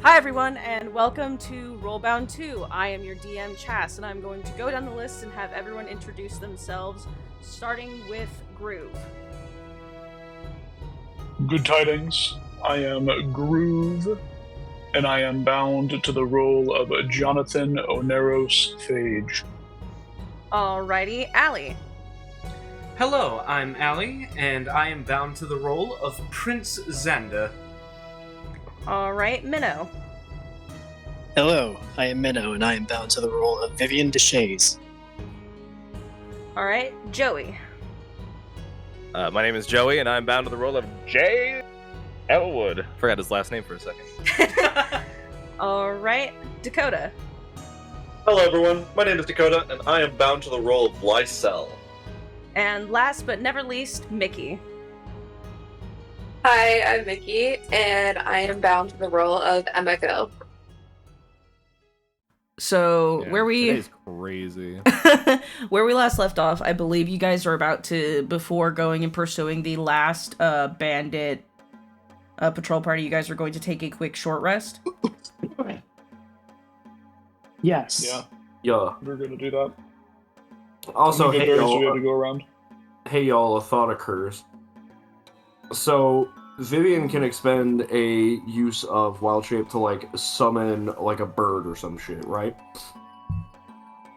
Hi everyone, and welcome to RollBound 2. I am your DM, Chas, and I'm going to go down the list and have everyone introduce themselves, starting with Groove. Good tidings. I am Groove, and I am bound to the role of Jonathan Oneros Phage. Alrighty, Allie. Hello, I'm Ali, and I am bound to the role of Prince Xander. Alright, Minnow. Hello, I am Minnow, and I am bound to the role of Vivian Deshays. Alright, Joey. My name is Joey, and I'm bound to the role of Jay Elwood. Forgot his last name for a second. Alright, Dakota. Hello everyone, my name is Dakota, and I am bound to the role of Lysel. And last but never least, Mickey. Hi, I'm Mickey, and I am bound to the role of Emiko. So, Yeah, where we today's crazy. where we last left off, I believe you guys are about to, before going and pursuing the last bandit patrol party, you guys are going to take a quick short rest. Yes. Yeah, Yeah. we're gonna do that. Also, How many hey good berries do we have y'all, to go around? a thought occurs. So, Vivian can expend a use of Wild Shape to, like, summon, like, a bird or some shit, right?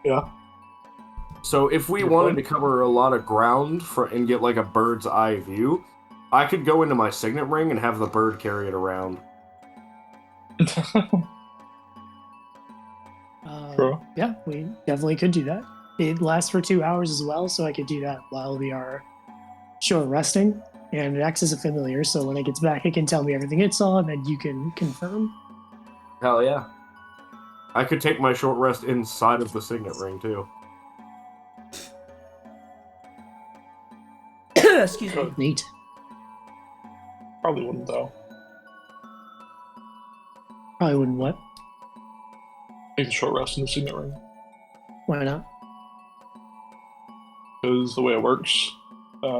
Yeah. So, if we Good wanted point. to cover a lot of ground and get, like, a bird's eye view, I could go into my signet ring and have the bird carry it around. True. Yeah, we definitely could do that. It lasts for 2 hours as well, so I could do that while we are short resting. And it acts as a familiar, so when it gets back, it can tell me everything it saw, and then you can confirm. Hell yeah. I could take my short rest inside of the signet ring, too. Excuse me. Neat. Probably wouldn't though. Probably wouldn't what? Take a short rest in the signet ring. Why not? Because the way it works,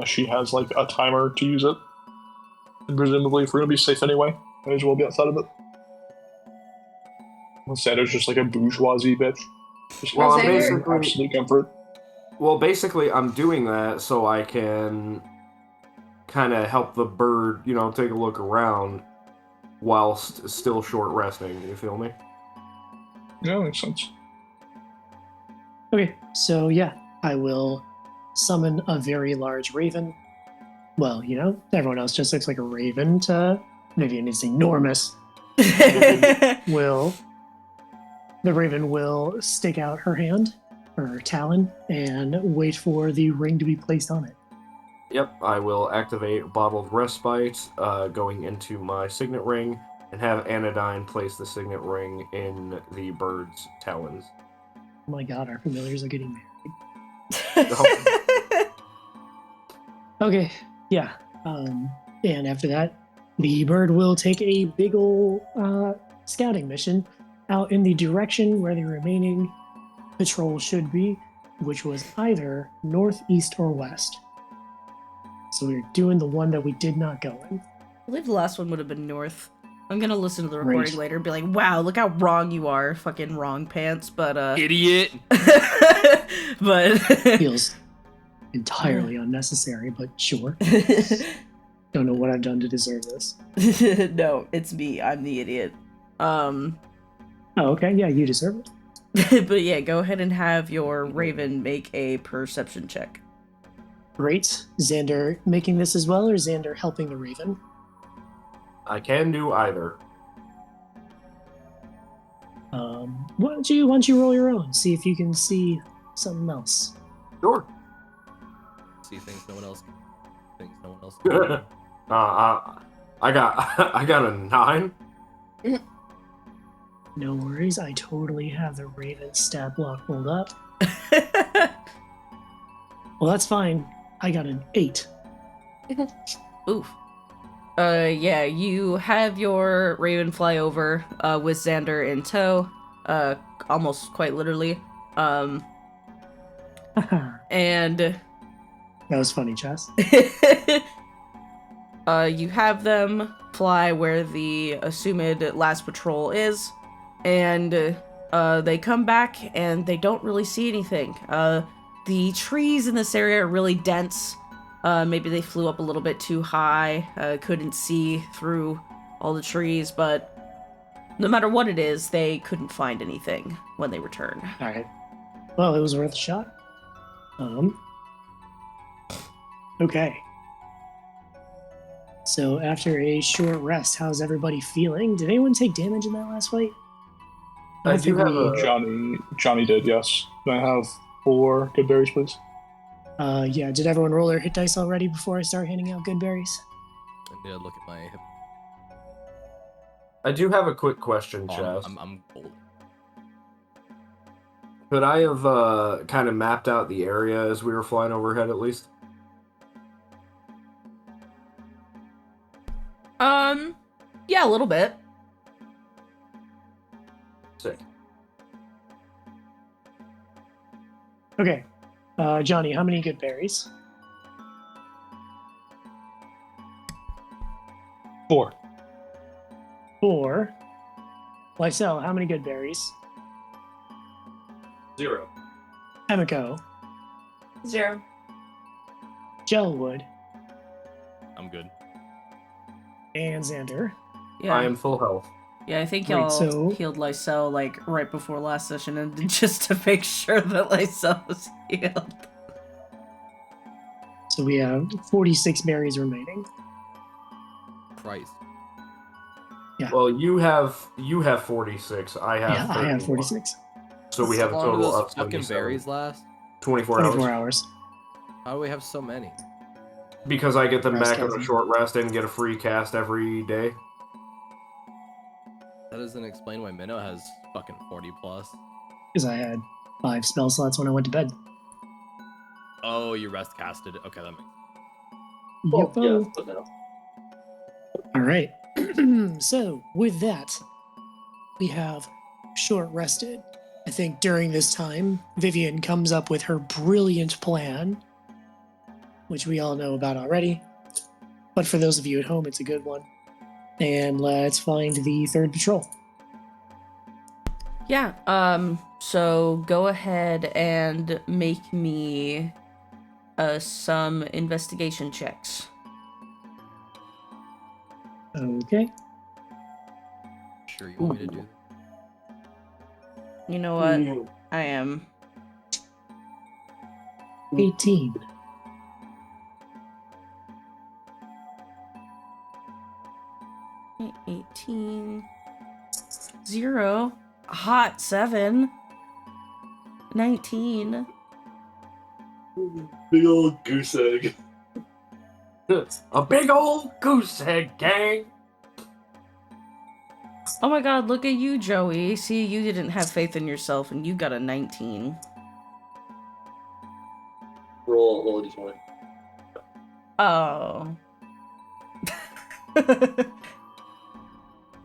she has like a timer to use it. And presumably, if we're gonna be safe anyway, might as well be outside of it. Instead, it's just like a bourgeoisie bitch. Just Well, I'm for absolute comfort. Well, basically, I'm doing that so I can kind of help the bird, take a look around whilst still short resting. You feel me? Yeah, makes sense. Okay, so yeah, I will summon a very large raven. Well, everyone else just looks like a raven to Vivian is enormous. The raven will stick out her hand, or her talon, and wait for the ring to be placed on it. Yep, I will activate Bottled Respite, going into my signet ring, and have Anodyne place the signet ring in the bird's talons. Oh my god, our familiars are getting married. Okay, yeah. And after that, the bird will take a big ol' scouting mission out in the direction where the remaining patrol should be, which was either north, east, or west. So we're doing the one that we did not go in. I believe the last one would have been north. I'm gonna listen to the recording Great. later and be like, wow, look how wrong you are. Fucking wrong pants, but Idiot! but Feels entirely unnecessary, but sure. Don't know what I've done to deserve this. no, it's me. I'm the idiot. Oh, okay, yeah, you deserve it. But yeah, go ahead and have your raven make a perception check. Great. Xander making this as well, or Xander helping the raven? I can do either. Why don't you roll your own? See if you can see something else. Sure. See things no one else can. Things no one else can. I got a 9. No worries, I totally have the raven stat block pulled up. Well, that's fine. I got an 8. Oof. Yeah, you have your raven fly over, with Xander in tow, almost quite literally. And That was funny, Chess. You have them fly where the assumed last patrol is, and they come back and they don't really see anything. The trees in this area are really dense. Maybe they flew up a little bit too high, couldn't see through all the trees, but no matter what it is, they couldn't find anything when they returned. All right. Well, it was worth a shot. Okay. So after a short rest, how's everybody feeling? Did anyone take damage in that last fight? I do have a... Johnny did, yes. Can I have 4 good berries, please? Yeah. Did everyone roll their hit dice already before I start handing out good berries? I need to look at my hip. I do have a quick question, Oh, Chaz. I'm golden. Could I have kind of mapped out the area as we were flying overhead, at least? Yeah, a little bit. Sick. Okay. Johnny, how many good berries? 4. 4. Lysel, how many good berries? 0. Emiko, 0. Gelwood, I'm good. and Xander. Yeah. I am full health. Yeah, I think Right, y'all so- healed Lysel, like, right before last session, and just to make sure that Lysel was healed. So we have 46 berries remaining. Christ. Well, you have 46. I have. Yeah, I 31. have 46. So we have a How long do total those of fucking 77. berries last? 24 24 hours. hours. How do we have so many? Because I get them Rest back on a casting. short rest and get a free cast every day. That doesn't explain why Minnow has fucking 40 plus. Because I had 5 spell slots when I went to bed. Oh, you rest casted. Okay, that makes Well, Yep. yes, but no. All right. So with that, we have short rested. I think during this time, Vivian comes up with her brilliant plan, which we all know about already. But for those of you at home, it's a good one. And let's find the third patrol. Yeah, so go ahead and make me some investigation checks. Okay. Sure, you want me to do that? You know what? Mm. I am. 18. Okay, 18. 0. Hot 7. 19. Big old goose egg. A big old goose egg, gang! Oh my god, look at you, Joey. See, you didn't have faith in yourself and you got a 19. Roll a d20. Oh.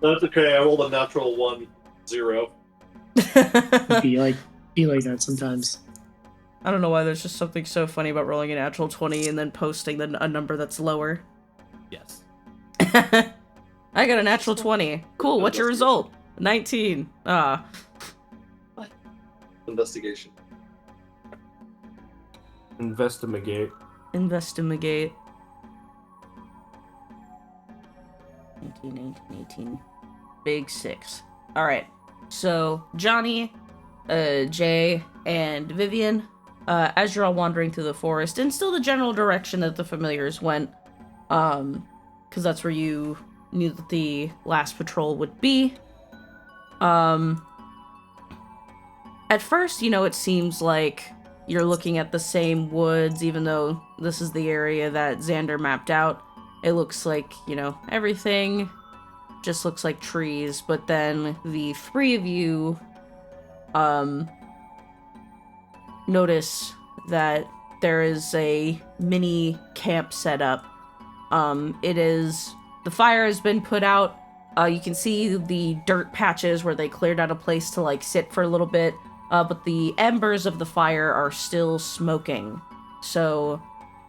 That's okay. I rolled a natural 1, 0. Be like that sometimes. I don't know why there's just something so funny about rolling a natural 20 and then posting a number that's lower. Yes. I got a natural 20. Cool, what's your result? 19. Ah. Investigation. Investigate. Investigate. 18, 18, 18. Big 6. Alright. So, Johnny, Jay, and Vivian, as you're all wandering through the forest, in still the general direction that the familiars went, because that's where you knew that the last patrol would be. At first, it seems like you're looking at the same woods, even though this is the area that Xander mapped out. It looks like, everything just looks like trees, but then the three of you, notice that there is a mini camp set up. The fire has been put out. You can see the dirt patches where they cleared out a place to sit for a little bit, but the embers of the fire are still smoking. So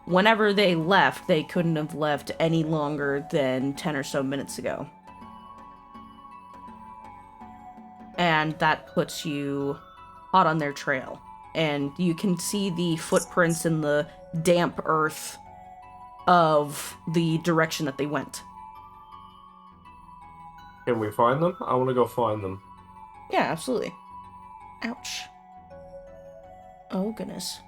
whenever they left, they couldn't have left any longer than 10 or so minutes ago. And that puts you hot on their trail. And you can see the footprints in the damp earth of the direction that they went. Can we find them? I want to go find them. Yeah, absolutely. Ouch. Oh, goodness.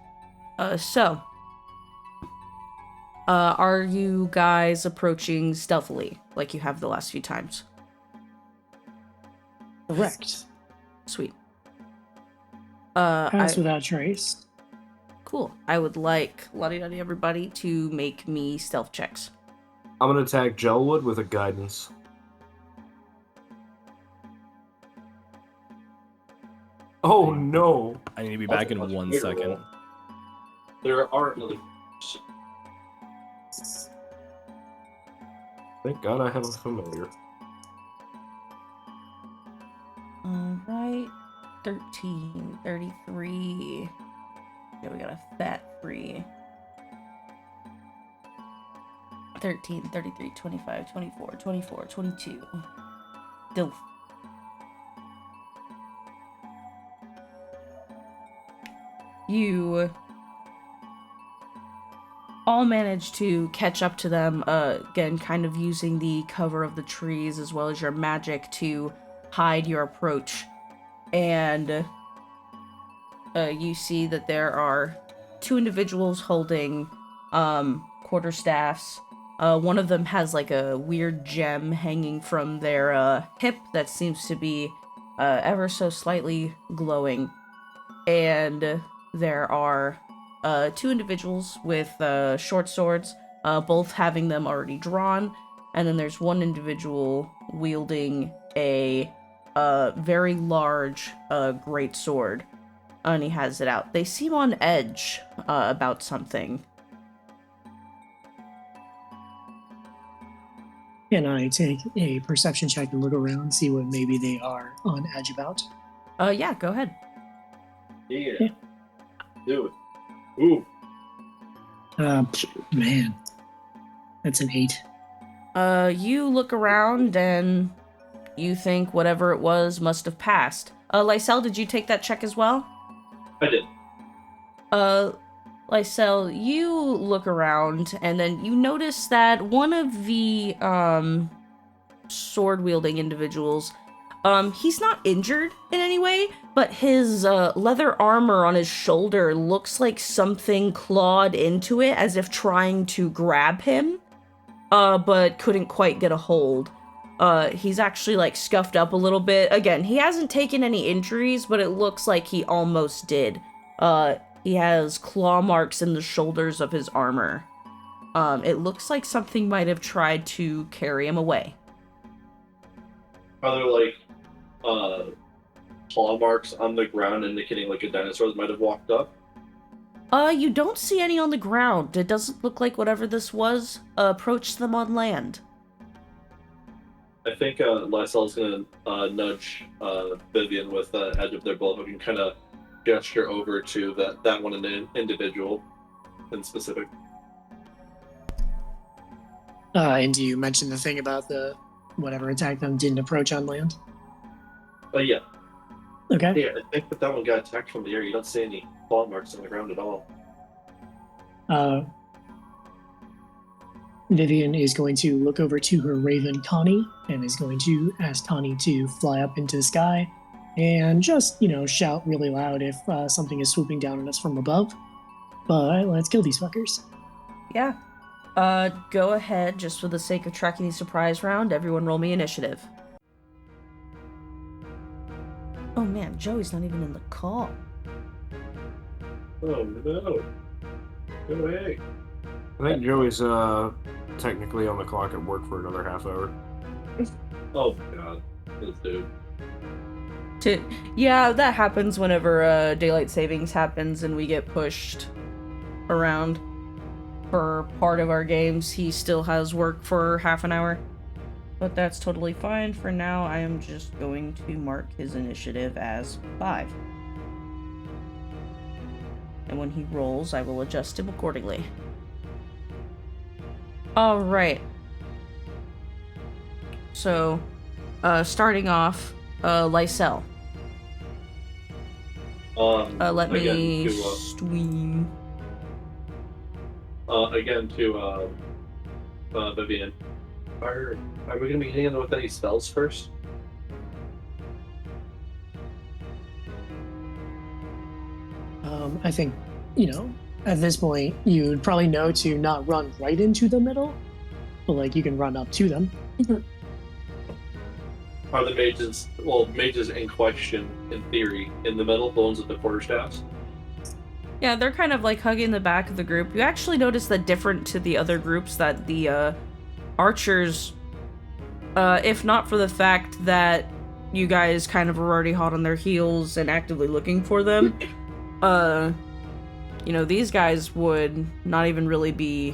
Are you guys approaching stealthily, like you have the last few times? Correct. Sweet. Pass without trace. Cool. I would like Lottie-Dottie everybody to make me stealth checks. I'm gonna attack Gelwood with a guidance. Oh no! I need to be back in 1 second. There aren't really. Thank God I have a familiar. Alright. 13, 33. Yeah, we got a fat 3. 13, 33, 25, 24, 24, 22. Dilf. You all manage to catch up to them, again, kind of using the cover of the trees as well as your magic to hide your approach. And you see that there are 2 individuals holding quarterstaffs. One of them has like a weird gem hanging from their hip that seems to be ever so slightly glowing. And there are 2 individuals with short swords, both having them already drawn. And then there's 1 individual wielding a very large great sword. And he has it out. They seem on edge about something. Can I take a perception check and look around, see what maybe they are on edge about? Yeah, go ahead. Yeah. Do it. Ooh. Man. That's an 8. You look around and you think whatever it was must have passed. Lysel, did you take that check as well? I did. Lysel, you look around and then you notice that one of the, sword-wielding individuals, he's not injured in any way, but his, leather armor on his shoulder looks like something clawed into it as if trying to grab him, but couldn't quite get a hold. He's actually, like, scuffed up a little bit. Again, he hasn't taken any injuries, but it looks like he almost did. He has claw marks in the shoulders of his armor. It looks like something might have tried to carry him away. Are there, like, claw marks on the ground indicating, like, a dinosaur that might have walked up? You don't see any on the ground. It doesn't look like whatever this was approached them on land. I think Lysel's gonna nudge Vivian with the edge of their bullhook and kind of gesture over to that one individual in specific. And do you mention the thing about the whatever attacked them didn't approach on land? Yeah. Okay. Yeah, I think that one got attacked from the air. You don't see any claw marks on the ground at all. Vivian is going to look over to her raven Connie and is going to ask Connie to fly up into the sky and just, shout really loud if something is swooping down on us from above. But let's kill these fuckers. Yeah. Go ahead, just for the sake of tracking the surprise round, everyone roll me initiative. Oh man, Joey's not even in the call. Oh no. Go away. I think Joey's technically on the clock at work for another half hour. Oh my god. This dude. Yeah, that happens whenever daylight savings happens and we get pushed around for part of our games. He still has work for half an hour, but that's totally fine. For now, I am just going to mark his initiative as 5. And when he rolls, I will adjust him accordingly. All right. So, starting off, Lysel. Let me stream. Again to Vivian. Are we gonna be hitting in with any spells first? I think, at this point, you'd probably know to not run right into the middle, but like you can run up to them. Are the mages in question, in theory, in the middle, the ones with the quarterstaffs? Yeah, they're kind of like hugging the back of the group. You actually notice that different to the other groups that the archers, if not for the fact that you guys kind of were already hot on their heels and actively looking for them, these guys would not even really be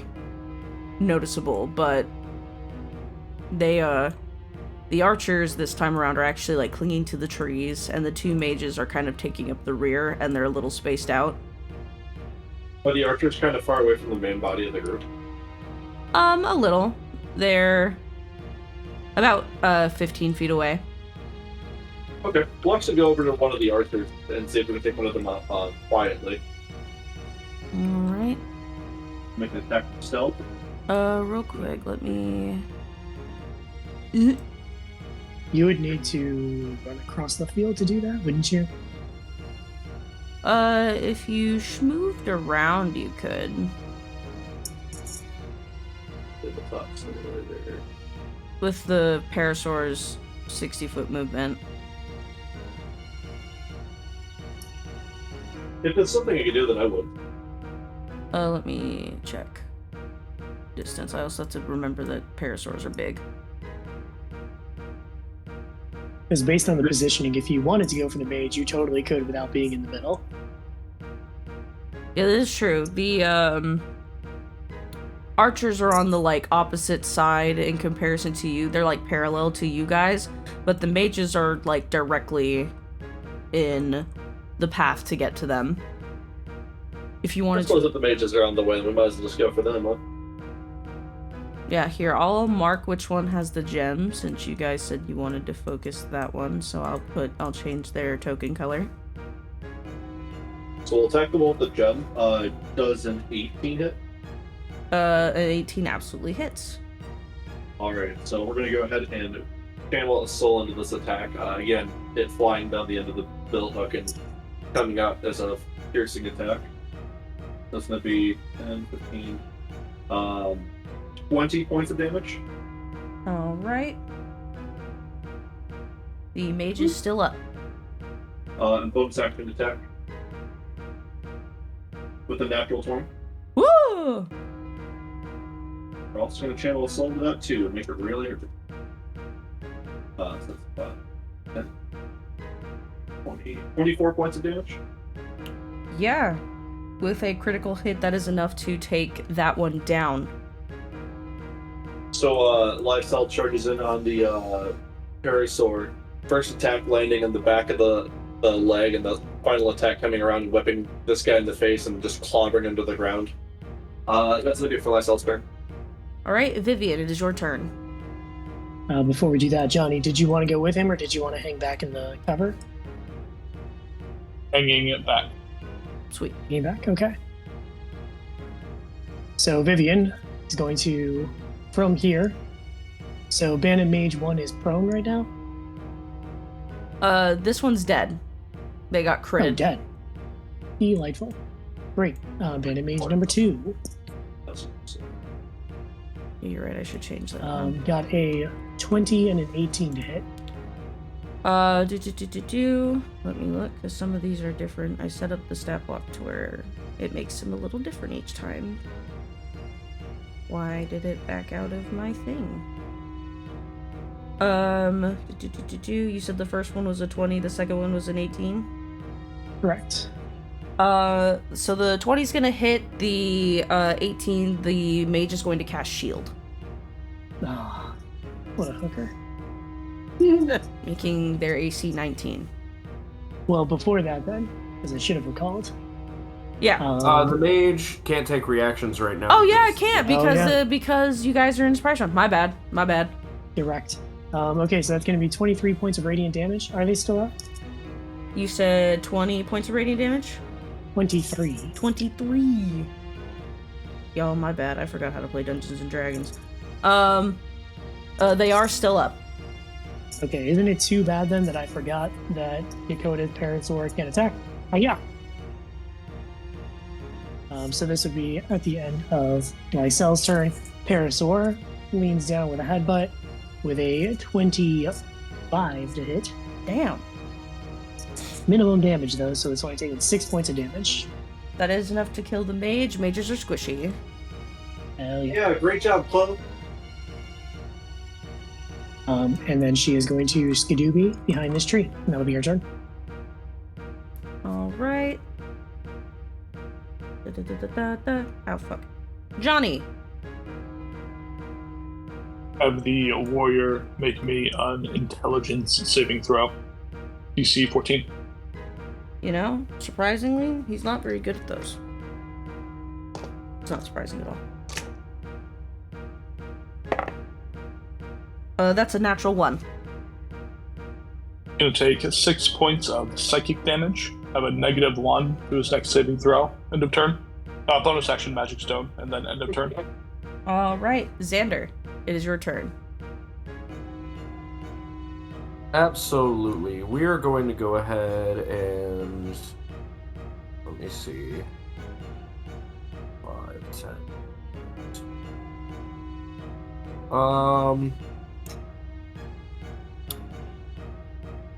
noticeable, but the archers this time around are actually like clinging to the trees, and the two mages are kind of taking up the rear, and they're a little spaced out. Are the archers kind of far away from the main body of the group? A little. They're about 15 feet away. Okay, we'll actually go over to one of the archers and see if we can take one of them out quietly. Alright. Make an attack with stealth. Real quick, let me... You would need to run across the field to do that, wouldn't you? If you schmooved around, you could. With the Parasaur's 60-foot movement. If it's something I could do, then I would. Let me check. Distance. I also have to remember that Parasaurs are big. Because based on the positioning, if you wanted to go for the mage, you totally could without being in the middle. Yeah, that is true. The, archers are on the, like, opposite side in comparison to you. They're, like, parallel to you guys. But the mages are, like, directly in the path to get to them. If you wanted I suppose if the mages are on the way, we might as well just go for them, huh? Yeah, here, I'll mark which one has the gem, since you guys said you wanted to focus that one, so I'll change their token color. So we'll attack the one with the gem. Does an 18 hit? An 18 absolutely hits. Alright, so we're gonna go ahead and channel a soul into this attack. Again, it flying down the end of the bill hook and coming out as a piercing attack. That's gonna be 10, 15, 20 points of damage. Alright. The mage is still up. And bonus action attack. With a natural 20. Woo! We're also going to channel a soul to that too and make it really hurt. So that's 10, 20, 24 points of damage. Yeah. With a critical hit, that is enough to take that one down. So, Lifestyle charges in on the Parasaur. First attack landing on the back of the leg, and the final attack coming around and whipping this guy in the face and just clobbering him to the ground. That's gonna be for Lifestyle's turn. Alright, Vivian, it is your turn. Before we do that, Johnny, did you want to go with him or did you want to hang back in the cover? Hanging it back. Sweet. Hanging back? Okay. So Vivian is going to, from here. So Bandit Mage 1 is prone right now? This one's dead. They got critted. Oh, dead. Delightful. Great. Bandit Mage number 2. You're right, I should change that. Got a 20 and an 18 to hit. Let me look, because some of these are different. I set up the stat block to where it makes them a little different each time. Why did it back out of my thing? You said the first one was a 20, the second one was an 18? Correct. So the 20's gonna hit, the 18, the mage is going to cast shield. Ah, what a hooker. Making their AC 19. Well, before that then, because I should have recalled, Yeah. The mage can't take reactions right now. Oh yeah, I can't Oh, because you guys are in inspiration. My bad. Direct. Okay, so that's going to be 23 points of radiant damage. Are they still up? You said 20 points of radiant damage? 23. 23. Yo, my bad. I forgot how to play Dungeons and Dragons. They are still up. Okay, isn't it too bad then that I forgot that Dakota's Parasaur can attack? Yeah. So this would be at the end of Lysel's turn. Parasaur leans down with a headbutt with a 25 to hit. Damn. Minimum damage though, so it's only taking 6 points of damage. That is enough to kill the mage. Mages are squishy. Hell yeah. Yeah, great job, Chloe. And then she is going to Skidooby behind this tree. And that'll be her turn. Alright. Oh, fuck. Johnny. Have the warrior make me an intelligence saving throw. DC 14. You know, surprisingly, he's not very good at those. It's not surprising at all. That's a natural 1. Gonna take 6 points of psychic damage. Have a -1 to his next saving throw. End of turn. Bonus action magic stone, and then end of turn. Alright, Xander, it is your turn. Absolutely. We are going to go ahead and... Let me see. 5, 10.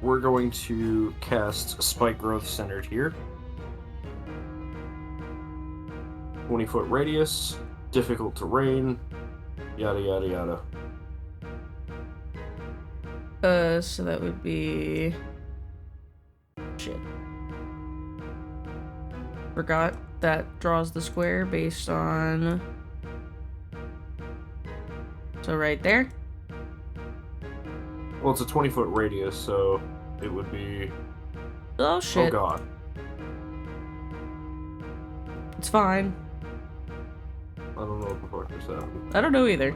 We're going to cast Spike Growth centered here. 20-foot radius, difficult terrain, yada yada yada. So that would be... Shit. Forgot that draws the square based on... So right there? Well, it's a 20-foot radius, so it would be... Oh Oh shit. god. It's fine. I don't know what the fuck just happened. I don't know either.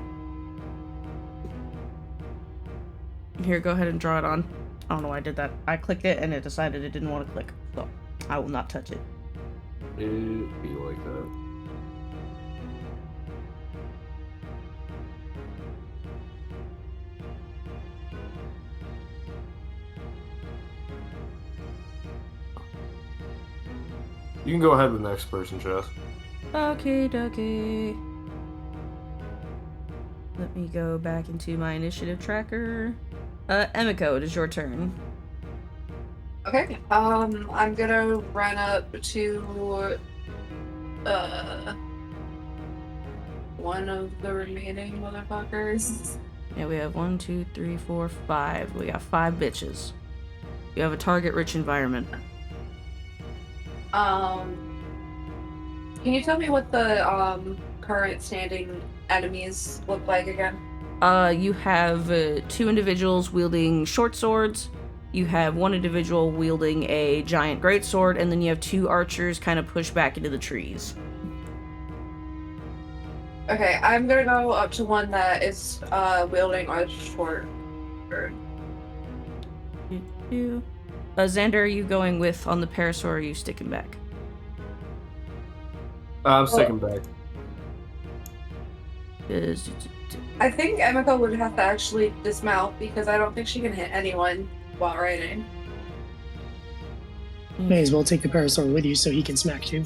Here, go ahead and draw it on. I don't know why I did that. I clicked it and it decided it didn't want to click. So, I will not touch it. It'd be like that. You can go ahead with the next person, Chess. Okay, dokie. Let me go back into my initiative tracker. Emiko, it is your turn. Okay. I'm gonna run up to one of the remaining motherfuckers. Yeah, we have 1, 2, 3, 4, 5. We got 5 bitches. You have a target-rich environment. Can you tell me what the current standing enemies look like again? You have 2 individuals wielding short swords. You have 1 individual wielding a giant greatsword, and then you have 2 archers kind of pushed back into the trees. Okay, I'm gonna go up to one that is wielding a short sword. Xander, are you going with on the Parasaur, or are you sticking back? I'm sticking back. I think Emiko would have to actually dismount because I don't think she can hit anyone while riding. May as well take the Parasaur with you so he can smack you.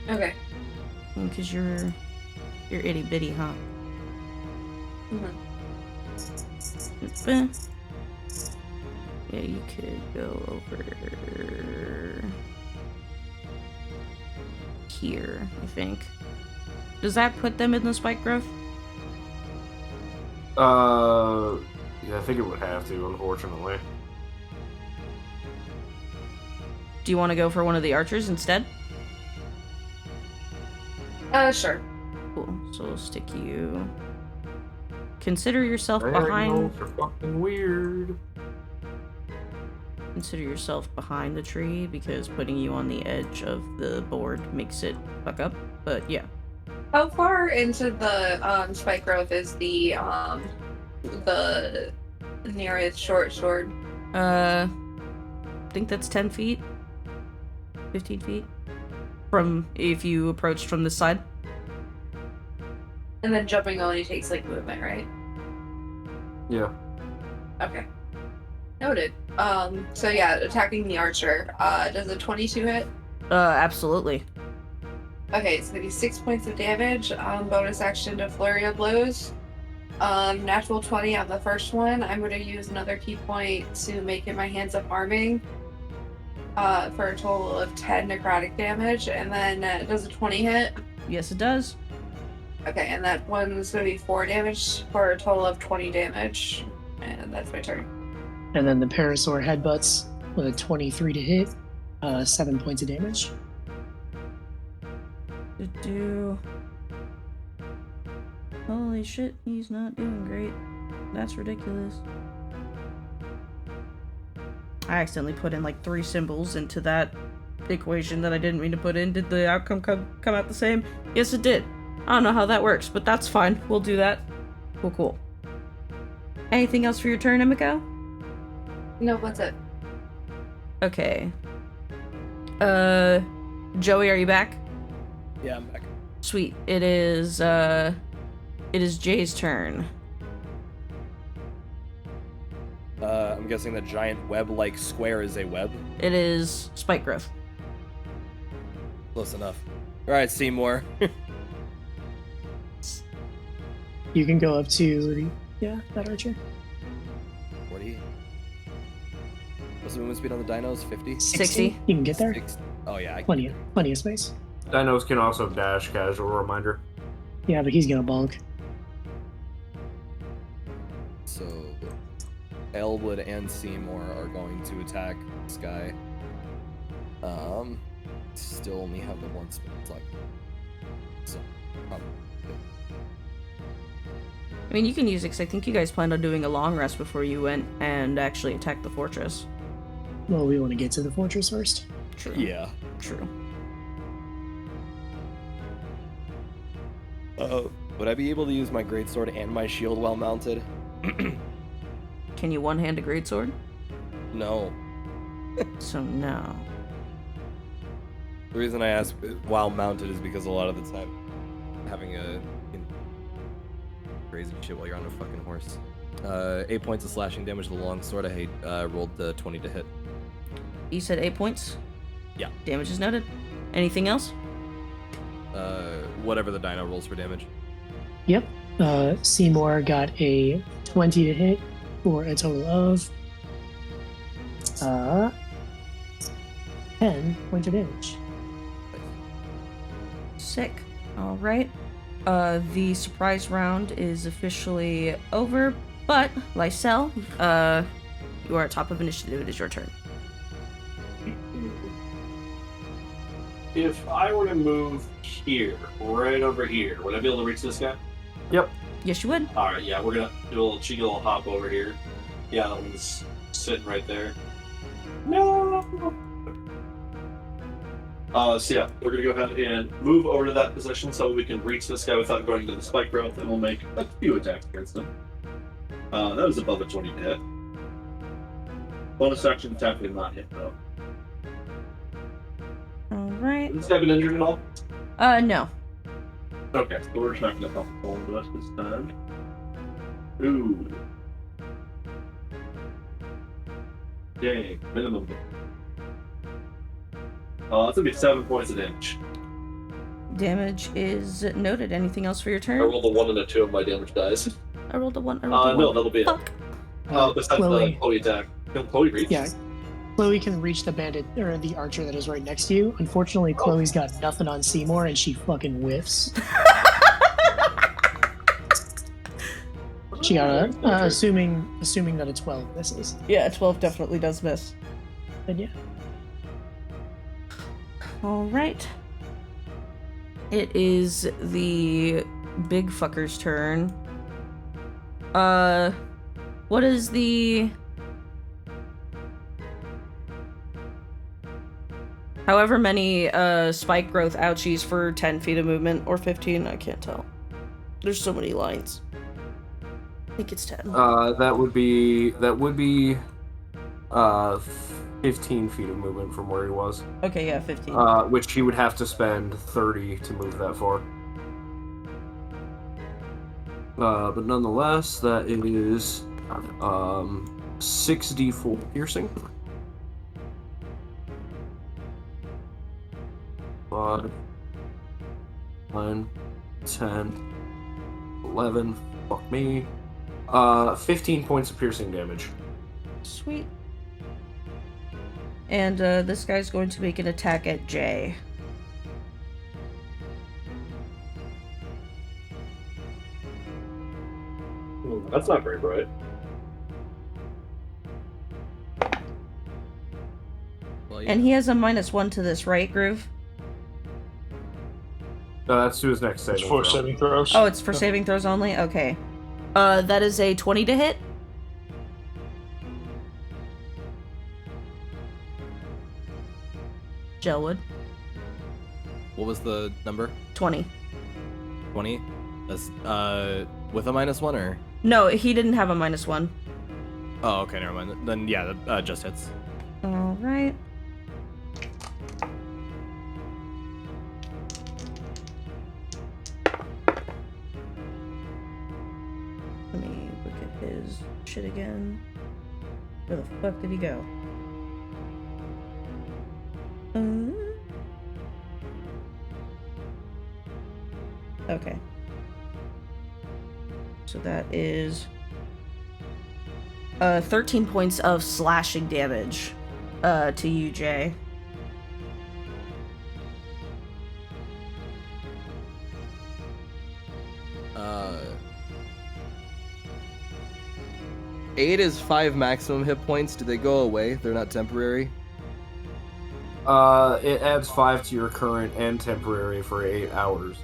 Okay. Because you're itty bitty, huh? Mm-hmm. Yeah, you could go over here, I think. Does that put them in the spike growth? Yeah, I think it would have to, unfortunately. Do you want to go for one of the archers instead? Sure. Cool. So we'll stick you. Consider yourself Diagonals behind. are fucking weird. consider yourself behind the tree because putting you on the edge of the board makes it fuck up. But yeah. How far into the spike growth is the nearest short sword? I think that's 10 feet, 15 feet from if you approached from this side. And then jumping only takes like movement, right? Yeah. Okay. Noted. So yeah, attacking the archer. Does a 22 hit? Absolutely. Okay, it's gonna be 6 points of damage. Bonus action to flurry of blows. Natural 20 on the first one. I'm gonna use another key point to make it my hands up arming. For a total of 10 necrotic damage, and then does a 20 hit? Yes, it does. Okay, and that one's gonna be 4 damage for a total of 20 damage, and that's my turn. And then the Parasaur headbutts with a 23 to hit, 7 points of damage. Holy shit, he's not doing great. That's ridiculous. I accidentally put in like 3 symbols into that equation that I didn't mean to put in. Did the outcome come out the same? Yes, it did. I don't know how that works, but that's fine. We'll do that. Cool. Anything else for your turn, Emiko? No, what's it? Okay. Joey, are you back? Yeah, I'm back. Sweet. It is Jay's turn. I'm guessing the giant web-like square is a web. It is spike growth. Close enough. Alright, Seymour. You can go up to that archer. 40. What's the movement speed on the dinos? 50? 60. You can get there. Oh yeah, Plenty of space. Dinos can also dash, casual reminder. Yeah, but he's gonna bulk. So Elwood and Seymour are going to attack this guy. Still only have the one spin slot. So probably. I mean, you can use it because I think you guys planned on doing a long rest before you went and actually attacked the fortress. Well, we want to get to the fortress first. True. Yeah. True. Would I be able to use my greatsword and my shield while mounted? Can you one-hand a greatsword? No. So no. The reason I ask while mounted is because a lot of the time having a crazy shit while you're on a fucking horse. 8 points of slashing damage with the longsword. I rolled the 20 to hit. You said 8 points? Yeah. Damage is noted. Anything else? Whatever the dino rolls for damage. Yep. Seymour got a 20 to hit for a total of 10 points of damage. Sick. All right. The surprise round is officially over, but Lysel, you are at top of initiative. It is your turn. If I were to move here, right over here, would I be able to reach this guy? Yep. Yes, you would. Alright, yeah, we're gonna do a little cheeky little hop over here. Yeah, that one's sitting right there. No! So yeah, we're gonna go ahead and move over to that position so we can reach this guy without going to the spike growth, and we'll make a few attacks against him. That was above a 20 to hit. Bonus action attack did not hit though. All right. Has this guy been injured at all? No. Okay, so we're just not gonna pump the the rest of this time. Ooh. Dang, minimum. It's gonna be 7 points of damage. Damage is noted. Anything else for your I turn? rolled a 1 and a 2 on my damage dice. I rolled a 1. I rolled a 1. No, that'll be Fuck. it. Besides the Chloe attack. Can Chloe reach? Yeah. Chloe can reach the bandit or the archer that is right next to you. Unfortunately, Chloe's got nothing on Seymour and she fucking whiffs. She got a assuming that a 12 misses. Yeah, 12 definitely does miss. Then yeah. All right. It is the big fucker's turn. What is the... However many spike growth ouchies for 10 feet of movement, or 15, I can't tell. There's so many lines. I think it's 10. That would be 15 feet of movement from where he was. Okay, yeah, 15. Which he would have to spend 30 to move that far. But nonetheless, that is 6d4 piercing. 5, 9, 10, 11, fuck me. 15 points of piercing damage. Sweet. And this guy's going to make an attack at Jay. That's not very bright. Well, yeah. And he has a -1 to this, right, Groove? No, that's to his next saving It's for throw. saving throws. Oh, it's for saving throws only? Okay. That is a 20 to hit. Gelwood. What was the number? 20. 20? That's with a -1 or? No, he didn't have a -1. Oh, okay, never mind. Then yeah, that just hits. Alright. Let me look at his shit again. Where the fuck did he go? Okay. So that is 13 points of slashing damage to you, Jay. Eight is 5 maximum hit points. Do they go away? They're not temporary? It adds 5 to your current and temporary for 8 hours.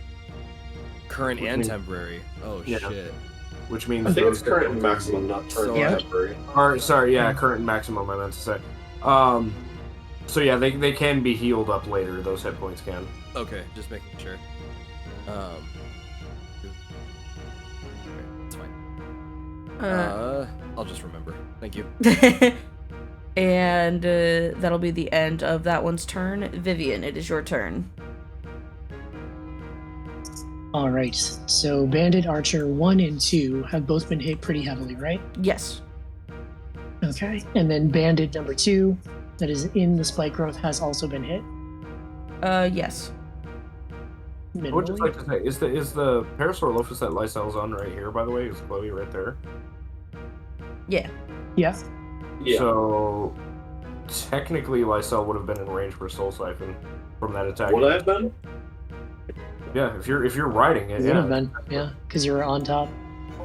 Current Which and means- temporary. Oh, Yeah. shit. Which means I think it's those current and maximum, not current Yeah. and temporary. Or, sorry, yeah, current and maximum, I meant to say. So yeah, they can be healed up later, those hit points can. Okay, just making sure. Okay, that's fine. I'll just remember. Thank you. And that'll be the end of that one's turn. Vivian, it is your turn. All right. So Bandit Archer 1 and 2 have both been hit pretty heavily, right? Yes. Okay. And then Bandit number 2, that is in the spike growth, has also been hit. Yes. I would just Minimally. like to say, is the Parasaurolophus that Lysel's on right here, by the way? Is Chloe right there? Yeah. Yeah. Yeah. So technically Lysel would have been in range for Soul Siphon from that attack. Would I have been? Yeah, if you're riding it, Would yeah. have been. Yeah. Because you were on top.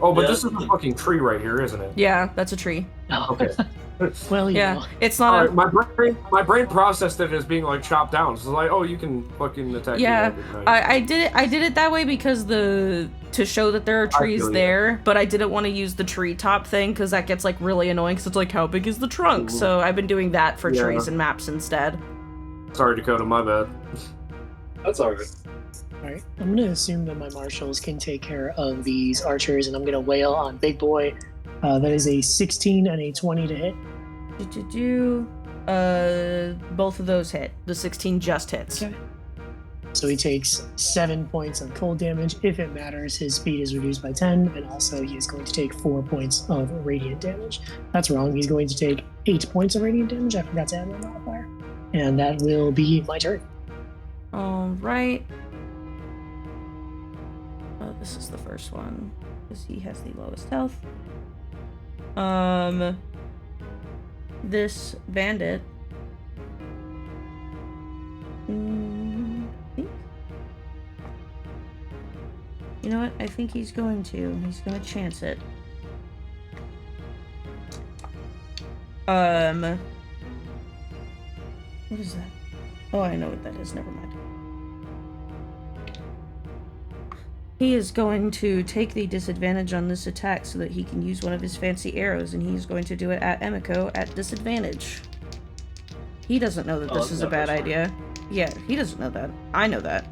Oh, but Yeah. this is a fucking tree right here, isn't it? Yeah, that's a tree. Oh. Okay. Well, you Yeah. know. It's not Alright, my brain processed it as being like chopped down. So it's like, oh, you can fucking attack. Yeah, me every time. I did it that way because to show that there are trees feel you. there, but I didn't want to use the tree top thing because that gets like really annoying because it's like, how big is the trunk? Ooh. So I've been doing that for Yeah. trees and maps instead. Sorry, Dakota, my bad. That's alright. All right. I'm going to assume that my marshals can take care of these archers, and I'm going to wail on Big Boy. That is a 16 and a 20 to hit. Both of those hit. The 16 just hits. Okay. So he takes 7 points of cold damage. If it matters, his speed is reduced by 10, and also he is going to take 4 points of radiant damage. That's wrong. He's going to take 8 points of radiant damage. I forgot to add my modifier. And that will be my turn. All right. Oh, this is the first one because he has the lowest health. This bandit. I think. You know what? I think he's going to. He's going to chance it. What is that? Oh, I know what that is. Never mind. He is going to take the disadvantage on this attack so that he can use one of his fancy arrows, and he's going to do it at Emiko at disadvantage. He doesn't know that this is a bad idea. Yeah, he doesn't know that. I know that.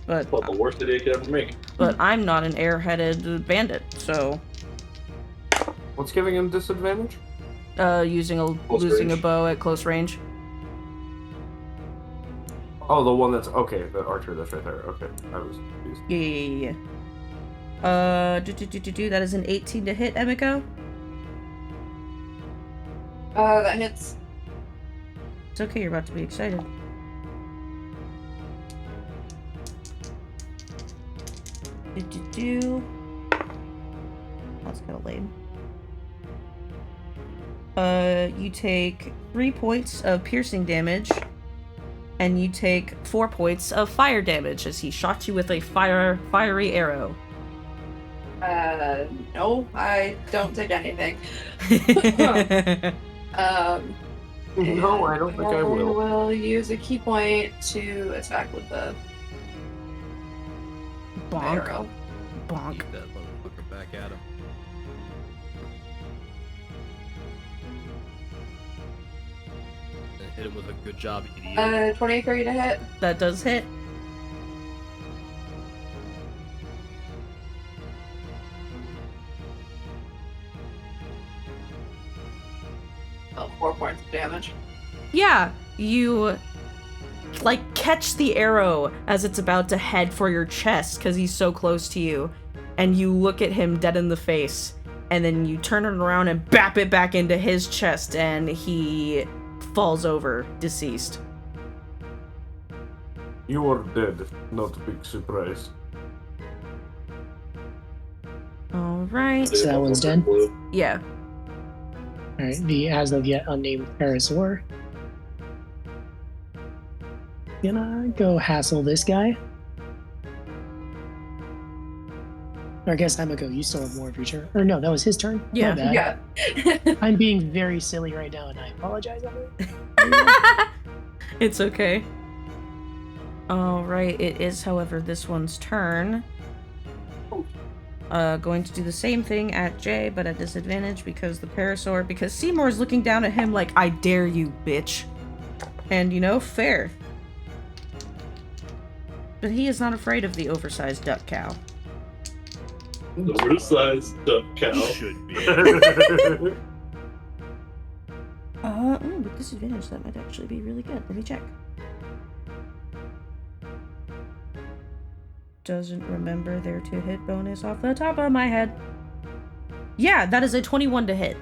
But Well, the worst idea you could ever make. I'm not an air-headed bandit, so What's giving him disadvantage? using a range. bow at close range. Oh, the one that's okay. The archer that's right there. Okay, I was confused. Yeah. That is an 18 to hit, Emiko. That hits. It's okay, you're about to be excited. That's kind of lame. You take 3 points of piercing damage, and you take 4 points of fire damage as he shot you with a fiery arrow. No, I don't take anything. No, I don't think I will. Will use a key point to attack with the Bonk. arrow. Bonk. Keep that motherfucker back at him. And hit him with a good job, idiot. 23 to hit. That does hit. Oh, 4 points of damage. Yeah, you like catch the arrow as it's about to head for your chest because he's so close to you, and you look at him dead in the face, and then you turn it around and bap it back into his chest, and he falls over, deceased. You are dead. Not a big surprise. All right. So that one's dead? Yeah. Alright, the as of yet unnamed Parasaur. Gonna go hassle this guy. Or I guess I'm gonna go. You still have more of your turn. Or no, that was his turn. Yeah. My bad. Yeah. I'm being very silly right now, and I apologize. It's okay. All right. It is, however, this one's turn. Going to do the same thing at Jay, but at disadvantage because because Seymour's looking down at him like, I dare you, bitch. And, fair. But he is not afraid of the oversized duck cow. The oversized duck cow. Should be. With disadvantage, that might actually be really good. Let me check. Doesn't remember their to hit bonus off the top of my head. Yeah, that is a 21 to hit.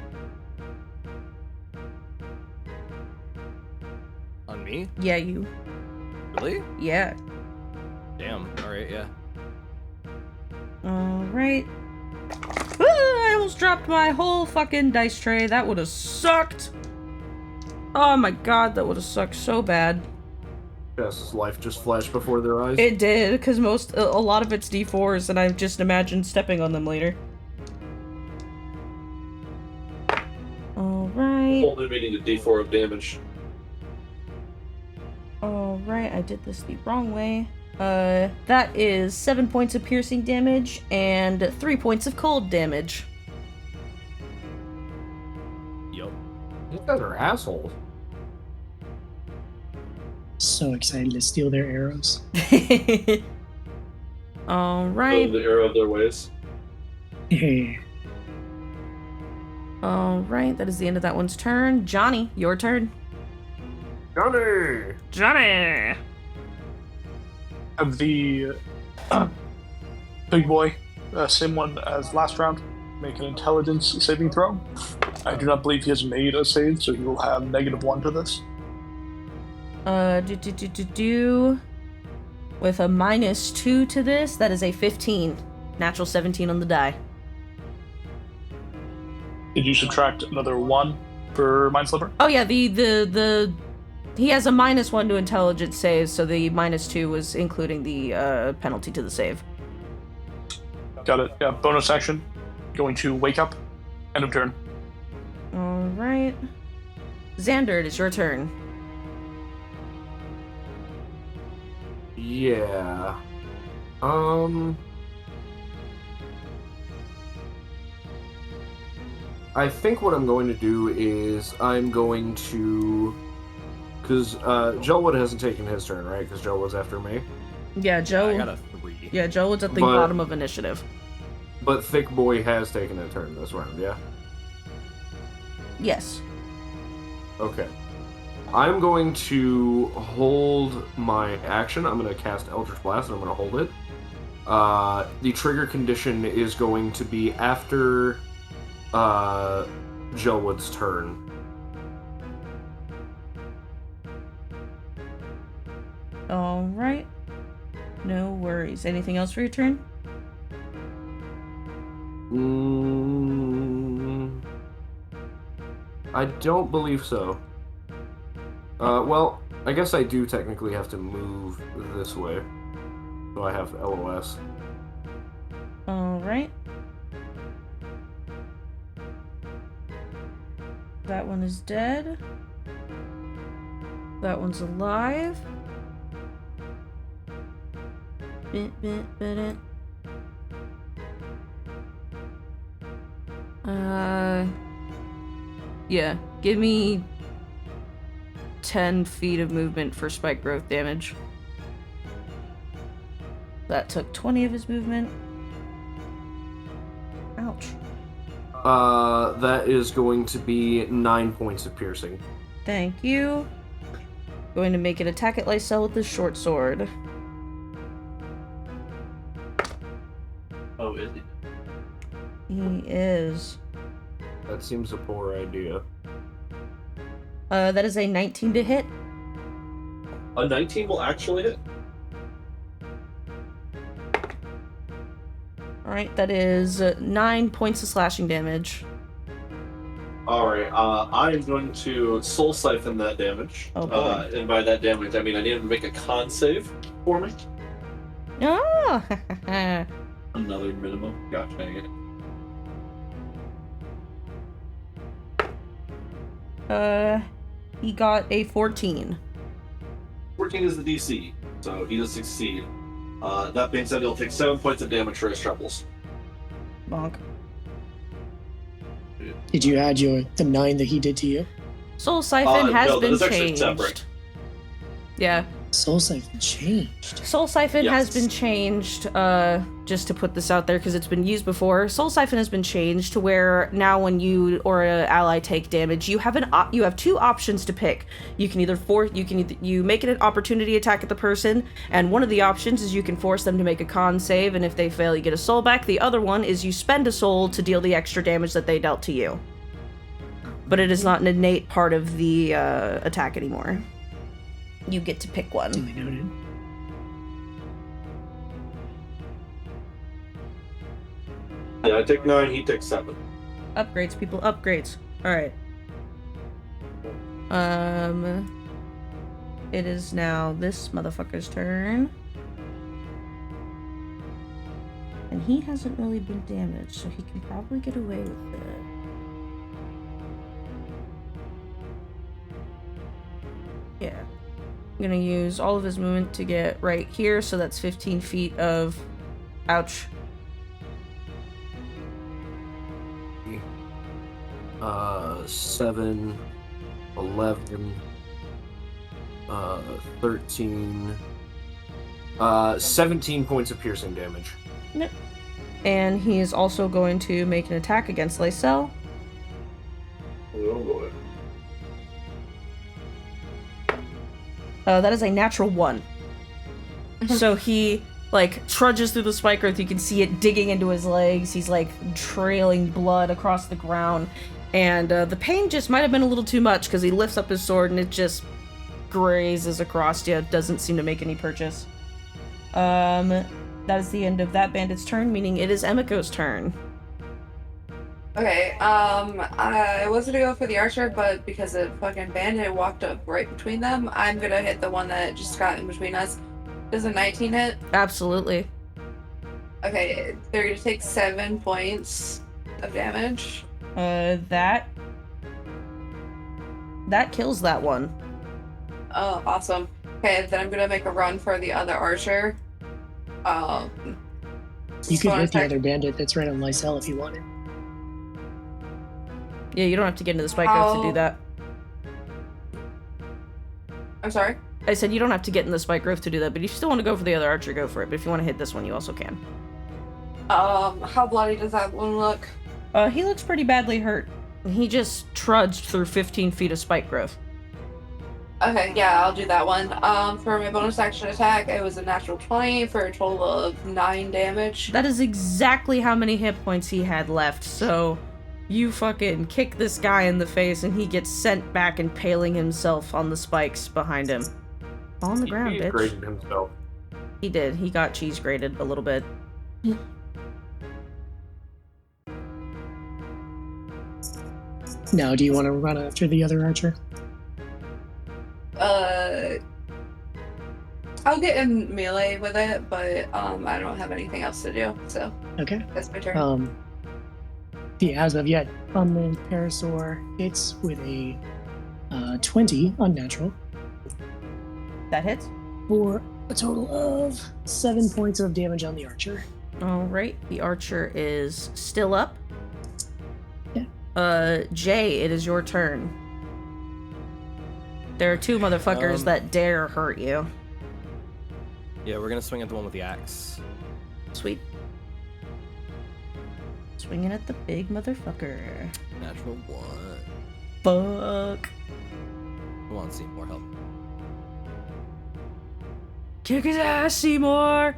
On me? Yeah, you. Really? Yeah. Damn. Alright, yeah. Alright. I almost dropped my whole fucking dice tray. That would have sucked. Oh my god, that would have sucked so bad. Yes, his life just flashed before their eyes. It did, because a lot of it's D4s, and I've just imagined stepping on them later. Alright. Only meaning a D4 of damage. Alright, I did this the wrong way. That is 7 points of piercing damage and 3 points of cold damage. Yup. These guys are assholes. So excited to steal their arrows. Alright. The arrow of their ways. Hey. Alright, that is the end of that one's turn. Johnny, your turn. Johnny! Johnny! Have the big boy, same one as last round, make an intelligence saving throw. I do not believe he has made a save, so he will have -1 to this. With a -2 to this, that is a 15. Natural 17 on the die. Did you subtract another 1 for Mind Slipper? Oh yeah, he has a -1 to intelligence saves, so the -2 was including the penalty to the save. Got it. Yeah, bonus action. Going to wake up. End of turn. Alright. Xander, it is your turn. Yeah. I think what I'm going to do is I'm going to Because Joelwood hasn't taken his turn, right? Because Joelwood's after me. Yeah, Joe. I got a 3. Yeah, Joe was at the But- bottom of initiative. But Thick Boy has taken a turn this round, yeah? Yes. Okay. I'm going to hold my action. I'm going to cast Eldritch Blast, and I'm going to hold it. The trigger condition is going to be after Joelwood's turn. Alright. No worries. Anything else for your turn? I don't believe so. Well, I guess I do technically have to move this way. So I have LOS. Alright. That one is dead. That one's alive. Yeah. Give me 10 feet of movement for spike growth damage. That took 20 of his movement. Ouch. That is going to be 9 points of piercing. Thank you. Going to make an attack at Lysel with the short sword. Oh, is he? He is. That seems a poor idea. That is a 19 to hit. A 19 will actually hit. Alright, that is 9 points of slashing damage. Alright, I'm going to Soul Siphon that damage. Oh, boy. And by that damage, I mean I need him to make a con save for me. Oh! Another minimum. Gosh dang it. He got a 14. 14 is the DC, so he does succeed. That being said, he'll take 7 points of damage for his troubles. Bonk. Did you add the 9 that he did to you? Soul Siphon has no, that been is actually changed. separate. Yeah. Soul Siphon changed. Soul Siphon has Yes. been changed, just to put this out there because it's been used before. Soul Siphon has been changed to where now when you or an ally take damage, you have you have 2 options to pick. You can either you make it an opportunity attack at the person, and one of the options is you can force them to make a con save, and if they fail, you get a soul back. The other one is you spend a soul to deal the extra damage that they dealt to you. But it is not an innate part of the attack anymore. You get to pick one. Duly noted. Yeah, I take 9, he takes 7. Upgrades, people, upgrades. Alright. It is now this motherfucker's turn. And he hasn't really been damaged, so he can probably get away with it. Yeah. I'm gonna use all of his movement to get right here, so that's 15 feet of... Ouch. 7, 11, 13, 17 points of piercing damage. Nope. And he is also going to make an attack against Lysel. Oh boy. That is a natural 1. So he, like, trudges through the spike growth. You can see it digging into his legs. He's, like, trailing blood across the ground. And the pain just might have been a little too much because he lifts up his sword and it just grazes across you. It doesn't seem to make any purchase. That is the end of that bandit's turn, meaning it is Emiko's turn. Okay, I was gonna go for the archer, but because the fucking bandit walked up right between them, I'm gonna hit the one that just got in between us. Does a 19 hit? Absolutely. Okay, they're gonna take 7 points of damage. That kills that one. Oh, awesome. Okay, then I'm gonna make a run for the other archer. You could hit the attack. other bandit that's right on Lysel if you wanted. Yeah, you don't have to get into the spike growth to do that. I'm sorry? I said you don't have to get in the spike growth to do that, but if you still want to go for the other archer, go for it. But if you want to hit this one, you also can. How bloody does that one look? He looks pretty badly hurt. He just trudged through 15 feet of spike growth. Okay, yeah, I'll do that one. For my bonus action attack, it was a natural 20 for a total of 9 damage. That is exactly how many hit points he had left, so you fucking kick this guy in the face and he gets sent back impaling himself on the spikes behind him. On the ground, He bitch. graded himself. He did. He got cheese grated a little bit. Now, do you want to run after the other archer? I'll get in melee with it, but I don't have anything else to do, so Okay. that's my turn. As of yet, unnamed Parasaur hits with a 20 unnatural That hits. for a total of 7 points of damage on the archer. Alright, the archer is still up. Yeah. Jay, it is your turn. There are 2 motherfuckers that dare hurt you. Yeah, we're gonna swing at the one with the axe. Sweet. Swinging at the big motherfucker. Natural 1. Fuck. Come on, Seymour, help. Kick his ass, Seymour!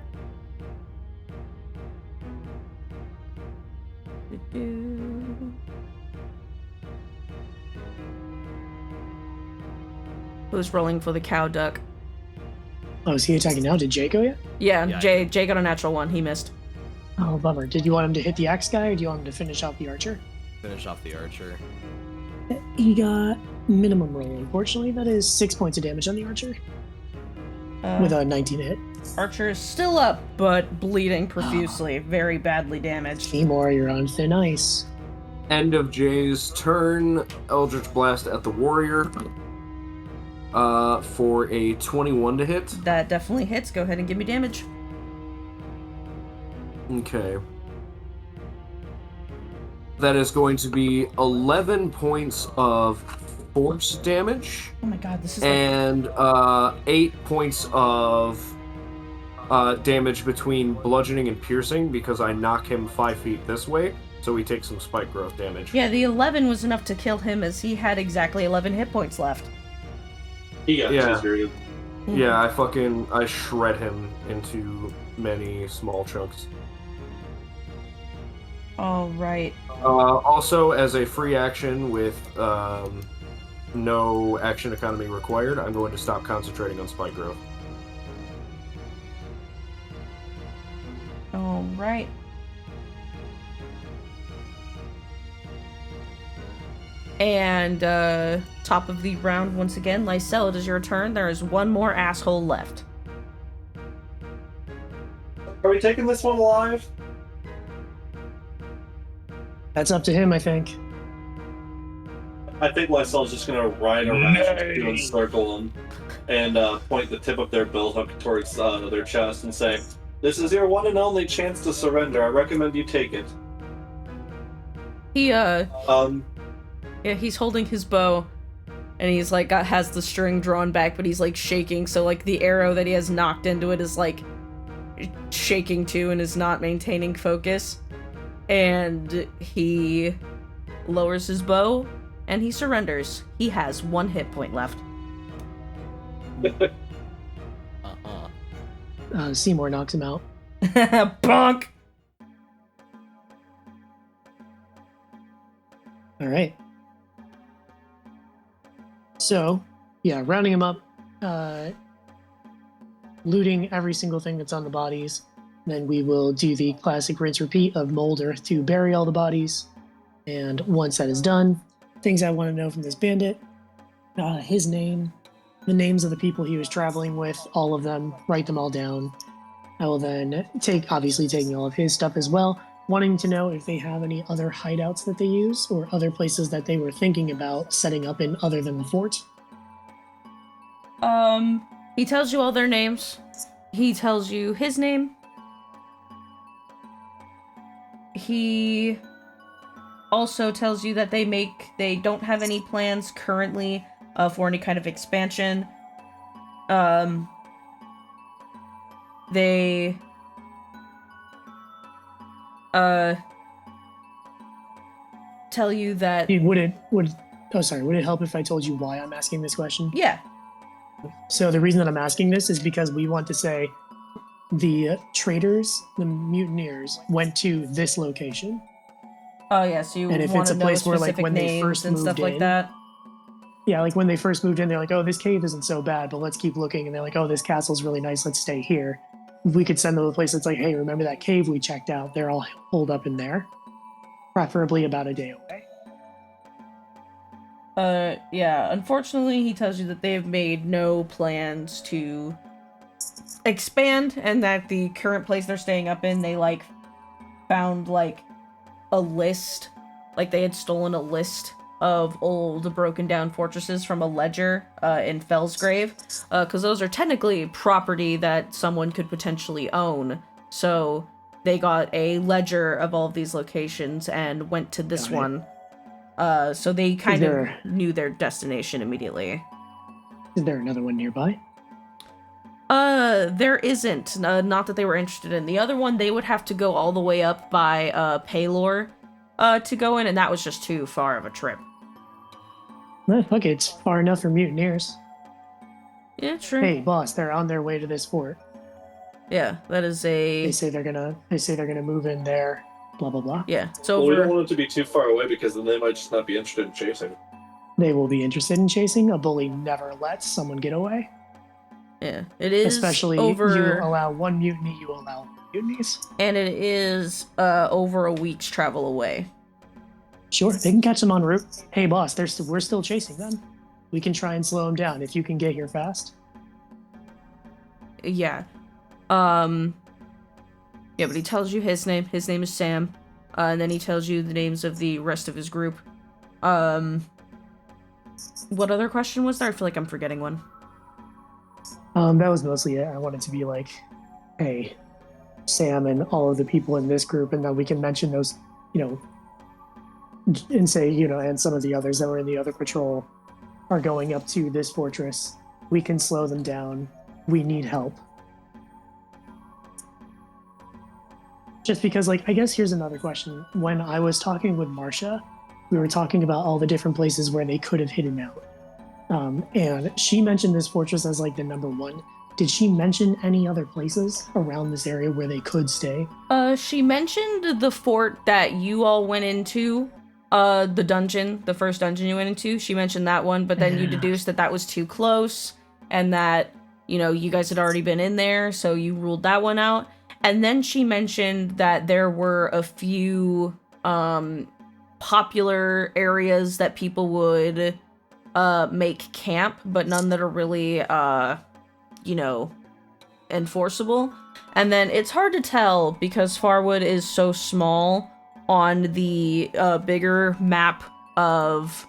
Who's rolling for the cow duck? Oh, is he attacking now? Did Jay go yet? Yeah, Yeah, Jay got a natural 1. He missed. Oh, bummer. Did you want him to hit the axe guy, or do you want him to finish off the archer? Finish off the archer. He got minimum roll. Unfortunately, that is 6 points of damage on the archer with a 19 hit. Archer is still up, but bleeding profusely. Very badly damaged. Seymour, you're on thin ice. End of Jay's turn. Eldritch Blast at the warrior. For a 21 to hit. That definitely hits. Go ahead and give me damage. Okay. That is going to be 11 points of force damage Oh my god, this is and 8 points of damage between bludgeoning and piercing because I knock him 5 feet this way, so he takes some spike growth damage. Yeah, the 11 was enough to kill him as he had exactly 11 hit points left. He got Yeah. cheese grated. Yeah, I shred him into many small chunks. All right. Also, as a free action with no action economy required, I'm going to stop concentrating on spike growth. All right. And top of the round once again, Lysel, it is your turn. There is one more asshole left. Are we taking this one alive? That's up to him, I think. I think Lysel's just gonna ride around and circle them and point the tip of their billhook towards their chest and say, "This is your one and only chance to surrender. I recommend you take it." He yeah, he's holding his bow, and he's like has the string drawn back, but he's like shaking, so like the arrow that he has knocked into it is like shaking too and is not maintaining focus. And he lowers his bow and he surrenders. He has 1 hit point left. Seymour knocks him out. Bonk! All right. So, yeah, rounding him up, looting every single thing that's on the bodies. Then we will do the classic rinse repeat of mold earth to bury all the bodies. And once that is done, things I want to know from this bandit, his name, the names of the people he was traveling with, all of them, write them all down. I will then obviously taking all of his stuff as well, wanting to know if they have any other hideouts that they use or other places that they were thinking about setting up in other than the fort. He tells you all their names. He tells you his name. He also tells you that they don't have any plans currently for any kind of expansion. They tell you that Would it help if I told you why I'm asking this question? yeah. So the reason that I'm asking this is because we want to say the traders, the mutineers, went to this location. Oh yeah, so you And if want it's to a know place where, like, specific when they names first and stuff moved like in- that. Yeah, like when they first moved in, they're like, oh, this cave isn't so bad, but let's keep looking. And they're like, oh, this castle's really nice, let's stay here. We could send them to a place that's like, hey, remember that cave we checked out? They're all holed up in there. Preferably about a day away. Yeah, unfortunately, he tells you that they have made no plans to expand, and that the current place they're staying up in, they, like, found, like, a list. Like, they had stolen a list of old, broken-down fortresses from a ledger, in Fellsgrave, because those are technically property that someone could potentially own. So, they got a ledger of all of these locations and went to this Got it. one. So they kind there- of knew their destination immediately. Is there another one nearby? There isn't. Not that they were interested in. The other one, they would have to go all the way up by, Paylor, to go in, and that was just too far of a trip. Okay, it's far enough for mutineers. Yeah, true. Hey, boss, they're on their way to this fort. Yeah, that is a... They say they're gonna move in there. Blah blah blah. Yeah, it's Well, we don't over... want it to be too far away because then they might just not be interested in chasing. They will be interested in chasing. A bully never lets someone get away. Yeah, it is Especially over... you allow one mutiny, you allow mutinies. And it is, over a week's travel away. Sure, they can catch them en route. Hey, boss, we're still chasing them. We can try and slow them down if you can get here fast. Yeah. Yeah, but he tells you his name. His name is Sam. And then he tells you the names of the rest of his group. What other question was there? I feel like I'm forgetting one. That was mostly it. I wanted to be like, hey, Sam and all of the people in this group, and then we can mention those, and say, and some of the others that were in the other patrol are going up to this fortress. We can slow them down. We need help. Just because, I guess here's another question. When I was talking with Marcia, we were talking about all the different places where they could have hidden out. And she mentioned this fortress as, the number one. Did she mention any other places around this area where they could stay? She mentioned the fort that you all went into. The dungeon, the first dungeon you went into. She mentioned that one, but then you deduced that that was too close, and that, you guys had already been in there, so you ruled that one out. And then she mentioned that there were a few popular areas that people would make camp, but none that are really enforceable. And then it's hard to tell because Farwood is so small on the bigger map of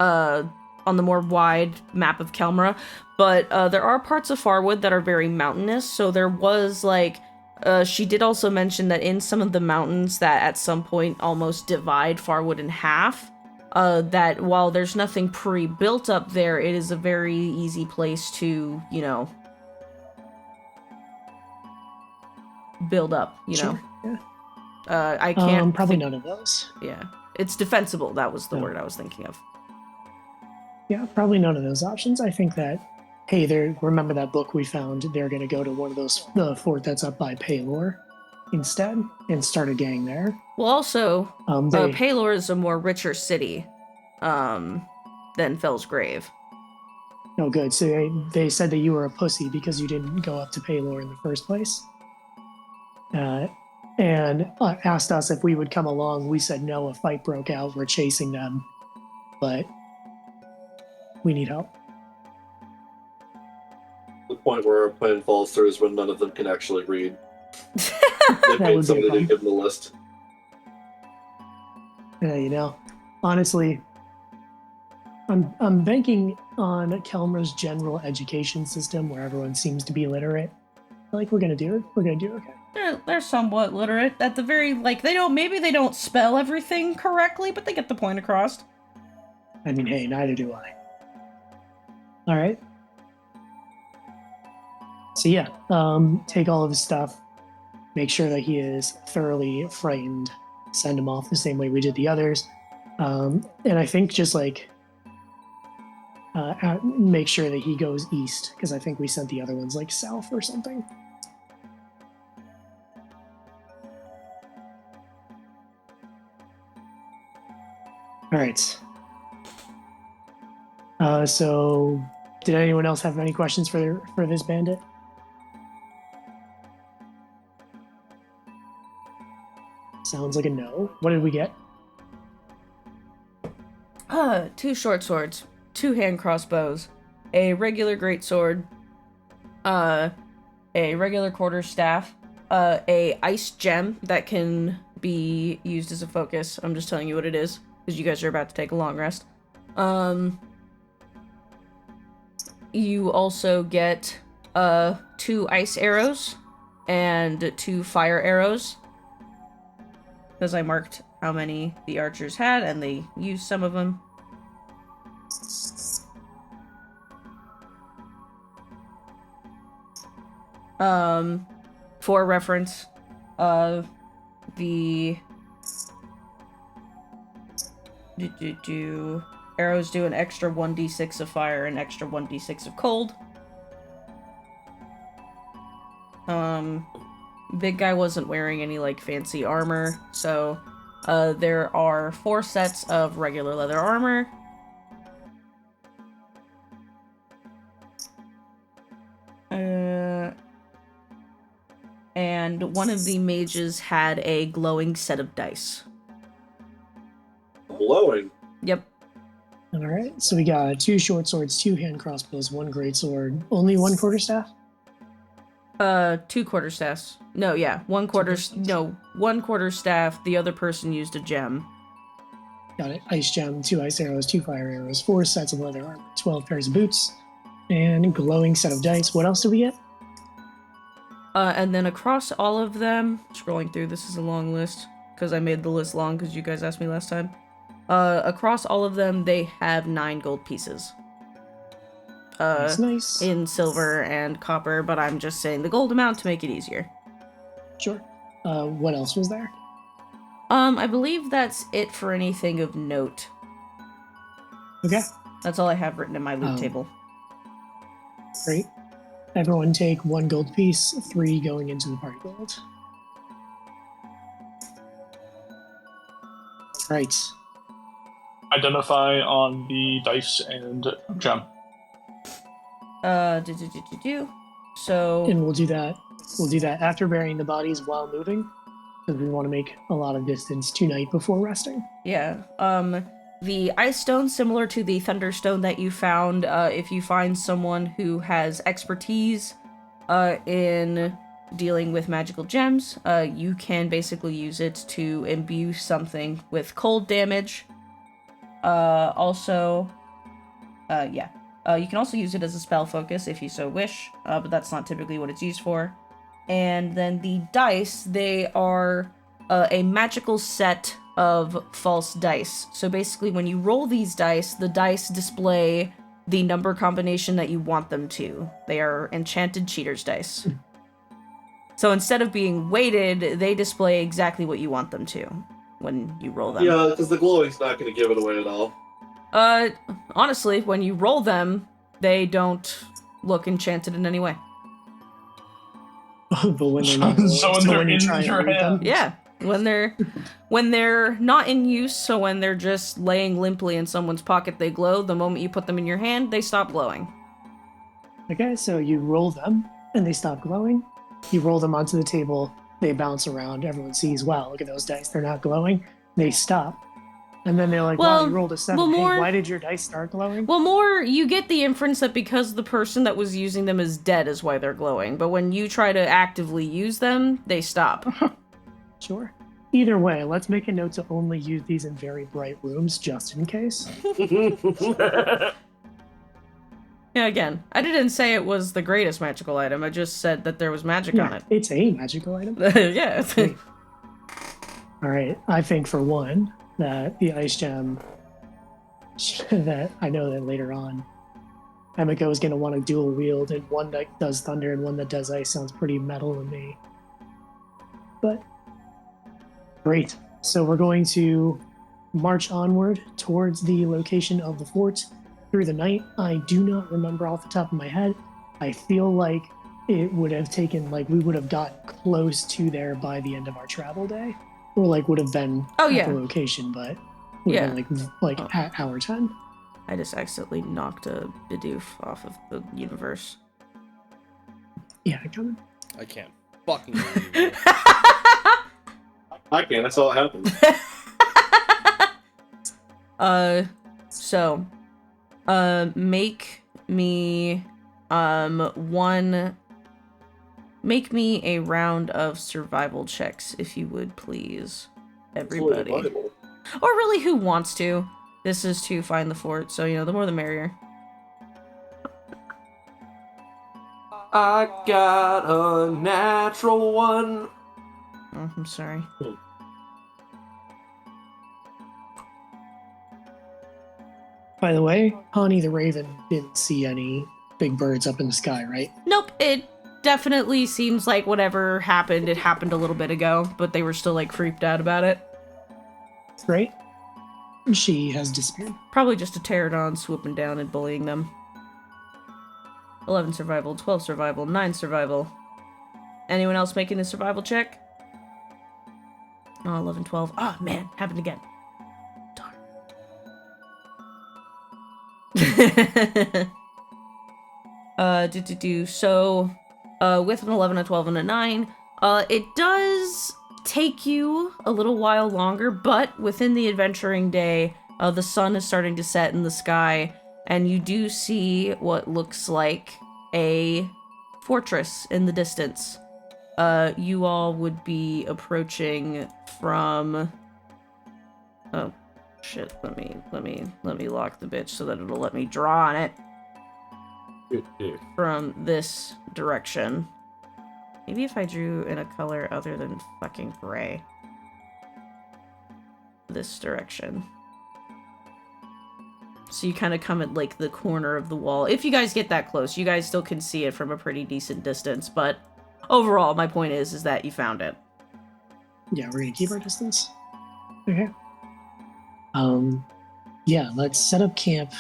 on the more wide map of Kelmra, but there are parts of Farwood that are very mountainous. So there was she did also mention that in some of the mountains that at some point almost divide Farwood in half, that while there's nothing pre-built up there, it is a very easy place to, build up, Sure, yeah. I can't... Probably none of those. Yeah. It's defensible, that was the No. word I was thinking of. Yeah, probably none of those options. I think that, hey, remember that book we found? They're going to go to one of the fort that's up by Paylor instead and start a gang there. Well, also, They, Paylor is a more richer city than Fellsgrave. oh, good. So they said that you were a pussy because you didn't go up to Paylor in the first place. And asked us if we would come along. We said no, a fight broke out. We're chasing them. But we need help. The point where our plan falls through is when none of them can actually read. They That paid would be somebody to fun. give them the list. Honestly, I'm banking on Kelmra's general education system where everyone seems to be literate. We're gonna do it. We're gonna do okay. They're somewhat literate. At the very, maybe they don't spell everything correctly, but they get the point across. I mean, hey, neither do I. All right. So yeah, take all of his stuff, make sure that he is thoroughly frightened, send him off the same way we did the others, and I think just like make sure that he goes east because I think we sent the other ones like south or something. All right. So, did anyone else have any questions for this bandit? Sounds like a no. What did we get? 2 short swords, 2 hand crossbows, a regular greatsword, a regular quarterstaff, a ice gem that can be used as a focus. I'm just telling you what it is because you guys are about to take a long rest. You also get 2 ice arrows and 2 fire arrows because I marked how many the archers had and they used some of them. For reference, the arrows do an extra 1d6 of fire and extra 1d6 of cold. Big guy wasn't wearing any like fancy armor, so there are 4 sets of regular leather armor. And one of the mages had a glowing set of dice. Glowing? Yep. All right, so we got 2 short swords, 2 hand crossbows, 1 great sword, only 1 quarterstaff. 2 quarterstaffs. No, yeah, 1 quarterstaff. The other person used a gem. Got it. Ice gem, 2 ice arrows, 2 fire arrows, 4 sets of leather armor, 12 pairs of boots, and glowing set of dice. What else did we get? And then across all of them, scrolling through, this is a long list, because I made the list long because you guys asked me last time. Across all of them, they have 9 gold pieces. That's nice. In silver and copper, but I'm just saying the gold amount to make it easier. Sure. What else was there? I believe that's it for anything of note. Okay. That's all I have written in my loot table. Great. Everyone take 1 gold piece, 3 going into the party gold. Right. Identify on the dice and gem. So. And we'll do that. We'll do that after burying the bodies while moving, because we want to make a lot of distance tonight before resting. Yeah. The ice stone, similar to the thunderstone that you found, if you find someone who has expertise in dealing with magical gems, you can basically use it to imbue something with cold damage. You can also use it as a spell focus if you so wish, but that's not typically what it's used for. And then the dice, they are a magical set of false dice. So basically when you roll these dice, the dice display the number combination that you want them to. They are enchanted cheater's dice. So instead of being weighted, they display exactly what you want them to when you roll them. Yeah, because the glowing's not going to give it away at all. Honestly, when you roll them, they don't look enchanted in any way. But when they're not, So when they're you in try and your read them, hand. Yeah, when they're not in use, so when they're just laying limply in someone's pocket, they glow. The moment you put them in your hand, they stop glowing. Okay, so you roll them, and they stop glowing. You roll them onto the table, they bounce around, everyone sees, wow, look at those dice, they're not glowing. They stop. And then they're like, wow, you rolled a 7. Hey, why did your dice start glowing? Well, you get the inference that because the person that was using them is dead is why they're glowing. But when you try to actively use them, they stop. Sure. Either way, let's make a note to only use these in very bright rooms, just in case. Yeah, again, I didn't say it was the greatest magical item. I just said that there was magic on it. It's a magical item. Yeah. All right. I think, for one, that the ice gem, that I know that later on Emiko is going to want to dual wield, and one that does thunder and one that does ice sounds pretty metal to me. But great. So we're going to march onward towards the location of the fort through the night. I do not remember off the top of my head. I feel like it would have taken, like, we would have got close to there by the end of our travel day. Or, like, would have been at the location, but would have been, at hour 10. I just accidentally knocked a Bidoof off of the universe. Yeah, I got it. I can't fucking believe it. I can. I saw it happen. So, make me, make me a round of survival checks, if you would, please, everybody. Or really, who wants to? This is to find the fort, so, the more the merrier. I got a natural one. Oh, I'm sorry. By the way, Honey the Raven didn't see any big birds up in the sky, right? Nope, it definitely seems like whatever happened, it happened a little bit ago, but they were still, freaked out about it. Right? She has disappeared. Probably just a pterodon swooping down and bullying them. 11 survival, 12 survival, 9 survival. Anyone else making a survival check? Oh, 11, 12. Ah, man, happened again. Darn. So, with an 11, a 12, and a 9, it does take you a little while longer, but within the adventuring day, the sun is starting to set in the sky, and you do see what looks like a fortress in the distance. You all would be approaching from... Oh, shit, let me lock the bitch so that it'll let me draw on it. From this direction. Maybe if I drew in a color other than fucking gray. This direction. So you kind of come at, the corner of the wall. If you guys get that close, you guys still can see it from a pretty decent distance, but overall, my point is that you found it. Yeah, we're gonna keep our distance. Okay. Yeah, let's set up camp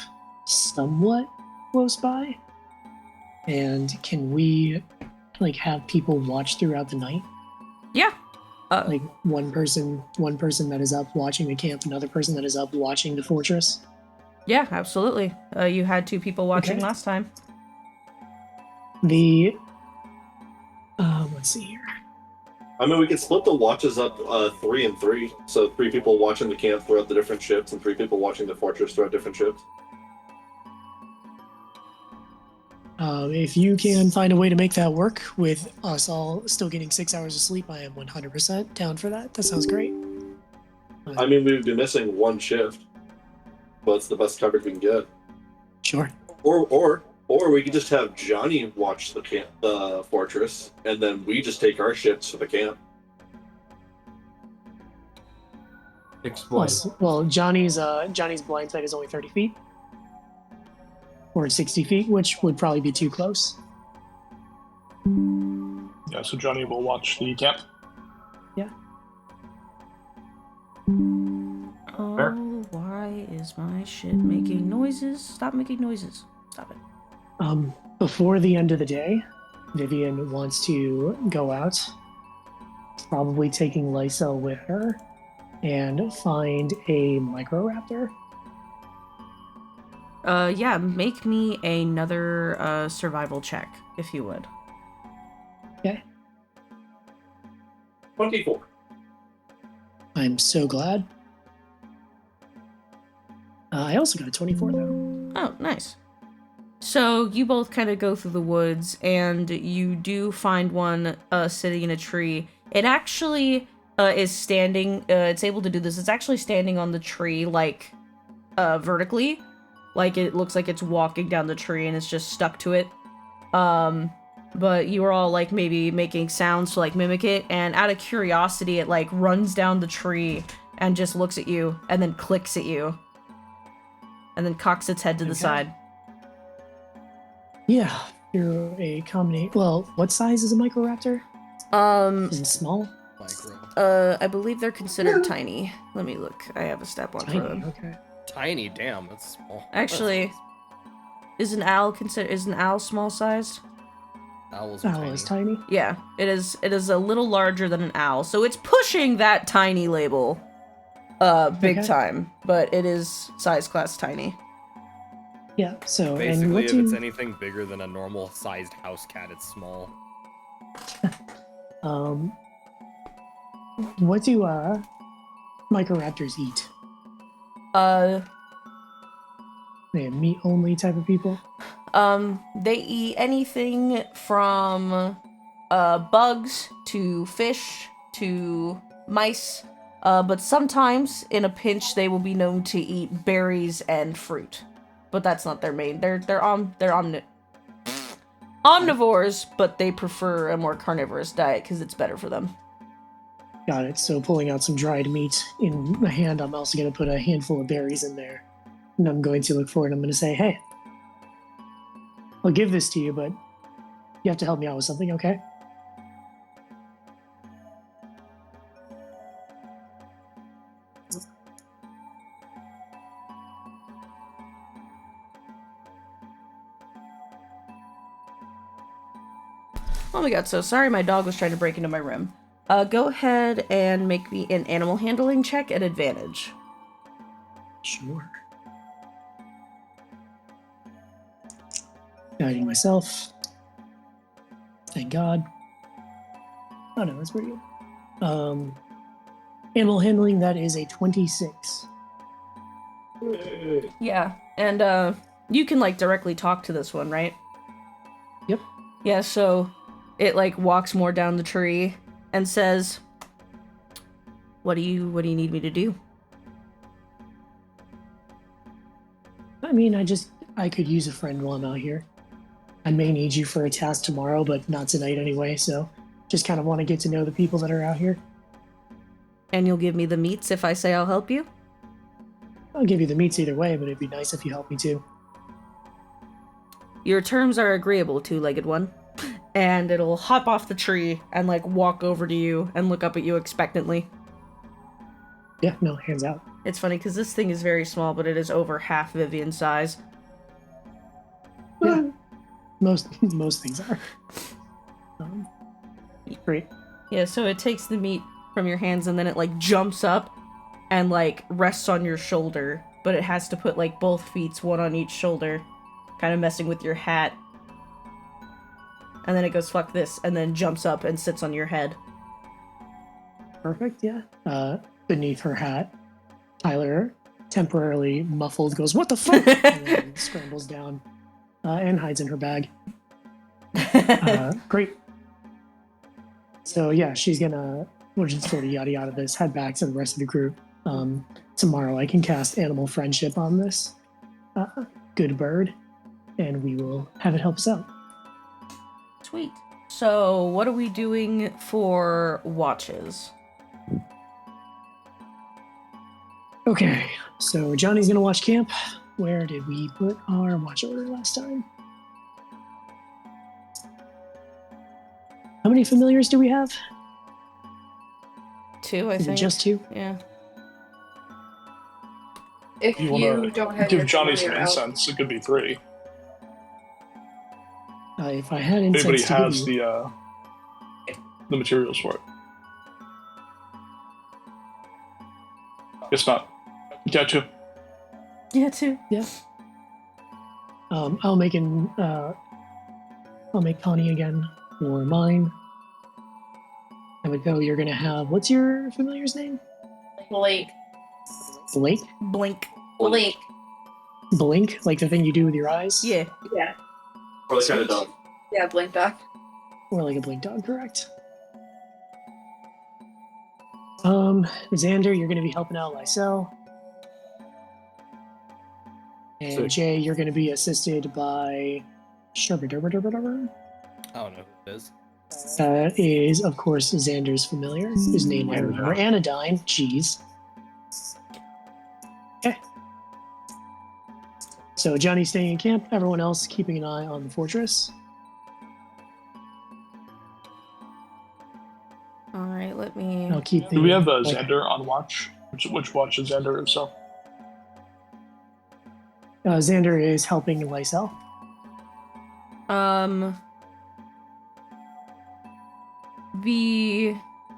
somewhat close by. And can we, have people watch throughout the night? Yeah. One person that is up watching the camp, another person that is up watching the fortress? Yeah, absolutely. You had 2 people watching last time. Let's see here. I mean, we could split the watches up 3 and 3. So 3 people watching the camp throughout the different ships, and 3 people watching the fortress throughout different ships. If you can find a way to make that work with us all still getting 6 hours of sleep, I am 100% down for that. That sounds great. I mean, we would be missing 1 shift, but it's the best coverage we can get. Sure. Or we could just have Johnny watch the fortress, and then we just take our shifts for the camp. Explain. Well, Johnny's blind sight is only 30 feet. Or 60 feet, which would probably be too close. Yeah, so Johnny will watch the camp. Yeah. Oh, Fair. why is my shit making noises? Stop making noises. Stop it. Before the end of the day, Vivian wants to go out, probably taking Lysel with her, and find a Microraptor. Yeah, make me another survival check, if you would. Okay. 24. I'm so glad. I also got a 24, though. Oh, nice. So you both kind of go through the woods, and you do find one sitting in a tree. It actually is standing, it's able to do this. It's actually standing on the tree, vertically. It looks like it's walking down the tree, and it's just stuck to it. But you were all, maybe making sounds to, mimic it, and out of curiosity, it, runs down the tree and just looks at you, and then clicks at you. And then cocks its head to the side. Yeah, you're a combination. Well, what size is a Microraptor? Is it small? Micro. I believe they're considered tiny. Let me look. I have a stat block for Tiny. them. Okay. Tiny, damn, that's small. Actually, is an owl small sized? Owls are Owl tiny. is tiny. Yeah, it is. It is a little larger than an owl, so it's pushing that tiny label, big Okay. time. But it is size class tiny. Yeah. So and Basically, what if do it's anything bigger than a normal sized house cat, it's small. what do Microraptors eat? They're meat only type of people. They eat anything from bugs to fish to mice. But sometimes, in a pinch, they will be known to eat berries and fruit. But that's not their main. They're omnivores, but they prefer a more carnivorous diet because it's better for them. Got it. So pulling out some dried meat in my hand, I'm also going to put a handful of berries in there. And I'm going to look forward. I'm going to say, hey, I'll give this to you, but you have to help me out with something, okay? Oh my god, so sorry my dog was trying to break into my room. Go ahead and make me an animal handling check at advantage. Sure. Guiding myself. Thank God. Oh no, that's pretty good. Animal handling, that is a 26. Yeah, and you can like directly talk to this one, right? Yep. Yeah, so it like walks more down the tree and says, what do you need me to do? I mean, I could use a friend while I'm out here. I may need you for a task tomorrow, but not tonight anyway, so just kind of want to get to know the people that are out here. And you'll give me the meats if I say I'll help you? I'll give you the meats either way, but it'd be nice if you help me too. Your terms are agreeable, two-legged one. And it'll hop off the tree and like walk over to you and look up at you expectantly. Yeah, no, hands out. It's funny because this thing is very small, but it is over half Vivian's size. Yeah, most things are. Great. Yeah, so it takes the meat from your hands and then it like jumps up and like rests on your shoulder, but it has to put like both feet, one on each shoulder, kind of messing with your hat. And then it goes, fuck this, and then jumps up and sits on your head. Perfect, yeah. Beneath her hat, Tyler, temporarily muffled, goes, "What the fuck?" and then scrambles down and hides in her bag. Great. So yeah, she's gonna, we'll just sort of yada yada this, head back to the rest of the group. Tomorrow I can cast Animal Friendship on this good bird, and we will have it help us out. Sweet. So, what are we doing for watches? Okay, so Johnny's gonna watch camp. Where did we put our watch order last time? How many familiars do we have? 2, I Is think. it just 2? Yeah. If You you want don't to have give your Johnny some familiar out. incense, it could be 3. If I had If anybody incense to give has you, the materials for it. Guess not. Got you. Yeah, 2. I'll make Connie again for mine. I would go. You're gonna have, what's your familiar's name? Blink. Blake. Blink. Blink. Blink, like the thing you do with your eyes. Yeah. Yeah. Or the kind of dog. Yeah, blink dog. Or like a blink dog, correct? Xander, you're gonna be helping out Lysel. And Sick. Jay, you're gonna be assisted by Sherba. I don't know who it is. That is, of course, Xander's familiar. His name I remember. Anodyne. Jeez. Okay. So Johnny staying in camp, everyone else keeping an eye on the fortress. All right, let me. I'll keep the. Do we have Xander on watch? Which watch is Xander himself? Xander is helping Lysel.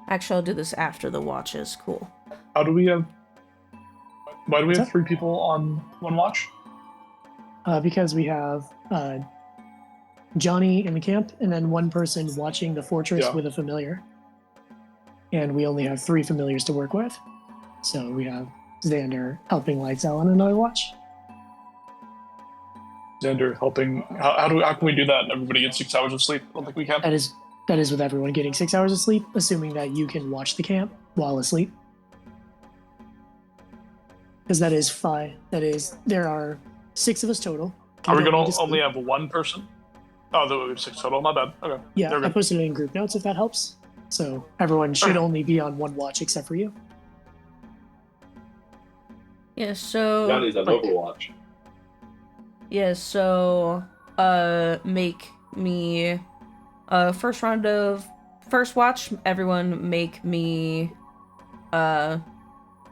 Actually, I'll do this after the watches. Cool. How do we have? Why do we What's have that? 3 people on one watch? Because we have Johnny in the camp and then one person watching the fortress Yeah. with a familiar. And we only have 3 familiars to work with. So we have Xander helping Lysel on another watch. Xander helping. How can we do that? And everybody gets 6 hours of sleep. I don't think we can. That is with everyone getting 6 hours of sleep, assuming that you can watch the camp while asleep. Because that is 5. There are 6 of us total. Are we don't gonna need to only sleep. have 1 person? Oh, there were 6 total. My bad. Okay. Yeah, There we I go. posted it in group notes if that helps. So everyone should Okay. only be on one watch except for you. Yeah. So. Johnny's on Overwatch. Yeah. So. Make me. First round of first watch. Everyone make me.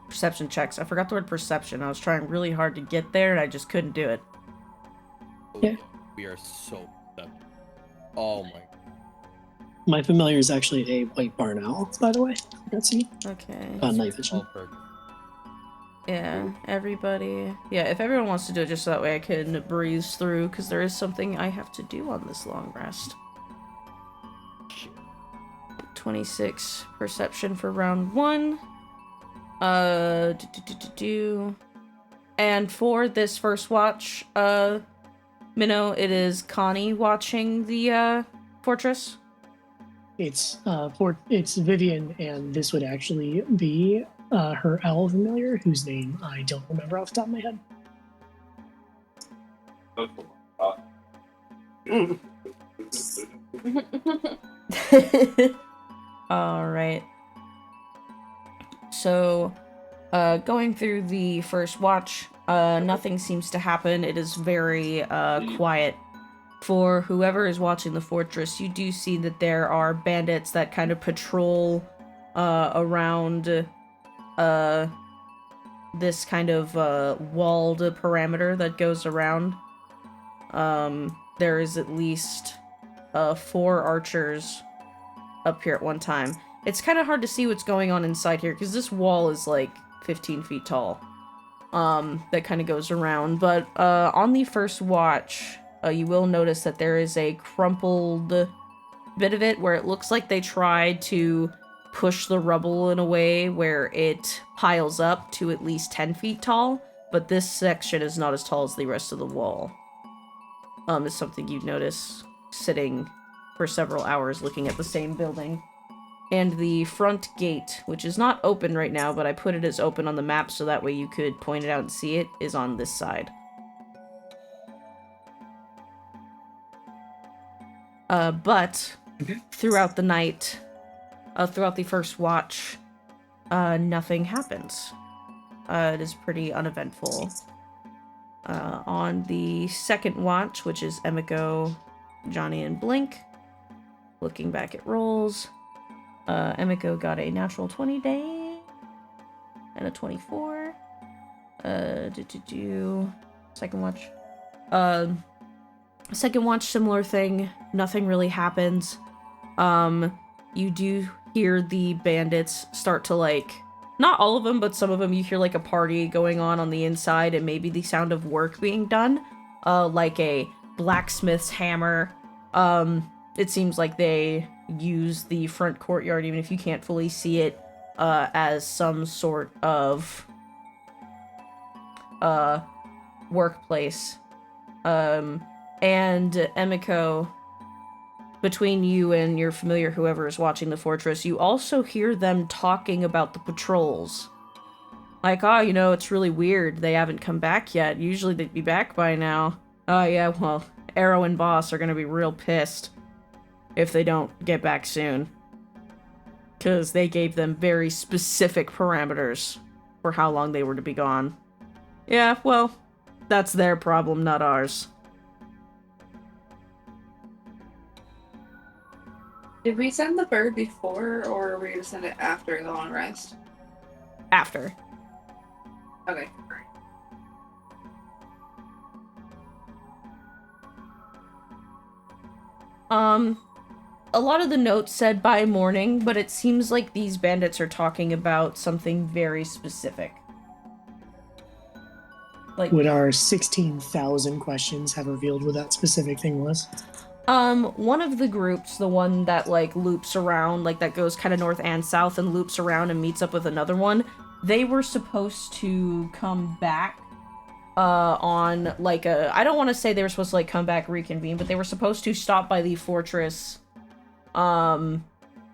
Perception checks. I forgot the word perception. I was trying really hard to get there and I just couldn't do it. Yeah. We are so. Oh my. My familiar is actually a white barn owl, by the way. Let's see. Okay. Night vision. All perfect. Yeah, everybody. Yeah, if everyone wants to do it just so that way I can breeze through, because there is something I have to do on this long rest. 26 perception for round 1. And for this first watch, Minnow, it is Connie watching the, fortress. It's Vivian, and this would actually be her owl familiar, whose name I don't remember off the top of my head. Alright. So, going through the first watch, nothing seems to happen. It is very, quiet. For whoever is watching the fortress, you do see that there are bandits that kind of patrol, around, this kind of, walled parameter that goes around. There is at least, 4 archers up here at one time. It's kind of hard to see what's going on inside here, because this wall is, like, 15 feet tall. That kind of goes around. But, on the first watch, you will notice that there is a crumpled bit of it where it looks like they tried to push the rubble in a way where it piles up to at least 10 feet tall, but this section is not as tall as the rest of the wall. It's something you'd notice sitting for several hours looking at the same building. And the front gate, which is not open right now, but I put it as open on the map so that way you could point it out and see it, is on this side. But throughout the night, throughout the first watch, nothing happens. It is pretty uneventful. On the second watch, which is Emiko, Johnny, and Blink, looking back at rolls, Emiko got a natural 20 day and a 24. Second watch. Second watch, similar thing. Nothing really happens. You do hear the bandits start to, like, not all of them, but some of them, you hear like a party going on the inside and maybe the sound of work being done. Like a blacksmith's hammer. It seems like they use the front courtyard, even if you can't fully see it, as some sort of workplace. And Emiko, between you and your familiar, whoever is watching the fortress, you also hear them talking about the patrols. Like, oh, you know, it's really weird. They haven't come back yet. Usually they'd be back by now. Oh, yeah, well, Aero and Boss are gonna be real pissed if they don't get back soon. Because they gave them very specific parameters for how long they were to be gone. Yeah, well, That's their problem, not ours. Did we send the bird before, or were we gonna send it after the long rest? After. Okay. A lot of the notes said by morning, but it seems like these bandits are talking about something very specific. Like, Would our 16,000 questions have revealed what that specific thing was? one of the groups, the one that, like, loops around, like, that goes kind of north and south and loops around and meets up with another one, they were supposed to come back, on, like, I don't want to say they were supposed to, like, come back, reconvene, but they were supposed to stop by the fortress, to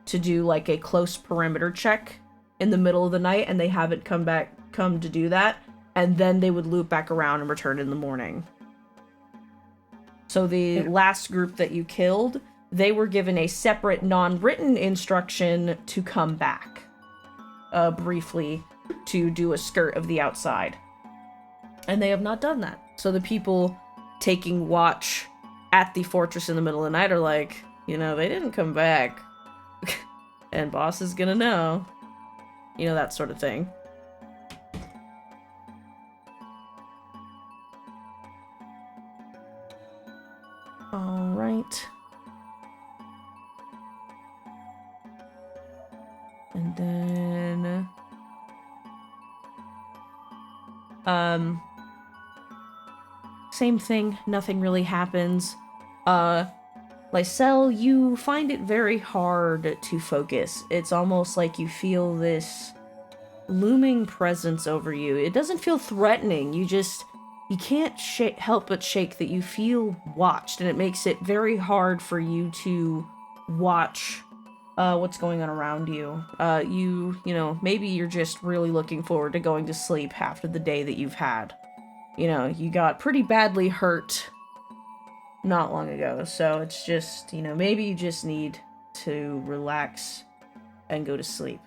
do, like, a close perimeter check in the middle of the night, and they haven't come to do that, and then they would loop back around and return in the morning. So the last group that you killed, they were given a separate non-written instruction to come back, briefly, to do a skirt of the outside. And they have not done that. So the people taking watch at the fortress in the middle of the night are like, you know, they didn't come back. And boss is gonna know. You know, that sort of thing. Alright. And then... same thing, nothing really happens. Lysel, you find it very hard to focus. It's almost like you feel this looming presence over you. It doesn't feel threatening, you can't help but shake that you feel watched, and it makes it very hard for you to watch what's going on around you. You know, maybe you're just really looking forward to going to sleep after the day that you've had. You know, you got pretty badly hurt not long ago, so it's just, you know, maybe you just need to relax and go to sleep.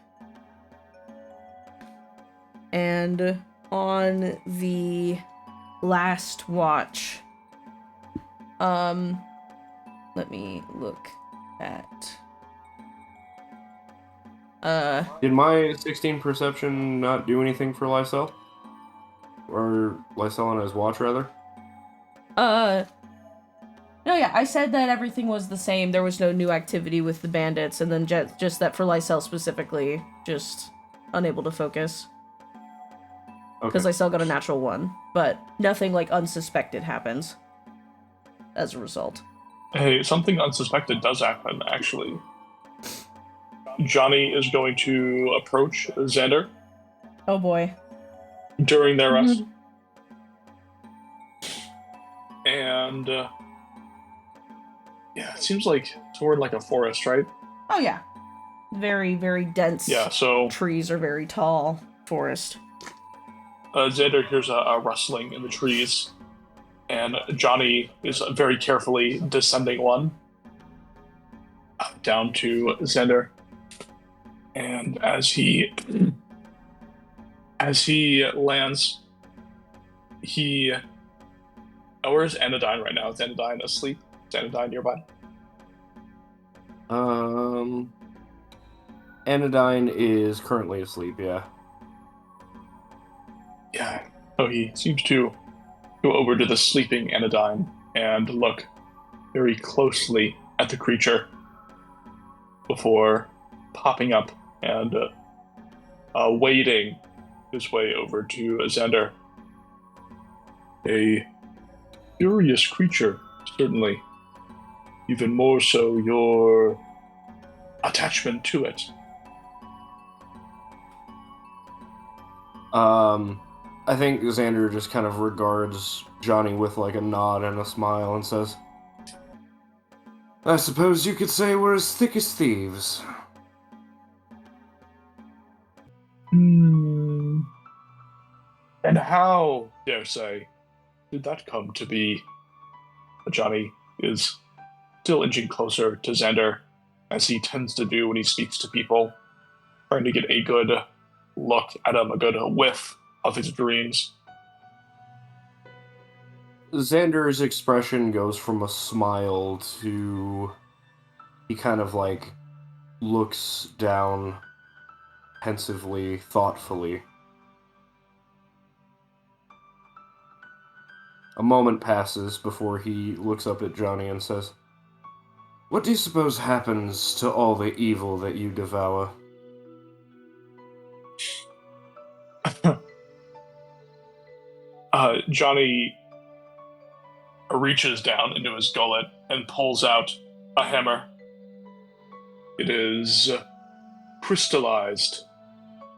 And on the last watch, let me look at, Did my 16 perception not do anything for Lysel? Or Lysel on his watch, rather? No, yeah, I said that everything was the same. There was no new activity with the bandits, and then just that for Lysel specifically, just unable to focus. Because Lysel got a natural 1, but nothing, like, unsuspected happens as a result. Hey, something unsuspected does happen, actually. Johnny is going to approach Xander. Oh boy. During their rest. And, yeah, it seems like we're in, like, a forest, right? Oh yeah. Very, very dense. Yeah, so... trees are very tall. Forest. Xander hears a rustling in the trees, and Johnny is very carefully descending one down to Xander. And as he lands, where's Anodyne right now? Is Anodyne asleep? Is Anodyne nearby? Anodyne is currently asleep, yeah. Yeah. Oh, he seems to go over to the sleeping Anodyne and look very closely at the creature before popping up and wading his way over to Xander. A curious creature, certainly. Even more so your attachment to it. I think Xander just kind of regards Johnny with like a nod and a smile and says, I suppose you could say we're as thick as thieves. And how, dare say, did that come to be? Johnny is still inching closer to Xander, as he tends to do when he speaks to people, trying to get a good look at him, a good whiff of his dreams. Xander's expression goes from a smile to... He kind of, like, looks down pensively, thoughtfully. A moment passes before he looks up at Johnny and says, "What do you suppose happens to all the evil that you devour?" Johnny reaches down into his gullet and pulls out a hammer. It is crystallized,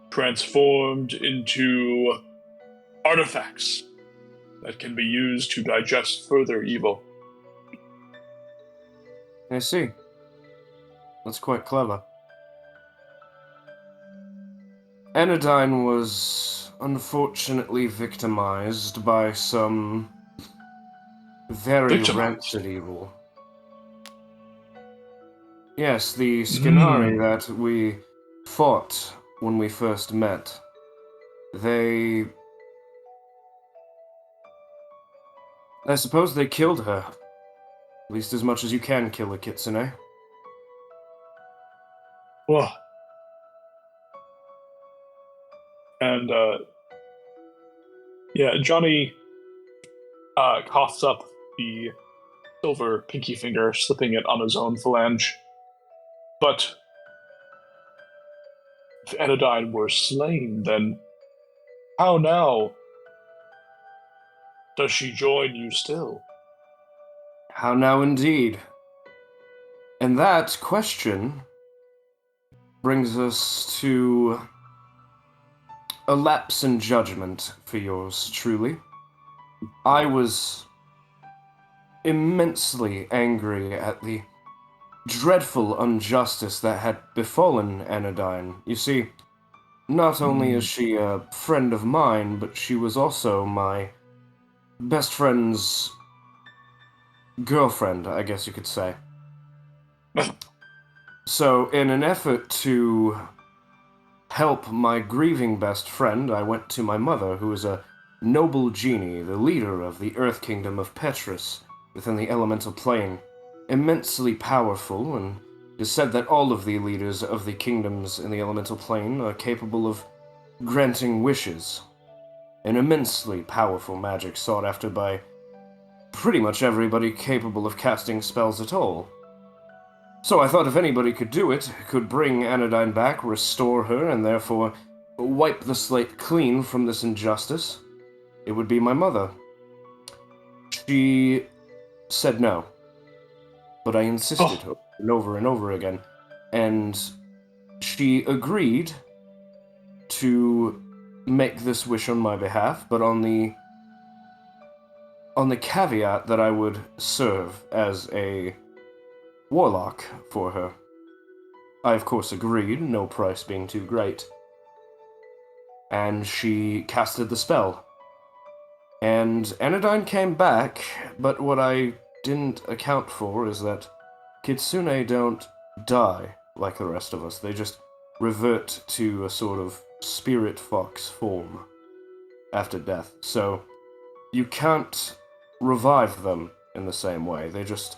transformed into artifacts that can be used to digest further evil. I see. That's quite clever. Anodyne was unfortunately victimized by some very rancid evil. Yes, the Skinari that we fought when we first met. I suppose they killed her. At least as much as you can kill a kitsune. Whoa. And, Johnny coughs up the silver pinky finger, slipping it on his own phalange. But if Anodyne were slain, then how now does she join you still? How now indeed. And that question brings us to a lapse in judgment for yours truly. I was immensely angry at the dreadful injustice that had befallen Anodyne. You see, not only is she a friend of mine, but she was also my best friend's girlfriend, I guess you could say. So, in an effort to help my grieving best friend, I went to my mother, who is a noble genie, the leader of the Earth Kingdom of Petrus, within the elemental plane, immensely powerful, and it is said that all of the leaders of the kingdoms in the elemental plane are capable of granting wishes. An immensely powerful magic sought after by pretty much everybody capable of casting spells at all. So I thought if anybody could do it, could bring Anodyne back, restore her, and therefore wipe the slate clean from this injustice, it would be my mother. She said no, but I insisted over and over again, and she agreed to make this wish on my behalf, but on the caveat that I would serve as a warlock for her. I of course agreed, no price being too great. And she casted the spell. And Anodyne came back, but what I didn't account for is that Kitsune don't die like the rest of us. They just revert to a sort of spirit fox form after death. So you can't revive them in the same way. They just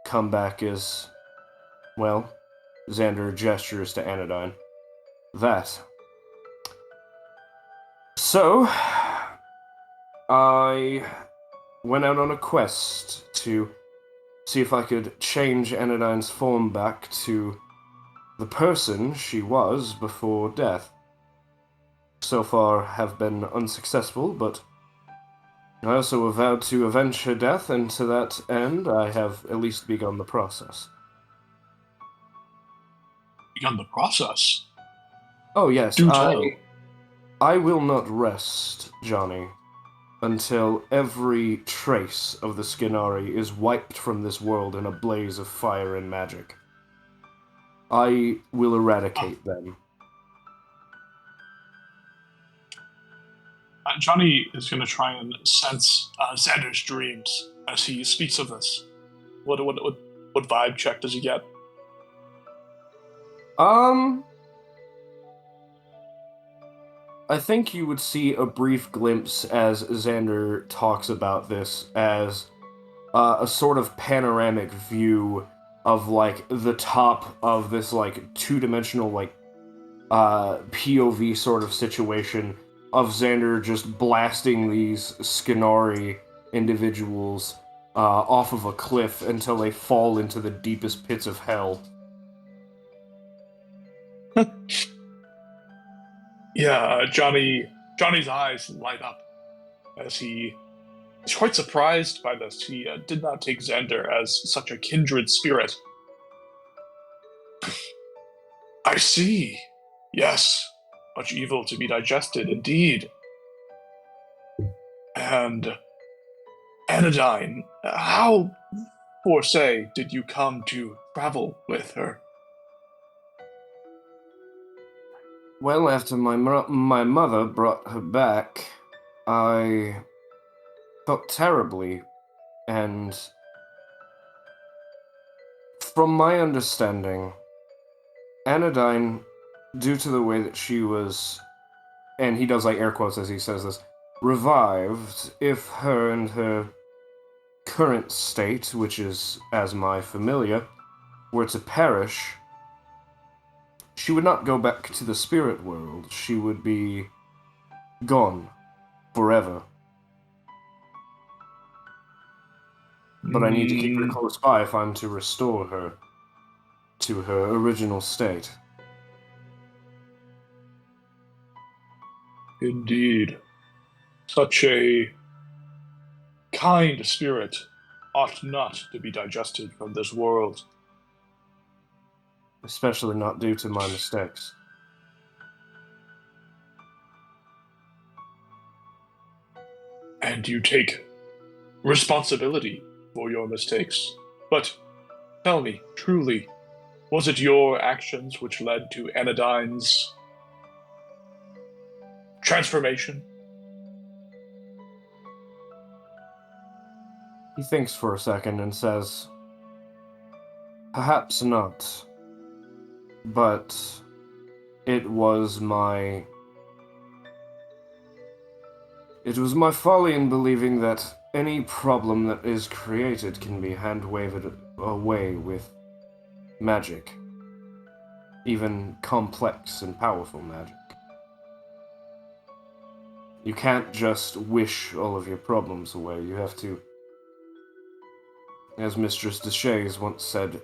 come back as, well, Xander gestures to Anodyne. That. So, I went out on a quest to see if I could change Anodyne's form back to the person she was before death. So far have been unsuccessful, but I also vowed to avenge her death, and to that end, I have at least begun the process. Begun the process? Oh yes, Do tell. I will not rest, Johnny, until every trace of the Skinari is wiped from this world in a blaze of fire and magic. I will eradicate them. Johnny is going to try and sense Xander's dreams as he speaks of this. What vibe check does he get? I think you would see a brief glimpse as Xander talks about this as a sort of panoramic view of like the top of this like two-dimensional like POV sort of situation of Xander just blasting these Skinari individuals off of a cliff until they fall into the deepest pits of hell. Yeah, Johnny's eyes light up as he is quite surprised by this. He did not take Xander as such a kindred spirit. I see. Yes, much evil to be digested, indeed. And Anodyne, how, for say, did you come to travel with her? Well, after my mother brought her back, I felt terribly, and from my understanding, Anodyne, due to the way that she was, and he does like air quotes as he says this, revived, if her and her current state, which is as my familiar, were to perish, she would not go back to the spirit world. She would be gone forever. But I need to keep her close by if I'm to restore her to her original state. Indeed. Such a kind spirit ought not to be digested from this world. Especially not due to my mistakes. And you take responsibility for your mistakes. But tell me, truly, was it your actions which led to Anodyne's transformation? He thinks for a second and says, perhaps not, but it was my folly in believing that any problem that is created can be hand-waved away with magic, even complex and powerful magic. You can't just wish all of your problems away. You have to, as Mistress Deshays once said,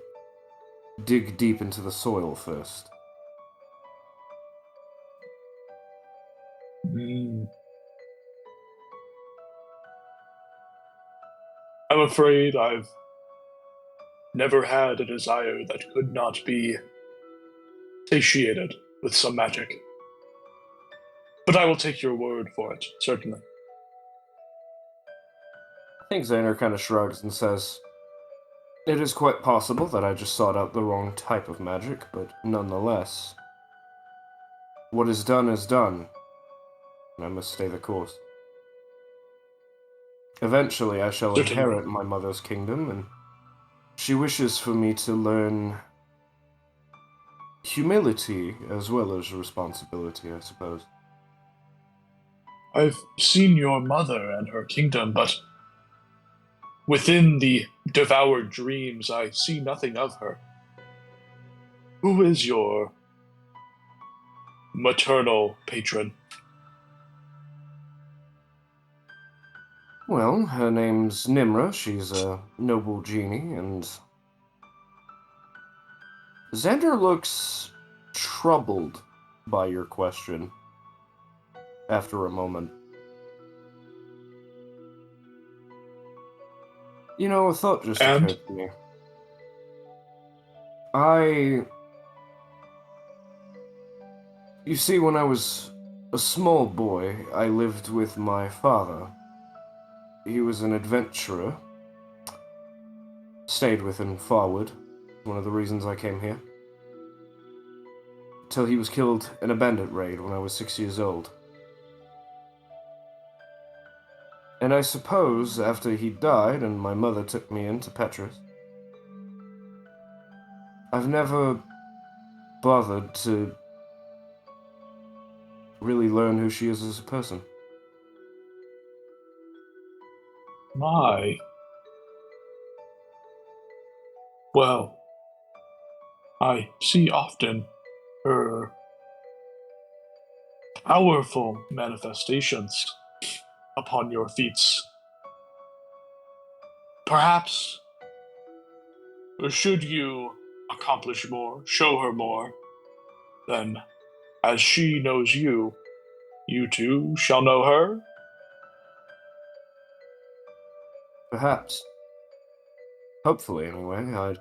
dig deep into the soil first. I'm afraid I've never had a desire that could not be satiated with some magic. But I will take your word for it, certainly. I think Xander kind of shrugs and says, it is quite possible that I just sought out the wrong type of magic, but nonetheless, what is done, and I must stay the course. Eventually, I shall Certainly. inherit my mother's kingdom, and she wishes for me to learn humility as well as responsibility, I suppose. I've seen your mother and her kingdom, but within the devoured dreams, I see nothing of her. Who is your maternal patron? Well, her name's Nimra. She's a noble genie, and Xander looks troubled by your question after a moment. You know, a thought just occurred to me. You see, when I was a small boy, I lived with my father. He was an adventurer. Stayed with him forward. One of the reasons I came here. Till he was killed in a bandit raid when I was 6 years old. And I suppose after he died and my mother took me into Petrus, I've never bothered to really learn who she is as a person. My. Well, I see often her powerful manifestations upon your feats. Perhaps, should you accomplish more, show her more, then as she knows you, you too shall know her. Perhaps. Hopefully, anyway.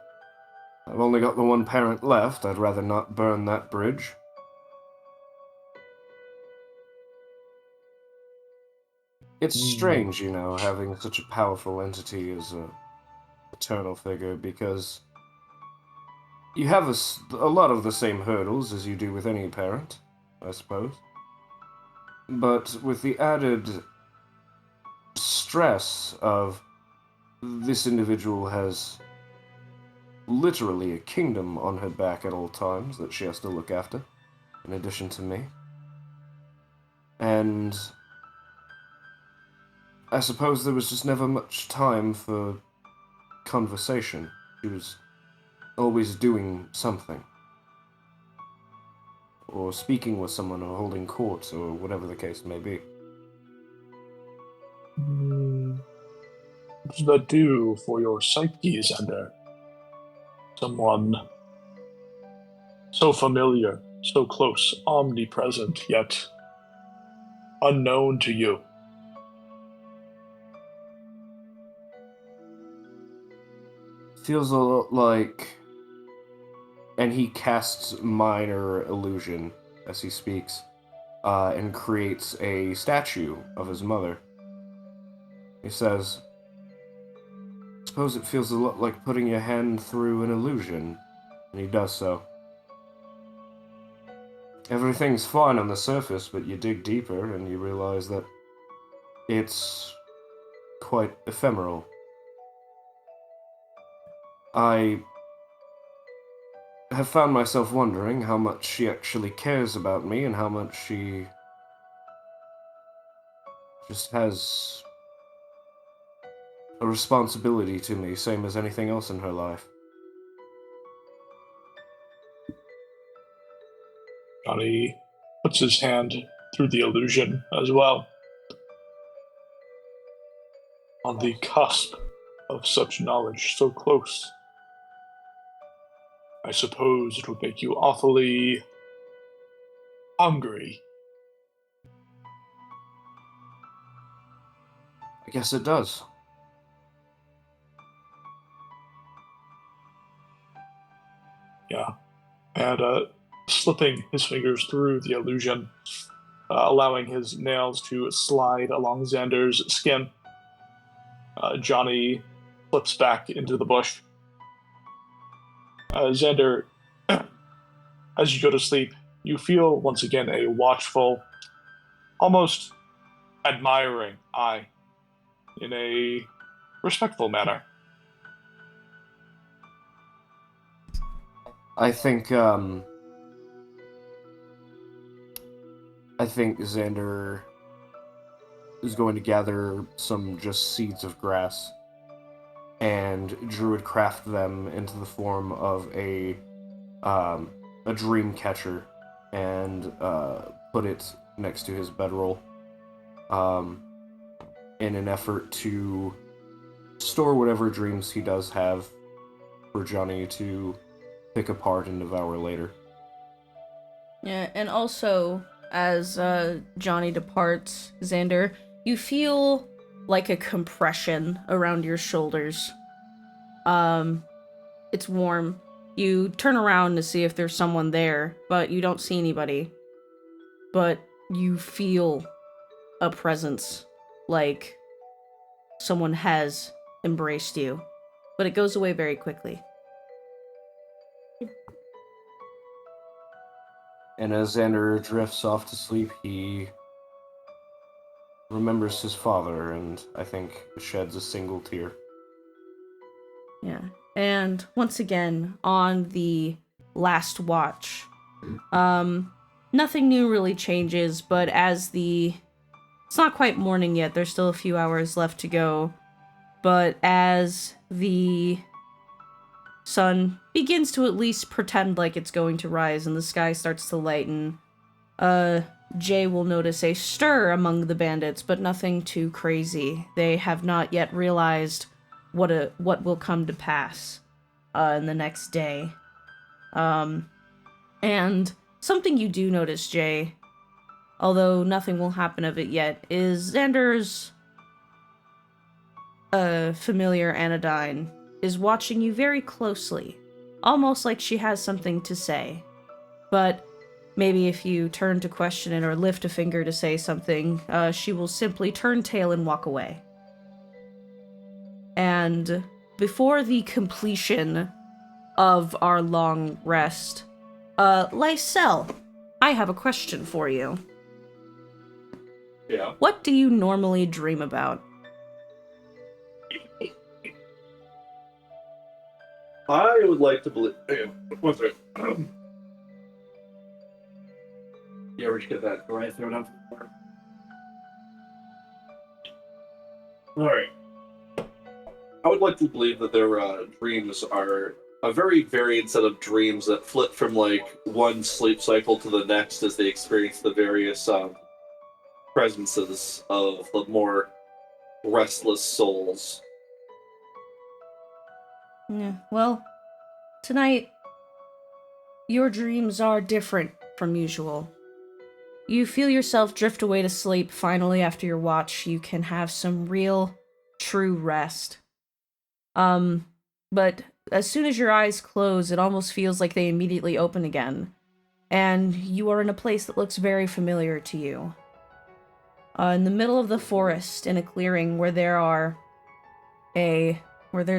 I've only got the one parent left. I'd rather not burn that bridge. It's strange, having such a powerful entity as a paternal figure, because you have a lot of the same hurdles as you do with any parent, I suppose. But with the added stress of this individual has literally a kingdom on her back at all times that she has to look after, in addition to me. And I suppose there was just never much time for conversation. She was always doing something. Or speaking with someone, or holding court, or whatever the case may be. What does that do for your psyche, Xander? Someone so familiar, so close, omnipresent, yet unknown to you. Feels a lot like... And he casts minor illusion as he speaks, and creates a statue of his mother. He says, "Suppose it feels a lot like putting your hand through an illusion." And he does so. Everything's fine on the surface, but you dig deeper and you realize that it's quite ephemeral. I have found myself wondering how much she actually cares about me and how much she just has a responsibility to me, same as anything else in her life. Johnny puts his hand through the illusion as well. On the cusp of such knowledge, so close. I suppose it would make you awfully hungry. I guess it does. Yeah. And slipping his fingers through the illusion, allowing his nails to slide along Xander's skin, Johnny slips back into the bush. Xander, as you go to sleep, you feel once again a watchful, almost admiring eye in a respectful manner. I think Xander is going to gather some just seeds of grass and druid craft them into the form of a dream catcher and put it next to his bedroll in an effort to store whatever dreams he does have for Johnny to pick apart and devour later. Yeah, and also, as Johnny departs, Xander, you feel like a compression around your shoulders. It's warm. You turn around to see if there's someone there, but you don't see anybody. But you feel a presence, like someone has embraced you. But it goes away very quickly. And as Xander drifts off to sleep, he remembers his father and, I think, sheds a single tear. Yeah. And once again, on the last watch, nothing new really changes, but as it's not quite morning yet, there's still a few hours left to go, but as the sun begins to at least pretend like it's going to rise and the sky starts to lighten, Jay will notice a stir among the bandits, but nothing too crazy. They have not yet realized what will come to pass in the next day. And something you do notice, Jay, although nothing will happen of it yet, is Xander's familiar Anodyne is watching you very closely, almost like she has something to say. But maybe if you turn to question it or lift a finger to say something, she will simply turn tail and walk away. And before the completion of our long rest, Lysel, I have a question for you. Yeah. What do you normally dream about? I would like to believe. One second. You ever get that right thrown up? Alright. I would like to believe that their dreams are a very varied set of dreams that flip from like one sleep cycle to the next as they experience the various presences of the more restless souls. Yeah, well, tonight, your dreams are different from usual. You feel yourself drift away to sleep. Finally, after your watch, you can have some real, true rest. But as soon as your eyes close, it almost feels like they immediately open again. And you are in a place that looks very familiar to you. In the middle of the forest, in a clearing where there's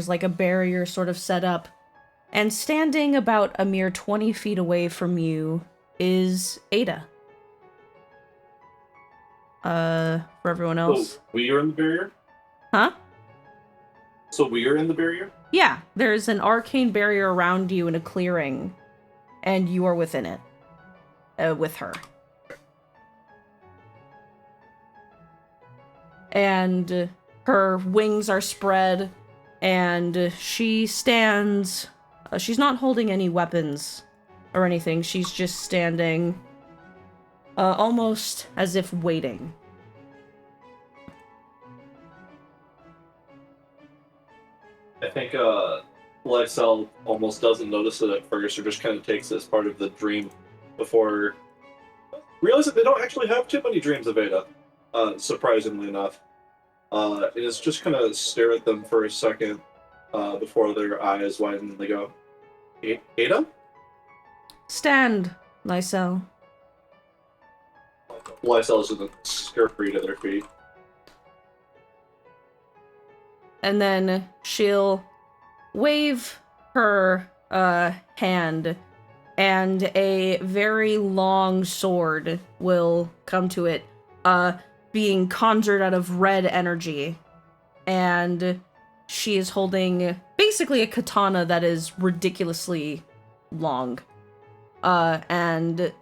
like a barrier sort of set up, and standing about a mere 20 feet away from you is Ada. For everyone else. So we are in the barrier? Huh? So we are in the barrier? Yeah, there's an arcane barrier around you in a clearing, and you are within it. With her. And her wings are spread, and she stands... she's not holding any weapons or anything, she's just standing, almost as if waiting. I think Lysel almost doesn't notice it at first, or just kind of takes it as part of the dream before realizing they don't actually have too many dreams of Ada, surprisingly enough. And it's just kind of stare at them for a second before their eyes widen and they go, Ada? Stand, Lysel. Lysel's going to scurry to their feet. And then she'll wave her hand, and a very long sword will come to it, being conjured out of red energy. And she is holding basically a katana that is ridiculously long. And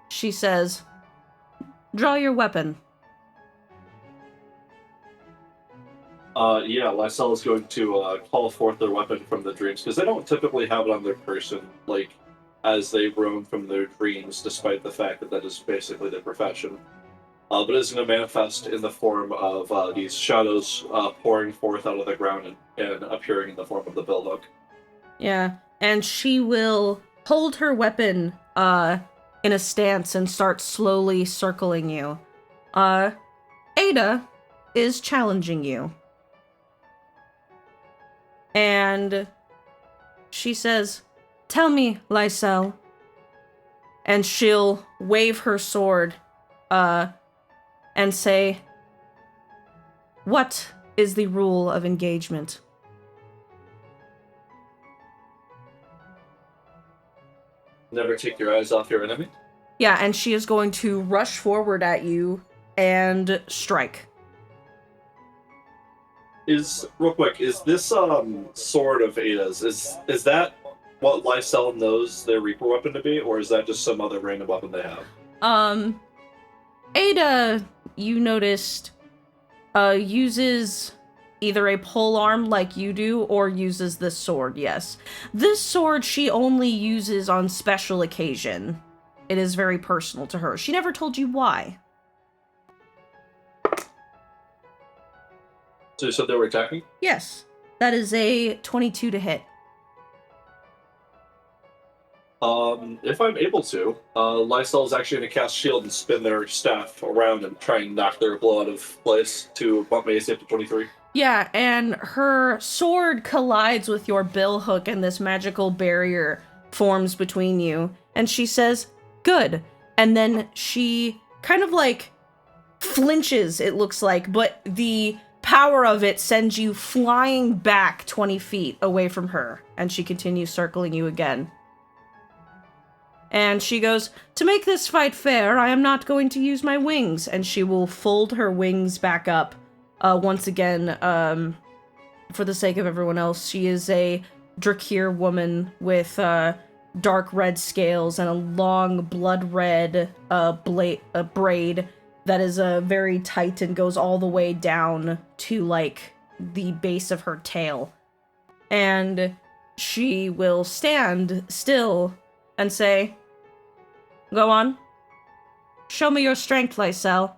she says, "Draw your weapon." Yeah, Lysel is going to call forth their weapon from the dreams, because they don't typically have it on their person, like, as they roam from their dreams, despite the fact that that is basically their profession. But it's going to manifest in the form of these shadows pouring forth out of the ground and appearing in the form of the Billhook. Yeah, and she will hold her weapon in a stance and start slowly circling you. Ada is challenging you. And she says, "Tell me, Lysel." And she'll wave her sword, and say, "What is the rule of engagement?" Never take your eyes off your enemy. Yeah, and she is going to rush forward at you and strike. Real quick, is this sword of Ada's, is that what Lysel knows their Reaper weapon to be, or is that just some other random weapon they have? Ada, you noticed, uses either a pole arm like you do, or uses this sword, yes. This sword she only uses on special occasion. It is very personal to her. She never told you why. So you said they were attacking? Yes. That is a 22 to hit. If I'm able to, Lysel is actually going to cast Shield and spin their staff around and try and knock their blow out of place to bump my AC up to 23. Yeah, and her sword collides with your bill hook and this magical barrier forms between you. And she says, good. And then she kind of like flinches, it looks like, but the power of it sends you flying back 20 feet away from her. And she continues circling you again. And she goes, to make this fight fair, I am not going to use my wings. And she will fold her wings back up. Once again, for the sake of everyone else, she is a Drakir woman with dark red scales and a long blood red braid that is very tight and goes all the way down to like the base of her tail. And she will stand still and say, go on. Show me your strength, Lysel.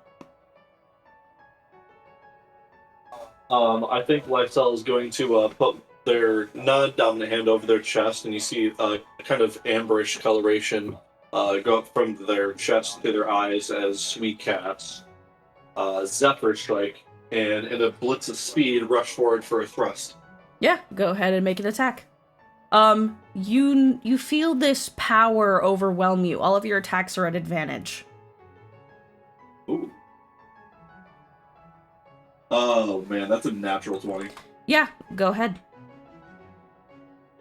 I think Lysel is going to put their nod down the hand over their chest, and you see a kind of amberish coloration go up from their chest to their eyes as we cast Zephyr Strike, and in a blitz of speed, rush forward for a thrust. Yeah, go ahead and make an attack. You feel this power overwhelm you. All of your attacks are at advantage. Ooh. Oh man, that's a natural 20. Yeah, go ahead.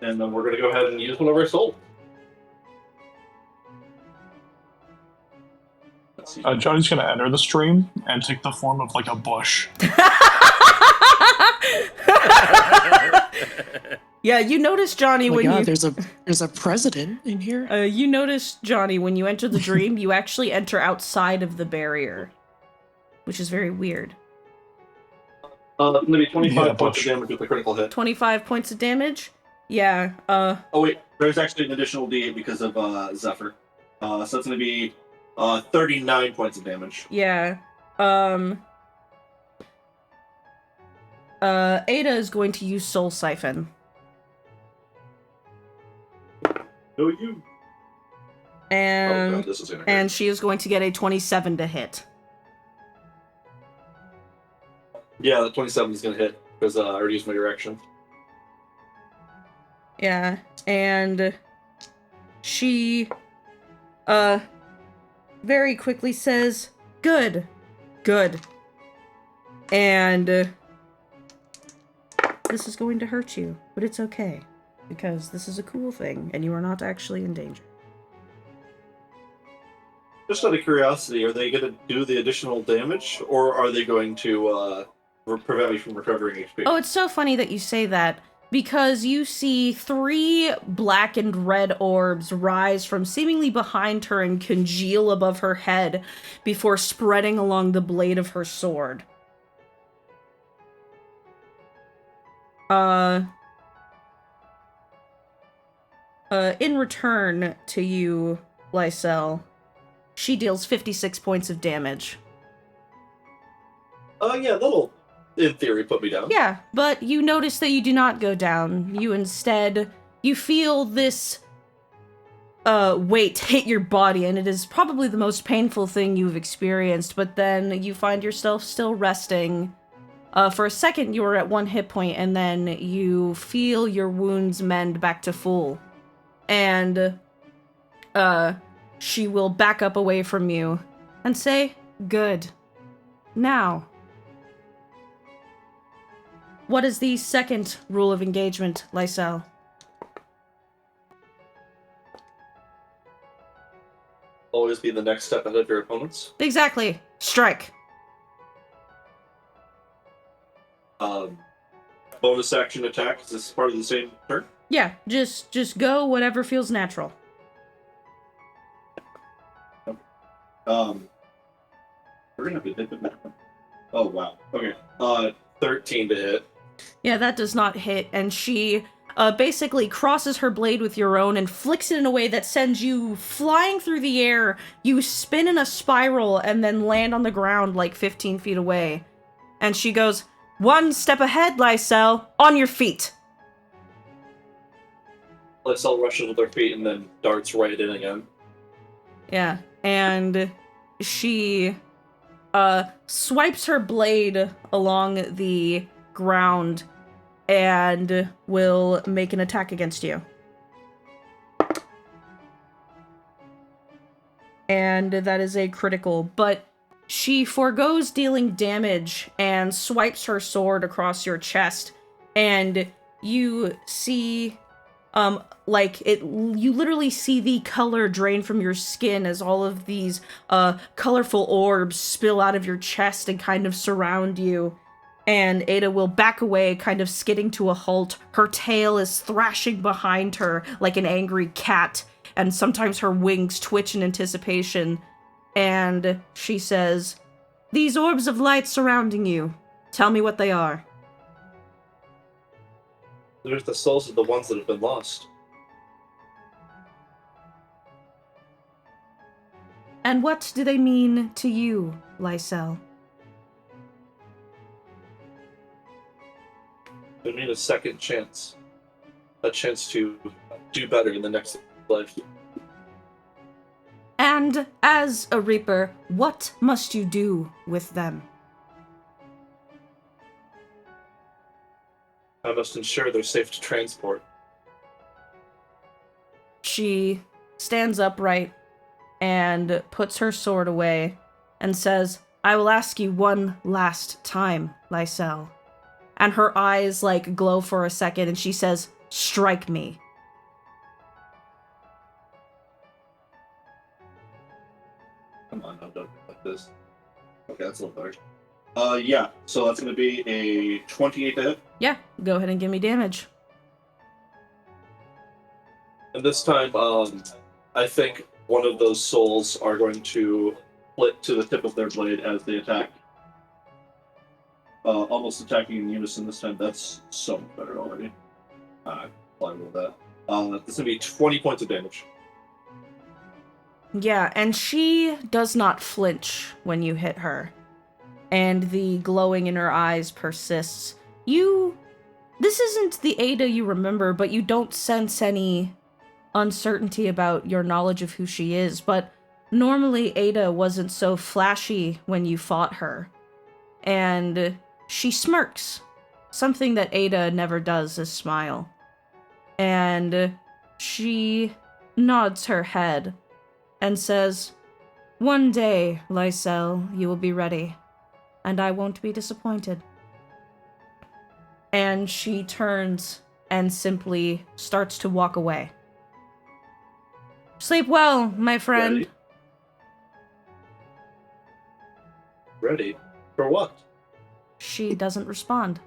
And then we're going to go ahead and use one of our souls. Let's see. Johnny's gonna enter the stream and take the form of like a bush. Yeah, you notice, Johnny, Oh my when God, you... there's a president in here. You notice, Johnny, when you enter the dream, you actually enter outside of the barrier. Which is very weird. Going to be 25 Yeah, points of bush. damage with a critical hit. 25 points of damage? Yeah, Oh wait, there's actually an additional D8 because of Zephyr. So it's going to be 39 points of damage. yeah. Ada is going to use Soul Siphon. No, you. Oh And, god, this is going to and she is going to get a 27 to hit. Yeah, the 27 is going to hit because I already used my direction. Yeah, and she, very quickly says, good, good. And this is going to hurt you, but it's okay, because this is a cool thing, and you are not actually in danger. Just out of curiosity, are they going to do the additional damage, or are they going to prevent me from recovering HP? Oh, it's so funny that you say that, because you see 3 black and red orbs rise from seemingly behind her and congeal above her head before spreading along the blade of her sword. In return to you, Lysel, she deals 56 points of damage. Yeah, that'll, in theory, put me down. Yeah, but you notice that you do not go down. You feel this weight hit your body, and it is probably the most painful thing you've experienced, but then you find yourself still resting. For a second, you were at 1 hit point, and then you feel your wounds mend back to full. And she will back up away from you and say, good. Now, what is the second rule of engagement, Lysel? Always be the next step ahead of your opponents. Exactly. Strike. Bonus action attack. Is this part of the same turn? Yeah, just go whatever feels natural. We're gonna have to hit the map. Oh wow. Okay. 13 to hit. Yeah, that does not hit, and she basically crosses her blade with your own and flicks it in a way that sends you flying through the air. You spin in a spiral and then land on the ground like 15 feet away. And she goes, "One step ahead, Lysel, on your feet." Lysel rushes with her feet and then darts right in again. Yeah, and she swipes her blade along the ground and will make an attack against you. And that is a critical, but she forgoes dealing damage and swipes her sword across your chest, and you see you literally see the color drain from your skin as all of these colorful orbs spill out of your chest and kind of surround you. And Ada will back away, kind of skidding to a halt. Her tail is thrashing behind her like an angry cat, and sometimes her wings twitch in anticipation. And she says, "These orbs of light surrounding you, tell me what they are." There's the souls of the ones that have been lost. And what do they mean to you, Lysel? They mean a second chance. A chance to do better in the next life. And as a Reaper, what must you do with them? I must ensure they're safe to transport. She stands upright and puts her sword away and says, "I will ask you one last time, Lysel." And her eyes glow for a second, and she says, "Strike me." Come on, don't like this. Okay, that's a little better. Yeah, so that's going to be a 28 to hit. Yeah, go ahead and give me damage. And this time, I think one of those souls are going to split to the tip of their blade as they attack. Almost attacking in unison this time. That's so much better already. Fine with that. This is going to be 20 points of damage. Yeah, and she does not flinch when you hit her. And the glowing in her eyes persists. This isn't the Ada you remember, but you don't sense any uncertainty about your knowledge of who she is. But normally Ada wasn't so flashy when you fought her. And she smirks. Something that Ada never does is smile. And she nods her head and says, "One day, Lysel, you will be ready. And I won't be disappointed." And she turns and simply starts to walk away. "Sleep well, my friend." Ready? For what? She doesn't respond.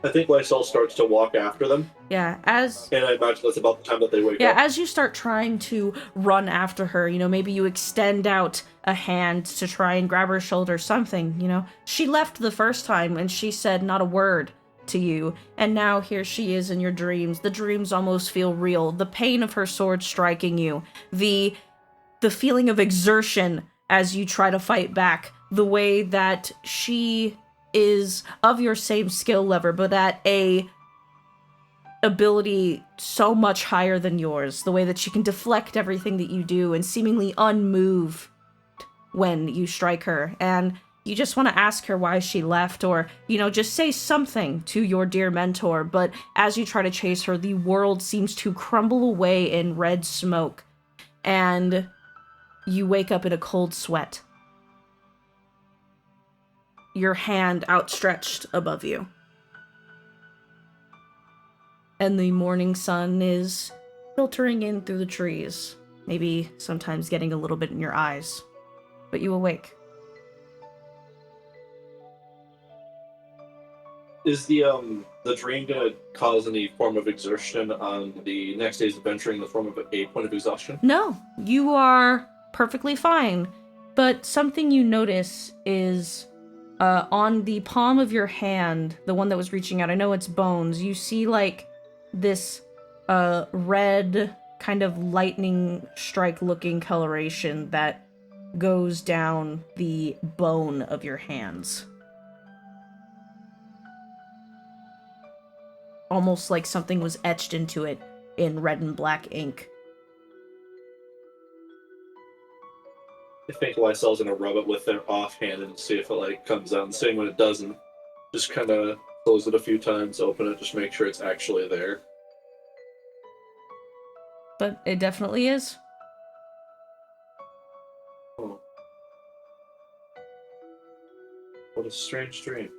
I think Lysel starts to walk after them. Yeah, And I imagine that's about the time that they wake Yeah, up. as you start trying to run after her, maybe you extend out a hand to try and grab her shoulder, something. She left the first time and she said not a word to you, and now here she is in your dreams. The dreams almost feel real. The pain of her sword striking you, the feeling of exertion as you try to fight back, the way that she is of your same skill level, but at a ability so much higher than yours, the way that she can deflect everything that you do and seemingly unmoved when you strike her, and you just want to ask her why she left, or just say something to your dear mentor, but as you try to chase her, the world seems to crumble away in red smoke, and you wake up in a cold sweat, your hand outstretched above you. And the morning sun is filtering in through the trees, maybe sometimes getting a little bit in your eyes. But you awake. Is the the dream gonna cause any form of exertion on the next day's adventure in the form of a point of exhaustion? No, you are perfectly fine. But something you notice is on the palm of your hand, the one that was reaching out, I know it's bones, you see like this red kind of lightning strike looking coloration that goes down the bone of your hands. Almost like something was etched into it in red and black ink. I think Lysel's gonna rub it with their offhand and see if it like comes out. And saying when it doesn't, just kind of close it a few times, open it, just make sure it's actually there. But it definitely is. Oh. What a strange dream.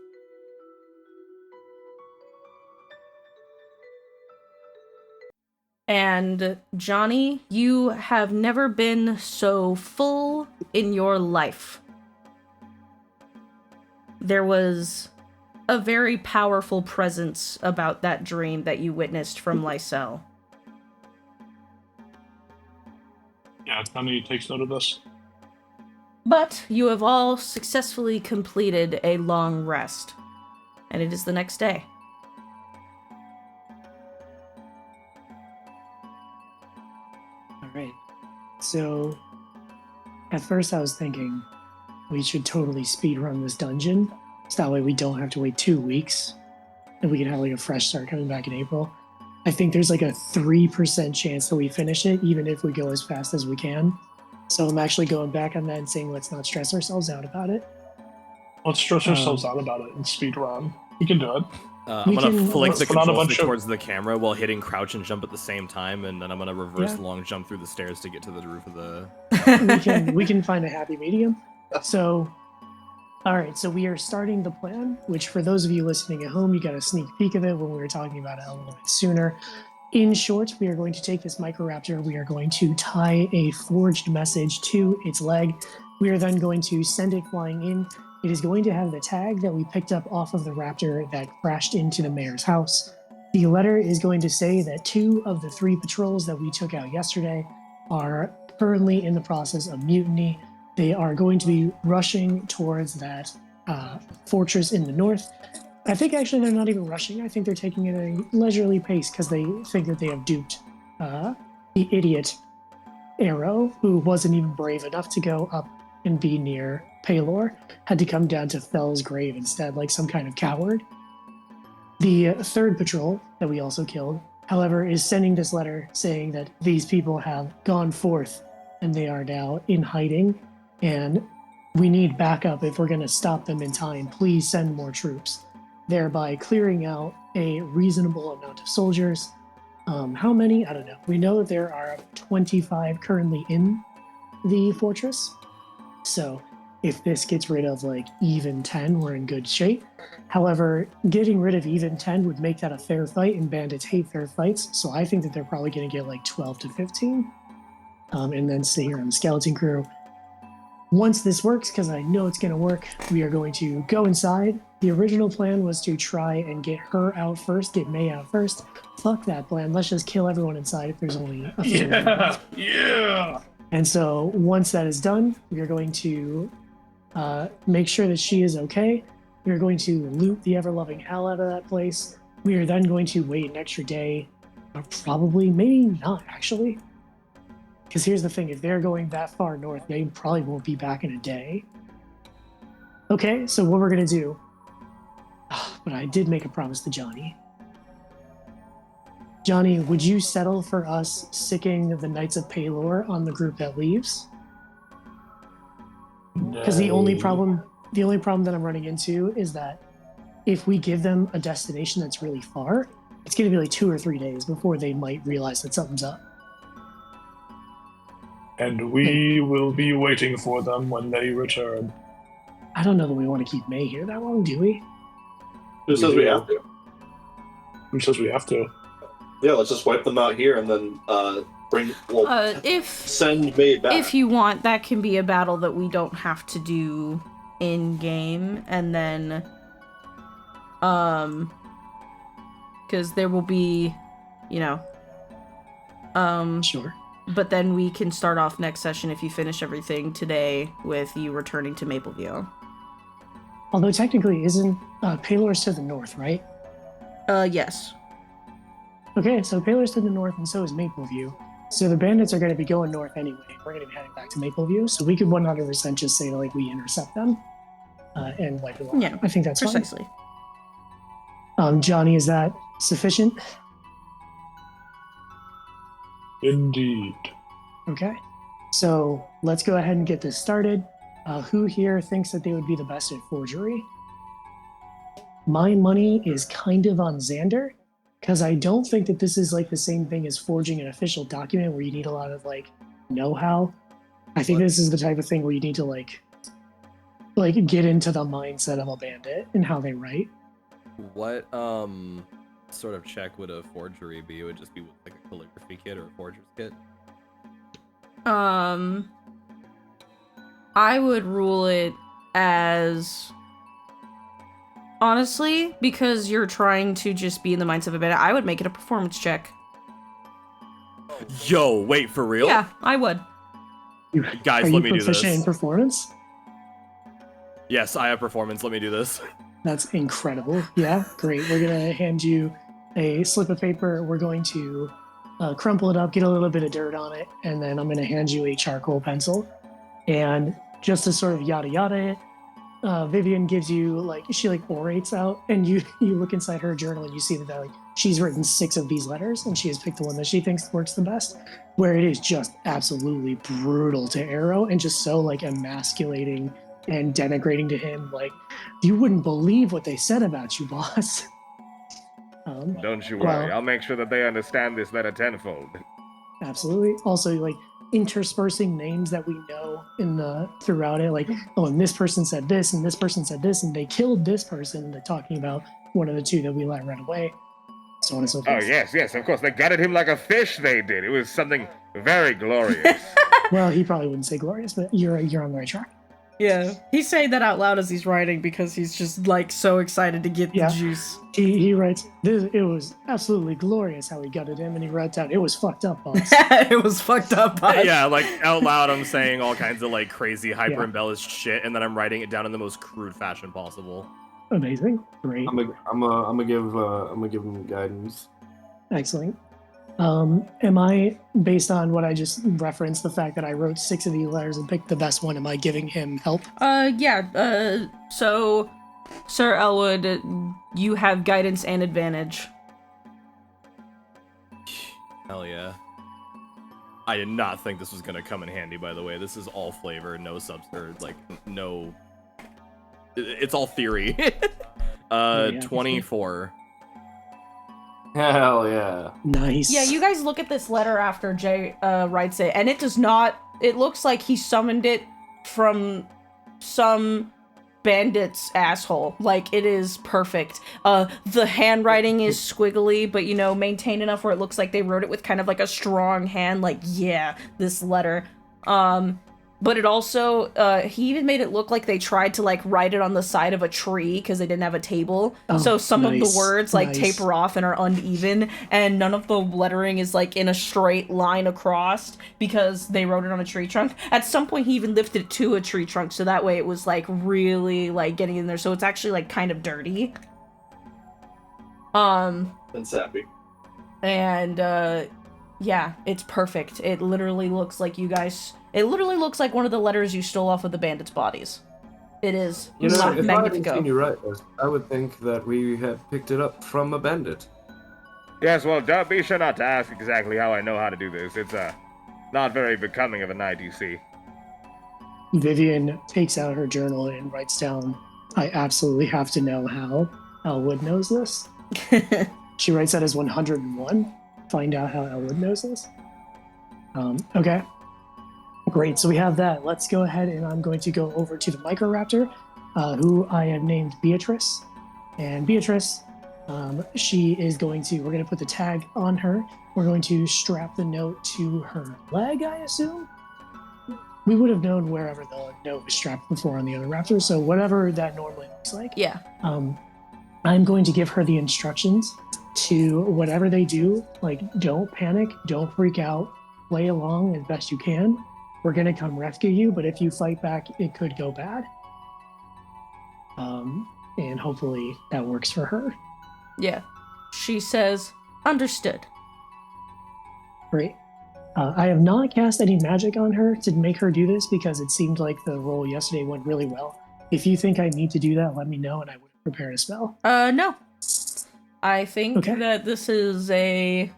And Johnny, you have never been so full in your life. There was a very powerful presence about that dream that you witnessed from Lysel. Yeah, Tony takes note of this. But you have all successfully completed a long rest. And it is the next day. Alright. So, at first I was thinking we should totally speedrun this dungeon. So that way we don't have to wait 2 weeks. And we can have like a fresh start coming back in April. I think there's like a 3% chance that we finish it, even if we go as fast as we can. So I'm actually going back on that and saying let's not stress ourselves out about it. Let's stress ourselves out about it and speed run. We can do it. I'm gonna flick the put on a control bunch stick of- towards the camera while hitting crouch and jump at the same time, and then I'm gonna reverse Yeah. long jump through the stairs to get to the roof of the. we can find a happy medium. So, all right. So we are starting the plan. Which, for those of you listening at home, you got a sneak peek of it when we were talking about it a little bit sooner. In short, we are going to take this Microraptor. We are going to tie a forged message to its leg. We are then going to send it flying in. It is going to have the tag that we picked up off of the raptor that crashed into the mayor's house. The letter is going to say that 2 of the 3 patrols that we took out yesterday are currently in the process of mutiny. They are going to be rushing towards that fortress in the north. I think actually they're not even rushing. I think they're taking it at a leisurely pace because they think that they have duped the idiot Aero, who wasn't even brave enough to go up and be near Palor, had to come down to Fell's grave instead, like some kind of coward. The 3rd patrol that we also killed, however, is sending this letter saying that these people have gone forth and they are now in hiding, and we need backup if we're going to stop them in time. Please send more troops, thereby clearing out a reasonable amount of soldiers. How many? I don't know. We know that there are 25 currently in the fortress. So if this gets rid of like even 10, we're in good shape. However, getting rid of even 10 would make that a fair fight, and bandits hate fair fights. So I think that they're probably going to get like 12 to 15 and then stay here on the skeleton crew. Once this works, because I know it's going to work, we are going to go inside. The original plan was to try and get her out first, get May out first. Fuck that plan. Let's just kill everyone inside if there's only a few. Yeah. And so once that is done, we are going to make sure that she is okay. We are going to loot the ever-loving hell out of that place. We are then going to wait an extra day. Or probably, maybe not actually. Because here's the thing, if they're going that far north, they probably won't be back in a day. Okay, so what we're going to do... But I did make a promise to Johnny. Johnny, would you settle for us sicking the Knights of Palor on the group that leaves? Because the only problem that I'm running into is that if we give them a destination that's really far, it's going to be like 2 or 3 days before they might realize that something's up. And we will be waiting for them when they return. I don't know that we want to keep May here that long, do we? Who says we have to? Who says we have to? Yeah, let's just wipe them out here and then send May back. If you want, that can be a battle that we don't have to do in game, and then because there will be, you know. Sure. But then we can start off next session if you finish everything today with you returning to Mapleview. Although technically, isn't Paylor's to the north, right? Yes. Okay, so Paylor's to the north, and so is Mapleview. So the bandits are going to be going north anyway. We're going to be heading back to Mapleview, so we could 100% just say like we intercept them and wipe it off. Yeah, I think that's precisely. Fine. Johnny, is that sufficient? Indeed. Okay, so let's go ahead and get this started. Who here thinks that they would be the best at forgery? My money is kind of on Xander, because I don't think that this is like the same thing as forging an official document where you need a lot of like know-how. I think this is the type of thing where you need to like get into the mindset of a bandit and how they write. What sort of check would a forgery be? It would just be with like a calligraphy kit or a forger's kit? I would rule it as... Honestly, because you're trying to just be in the mindset of a bandit, I would make it a performance check. Yo, wait, for real? Yeah, I would. Guys, Are let you me do proficient in this. performance? Yes, I have performance. Let me do this. That's incredible. Yeah, great. We're going to hand you a slip of paper. We're going to crumple it up, get a little bit of dirt on it, and then I'm going to hand you a charcoal pencil. And just to sort of yada yada it, Vivian gives you she orates out, and you look inside her journal and you see that she's written 6 of these letters, and she has picked the one that she thinks works the best, where it is just absolutely brutal to Aero and just so emasculating and denigrating to him. You wouldn't believe what they said about you, boss. Don't you worry, I'll make sure that they understand this letter tenfold. Absolutely. Also, interspersing names that we know throughout it, and this person said this, and this person said this, and they killed this person. They're talking about one of the 2 that we let run away. So on and so forth. Oh, yes, of course. They gutted him like a fish, they did. It was something very glorious. Well, he probably wouldn't say glorious, but you're on the right track. Yeah, he's saying that out loud as he's writing because he's just so excited to get the juice. He writes, it was absolutely glorious how he gutted him, and he writes out, it was fucked up, boss. It was fucked up, boss. Yeah, out loud I'm saying all kinds of crazy hyper embellished shit, and then I'm writing it down in the most crude fashion possible. Amazing. Great. I'm gonna give him guidance. Excellent. Am I, based on what I just referenced, the fact that I wrote 6 of these letters and picked the best one, am I giving him help? Yeah, so, Sir Elwood, you have guidance and advantage. Hell yeah. I did not think this was gonna come in handy, by the way. This is all flavor, no substance, no... It's all theory. 24. Hell yeah. Nice. Yeah, you guys look at this letter after Jay writes it, and it does not... It looks like he summoned it from some bandit's asshole. It is perfect. The handwriting is squiggly, but, maintained enough where it looks like they wrote it with kind of a strong hand. Yeah, this letter. But it also, he even made it look like they tried to, write it on the side of a tree because they didn't have a table. Oh, so some of the words, nice. taper off and are uneven, and none of the lettering is, in a straight line across because they wrote it on a tree trunk. At some point, he even lifted it to a tree trunk, so that way it was, really, getting in there. So it's actually, kind of dirty. And sappy. And, yeah, it's perfect. It literally looks like you guys... It literally looks like one of the letters you stole off of the bandits' bodies. It is If I hadn't magnifico. seen you write this, I would think that we had picked it up from a bandit. Yes, well, be sure not to ask exactly how I know how to do this. It's, not very becoming of a knight, you see. Vivian takes out her journal and writes down, I absolutely have to know how Elwood knows this. She writes that as 101. Find out how Elwood knows this. Okay. Great, so we have that. Let's go ahead, and I'm going to go over to the Microraptor, who I have named Beatrice. And Beatrice, she is we're going to put the tag on her. We're going to strap the note to her leg, I assume? We would have known wherever the note was strapped before on the other raptor, so whatever that normally looks like. Yeah. I'm going to give her the instructions to whatever they do, like, don't panic, don't freak out, play along as best you can. We're going to come rescue you, but if you fight back, it could go bad. And hopefully that works for her. Yeah. She says, understood. Great. I have not cast any magic on her to make her do this because it seemed like the roll yesterday went really well. If you think I need to do that, let me know and I would prepare a spell. No. I think Okay. that this is a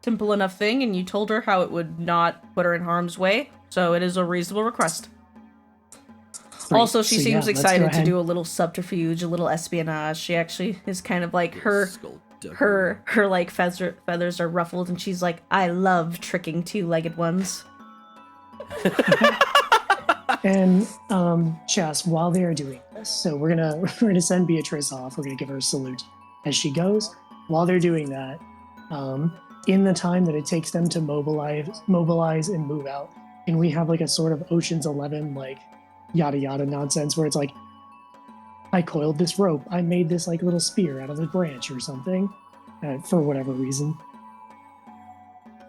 simple enough thing, and you told her how it would not put her in harm's way, so it is a reasonable request. Great. Also, she So, seems let's go excited to ahead. do a little subterfuge, a little espionage. She actually is kind of like her like feathers are ruffled, and she's like, I love tricking two-legged ones. And Chas, while they are doing this, so we're gonna send Beatrice off. We're gonna give her a salute as she goes. While they're doing that, in the time that it takes them to mobilize and move out, and we have like a sort of Ocean's 11 like yada yada nonsense where it's like, I coiled this rope, I made this like little spear out of a branch or something, for whatever reason.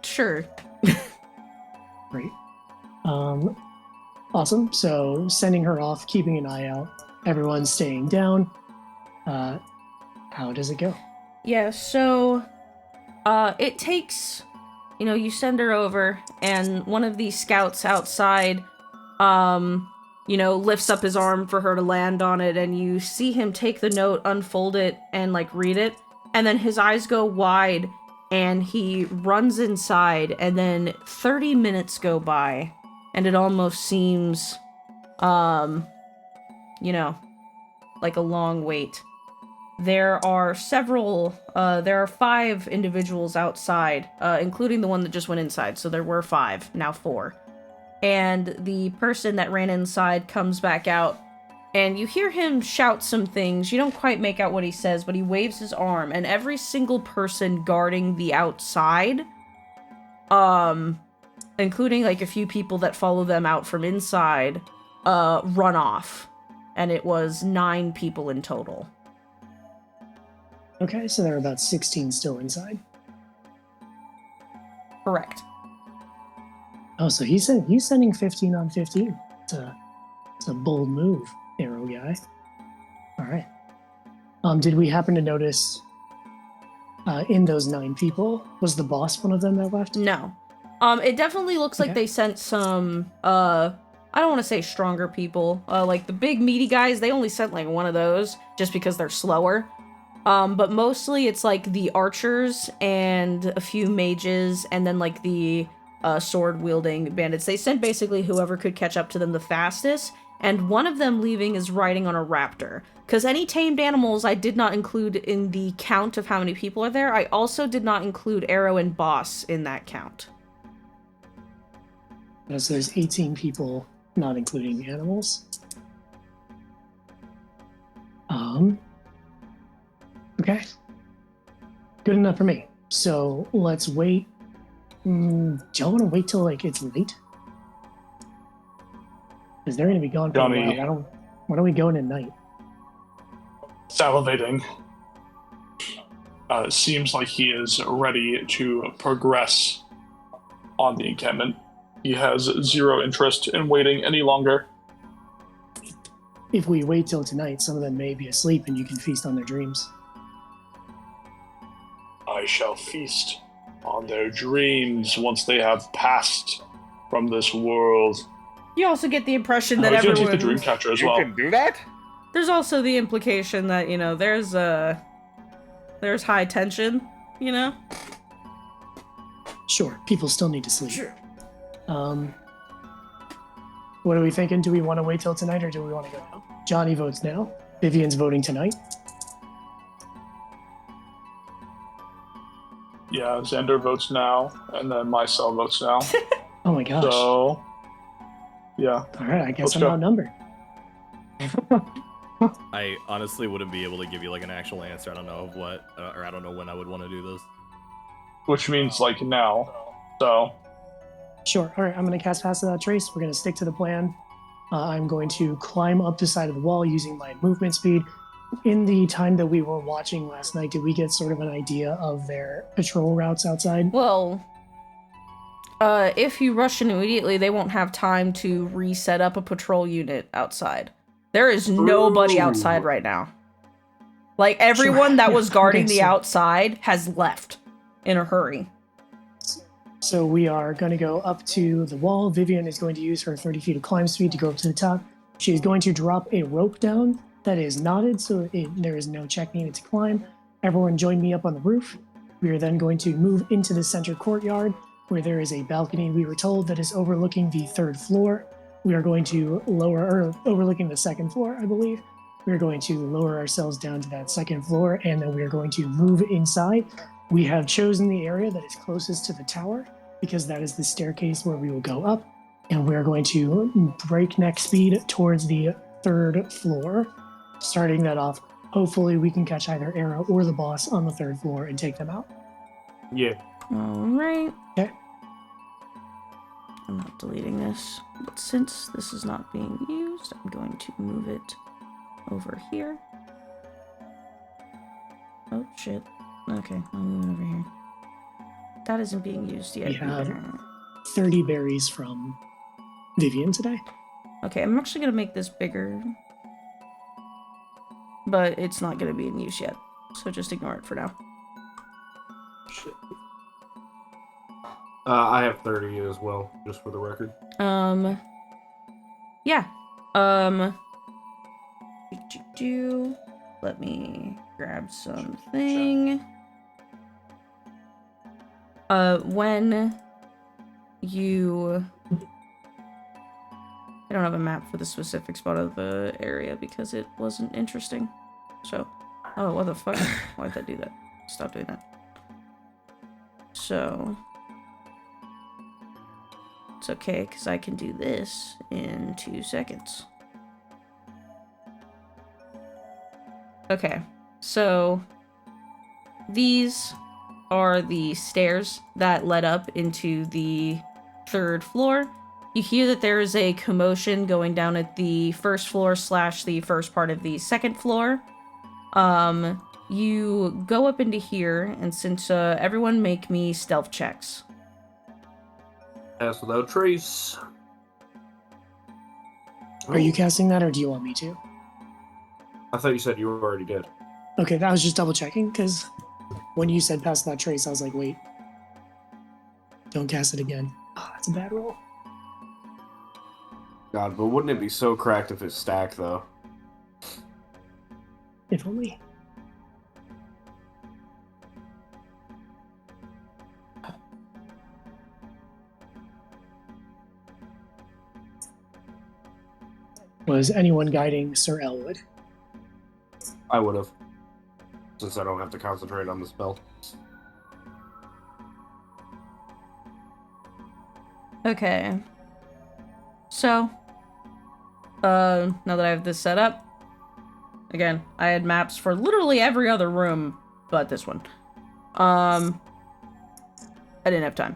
Sure. Great. Awesome. So sending her off, keeping an eye out, everyone's staying down. How does it go? Yeah, so it takes, you send her over, and one of these scouts outside, lifts up his arm for her to land on it, and you see him take the note, unfold it, and like read it, and then his eyes go wide, and he runs inside, and then 30 minutes go by, and it almost seems, like a long wait. There are 5 individuals outside, including the one that just went inside, so there were 5, now 4. And the person that ran inside comes back out, and you hear him shout some things. You don't quite make out what he says, but he waves his arm, and every single person guarding the outside, including like a few people that follow them out from inside, run off. And it was 9 people in total. Okay, so there are about 16 still inside. Correct. Oh, so he's sending 15 on 15. It's a bold move, Arrow guy. All right. Did we happen to notice in those 9 people, was the boss one of them that left? No. It definitely looks like they sent some, I don't want to say stronger people. Like the big meaty guys, they only sent like one of those just because they're slower. But mostly it's like the archers and a few mages and then like the sword-wielding bandits. They sent basically whoever could catch up to them the fastest, and one of them leaving is riding on a raptor. Because any tamed animals I did not include in the count of how many people are there. I also did not include Aero and Boss in that count. So there's 18 people, not including animals. Okay. Good enough for me. So let's wait. Do y'all want to wait till like it's late? Because they're going to be gone for Johnny. a while. Why don't we go in at night? Salivating. It seems like he is ready to progress on the encampment. He has 0 interest in waiting any longer. If we wait till tonight, some of them may be asleep and you can feast on their dreams. I shall feast on their dreams once they have passed from this world. You also get the impression that I was going to everyone... take the Dreamcatcher as You well. can do that? There's also the implication that, there's high tension, Sure, people still need to sleep. Sure. What are we thinking? Do we want to wait till tonight or do we want to go now? Johnny votes now. Vivian's voting tonight. Yeah, Xander votes now, and then Mycel votes now. Oh my gosh. So, yeah. All right, I guess Let's I'm go. outnumbered. I honestly wouldn't be able to give you like an actual answer. I don't know what, or I don't know when I would want to do this. Which means, like, now. So, Sure. All right, I'm going to cast Pass Without Trace. We're going to stick to the plan. I'm going to climb up the side of the wall using my movement speed, in the time that we were watching last night, did we get sort of an idea of their patrol routes outside? Well, if you rush in immediately, they won't have time to reset up a patrol unit outside. There is nobody outside right now. Like, everyone that was guarding the outside has left in a hurry. So we are going to go up to the wall. Vivian is going to use her 30 feet of climb speed to go up to the top. She is going to drop a rope down that is knotted, so there is no check needed to climb. Everyone join me up on the roof. We are then going to move into the center courtyard, where there is a balcony, we were told, that is overlooking the 3rd floor. We are going to overlooking the 2nd floor, I believe. We are going to lower ourselves down to that 2nd floor, and then we are going to move inside. We have chosen the area that is closest to the tower, because that is the staircase where we will go up, and we are going to breakneck speed towards the 3rd floor. Starting that off, hopefully we can catch either Aero or the boss on the 3rd floor and take them out. Yeah. Alright. Okay. I'm not deleting this, but since this is not being used, I'm going to move it over here. Oh, shit. Okay, I'll move it over here. That isn't being used yet. We have 30 berries from Vivian today. Okay, I'm actually going to make this bigger. But it's not going to be in use yet. So just ignore it for now. Shit. I have 30 as well, just for the record. Yeah. Let me grab something. When you... I don't have a map for the specific spot of the area because it wasn't interesting. So, oh, what the fuck? Why'd that do that? Stop doing that. So, it's okay because I can do this in 2 seconds. Okay, so these are the stairs that led up into the 3rd floor. You hear that there is a commotion going down at the 1st floor / the first part of the 2nd floor. You go up into here, and since everyone make me stealth checks. Pass without trace. Are you casting that, or do you want me to? I thought you said you already did. Okay, that was just double checking, because when you said pass without trace, I was like, wait. Don't cast it again. Oh, that's a bad roll. God, but wouldn't it be so cracked if it's stacked, though? If only. Was anyone guiding Sir Elwood? I would have. Since I don't have to concentrate on the spell. Okay. So, now that I have this set up, again, I had maps for literally every other room but this one. I didn't have time.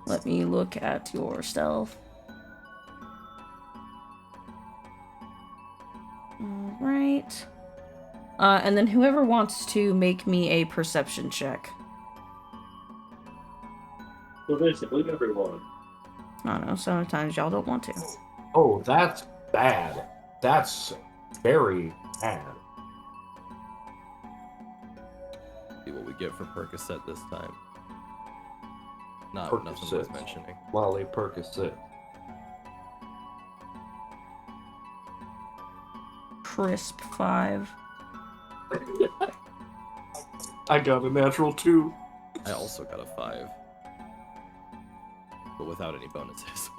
Let me look at your stealth. Alright. And then whoever wants to make me a perception check. So basically, everyone. I don't know, sometimes y'all don't want to. Oh, that's bad. That's very bad. See what we get for Percocet this time. Not Percocet. nothing worth mentioning. Molly Percocet. Crisp 5. I got a natural 2. I also got a 5. But without any bonuses.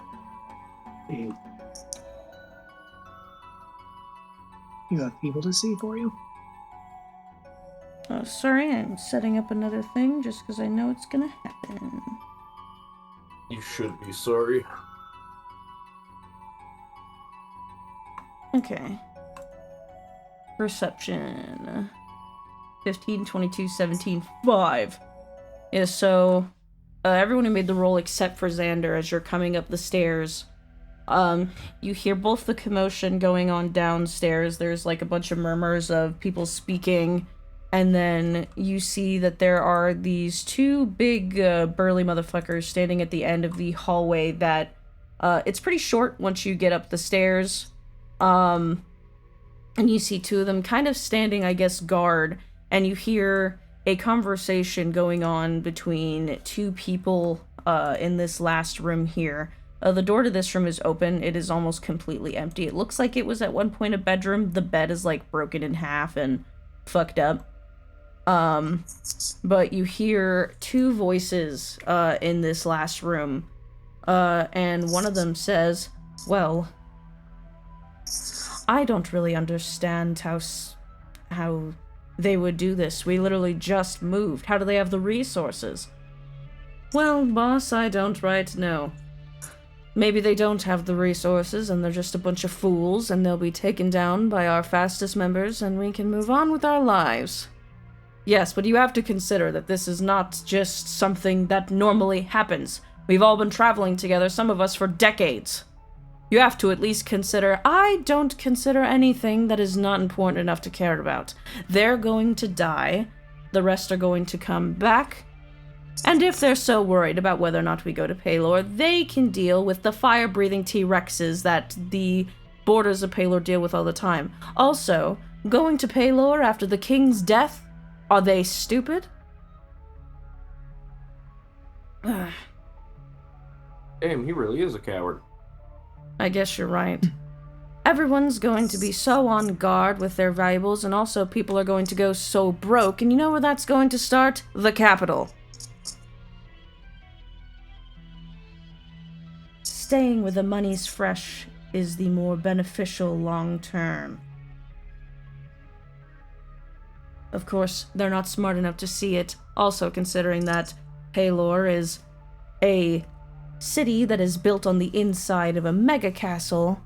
You have people to see for you. Oh, sorry, I'm setting up another thing just because I know it's gonna happen. You should be sorry. Okay. Perception. 15, 22, 17, 5. Yeah, so everyone who made the roll except for Xander, as you're coming up the stairs, You hear both the commotion going on downstairs. There's like a bunch of murmurs of people speaking, and then you see that there are these two big burly motherfuckers standing at the end of the hallway that it's pretty short once you get up the stairs. And you see two of them kind of standing, I guess, guard, and you hear a conversation going on between two people in this last room here. The door to this room is open. It is almost completely empty. It looks like it was at one point a bedroom. The bed is like broken in half and fucked up. But you hear two voices in this last room. And one of them says, "Well, I don't really understand how they would do this. We literally just moved. How do they have the resources?" "Well, boss, I don't right know. Maybe they don't have the resources and they're just a bunch of fools and they'll be taken down by our fastest members and we can move on with our lives." Yes, but you have to consider that this is not just something that normally happens. We've all been traveling together, some of us for decades. You have to at least consider, I don't consider anything that is not important enough to care about. They're going to die, the rest are going to come back, and if they're so worried about whether or not we go to Paylor, they can deal with the fire-breathing T-Rexes that the borders of Paylor deal with all the time. Also, going to Paylor after the king's death? Are they stupid? Damn, he really is a coward. I guess you're right. Everyone's going to be so on guard with their valuables, and also people are going to go so broke, and you know where that's going to start? The capital. Staying where the money's fresh is the more beneficial long term. Of course, they're not smart enough to see it, also considering that Paylor is a city that is built on the inside of a mega castle.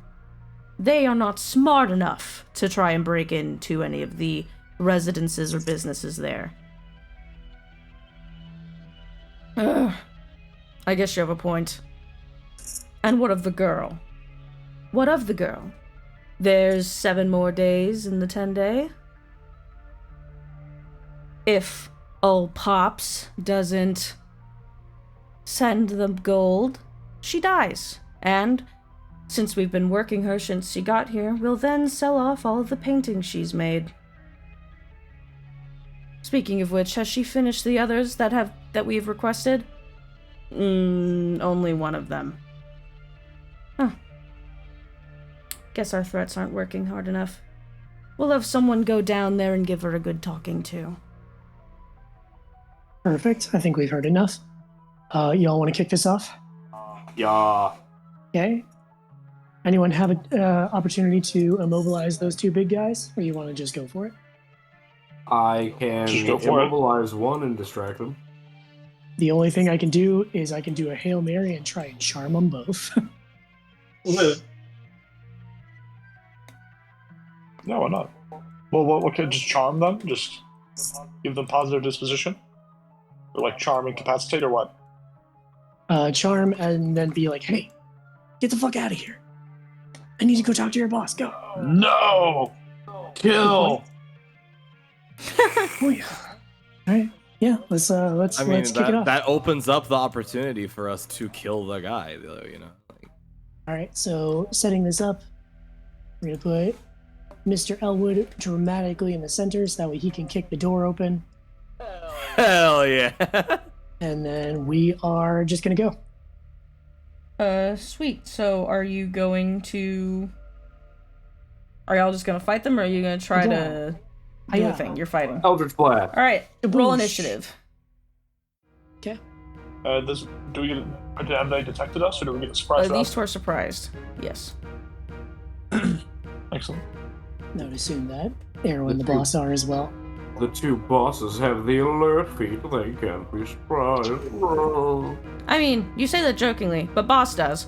They are not smart enough to try and break into any of the residences or businesses there. I guess you have a point. And what of the girl? What of the girl? There's 7 more days in the 10-day. If old Pops doesn't send the gold, she dies. And since we've been working her since she got here, we'll then sell off all of the paintings she's made. Speaking of which, has she finished the others that we've requested? Only one of them. Huh. Guess our threats aren't working hard enough. We'll have someone go down there and give her a good talking to. Perfect. I think we've heard enough. Y'all want to kick this off? Yeah. Okay. Anyone have an opportunity to immobilize those two big guys, or you want to just go for it? I can immobilize one and distract them. The only thing I can do is I can do a Hail Mary and try and charm them both. No, why not? Well, what could just charm them? Just give them positive disposition? Or like charm, incapacitate, or what? Charm and then be like, "Hey, get the fuck out of here. I need to go talk to your boss. Go." No! Kill! Oh yeah. All right. Yeah. Let's kick it off. That opens up the opportunity for us to kill the guy, though. You know. All right. So setting this up, we're gonna put Mr. Elwood dramatically in the center so that way he can kick the door open. Hell yeah. And then we are just gonna go. Sweet. So are you going to... Are y'all just gonna fight them, or are you gonna try to do the thing? You're fighting. Eldritch Blast. Alright, roll initiative. Okay. Have they detected us, or do we get a surprise round? These two are surprised. Yes. Excellent. I would assume that Aero and the boss are as well. The two bosses have the alert feat. They can't be surprised. I mean, you say that jokingly, but boss does.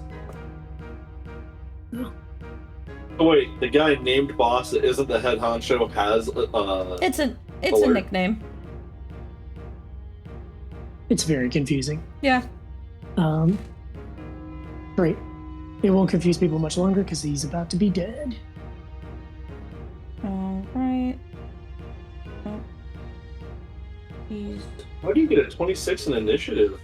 Oh wait, the guy named Boss that isn't the head honcho has It's a nickname. It's very confusing. Yeah. Great. it won't confuse people much longer because he's about to be dead. All right. Oh. He's How do you get a 26 in initiative?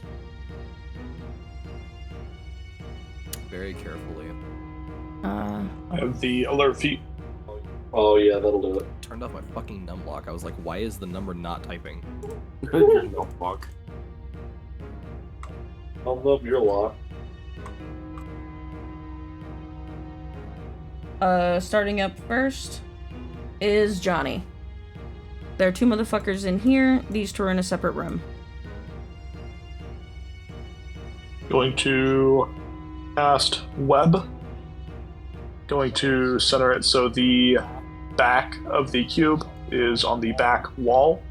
Very carefully. I have the alert feat. Oh yeah, that'll do it. Turned off my fucking numlock. I was like, why is the number not typing? You're no fuck. I'll love your lock. Starting up first is Johnny. There are two motherfuckers in here. These two are in a separate room. Going to cast Web. Going to center it so the back of the cube is on the back wall,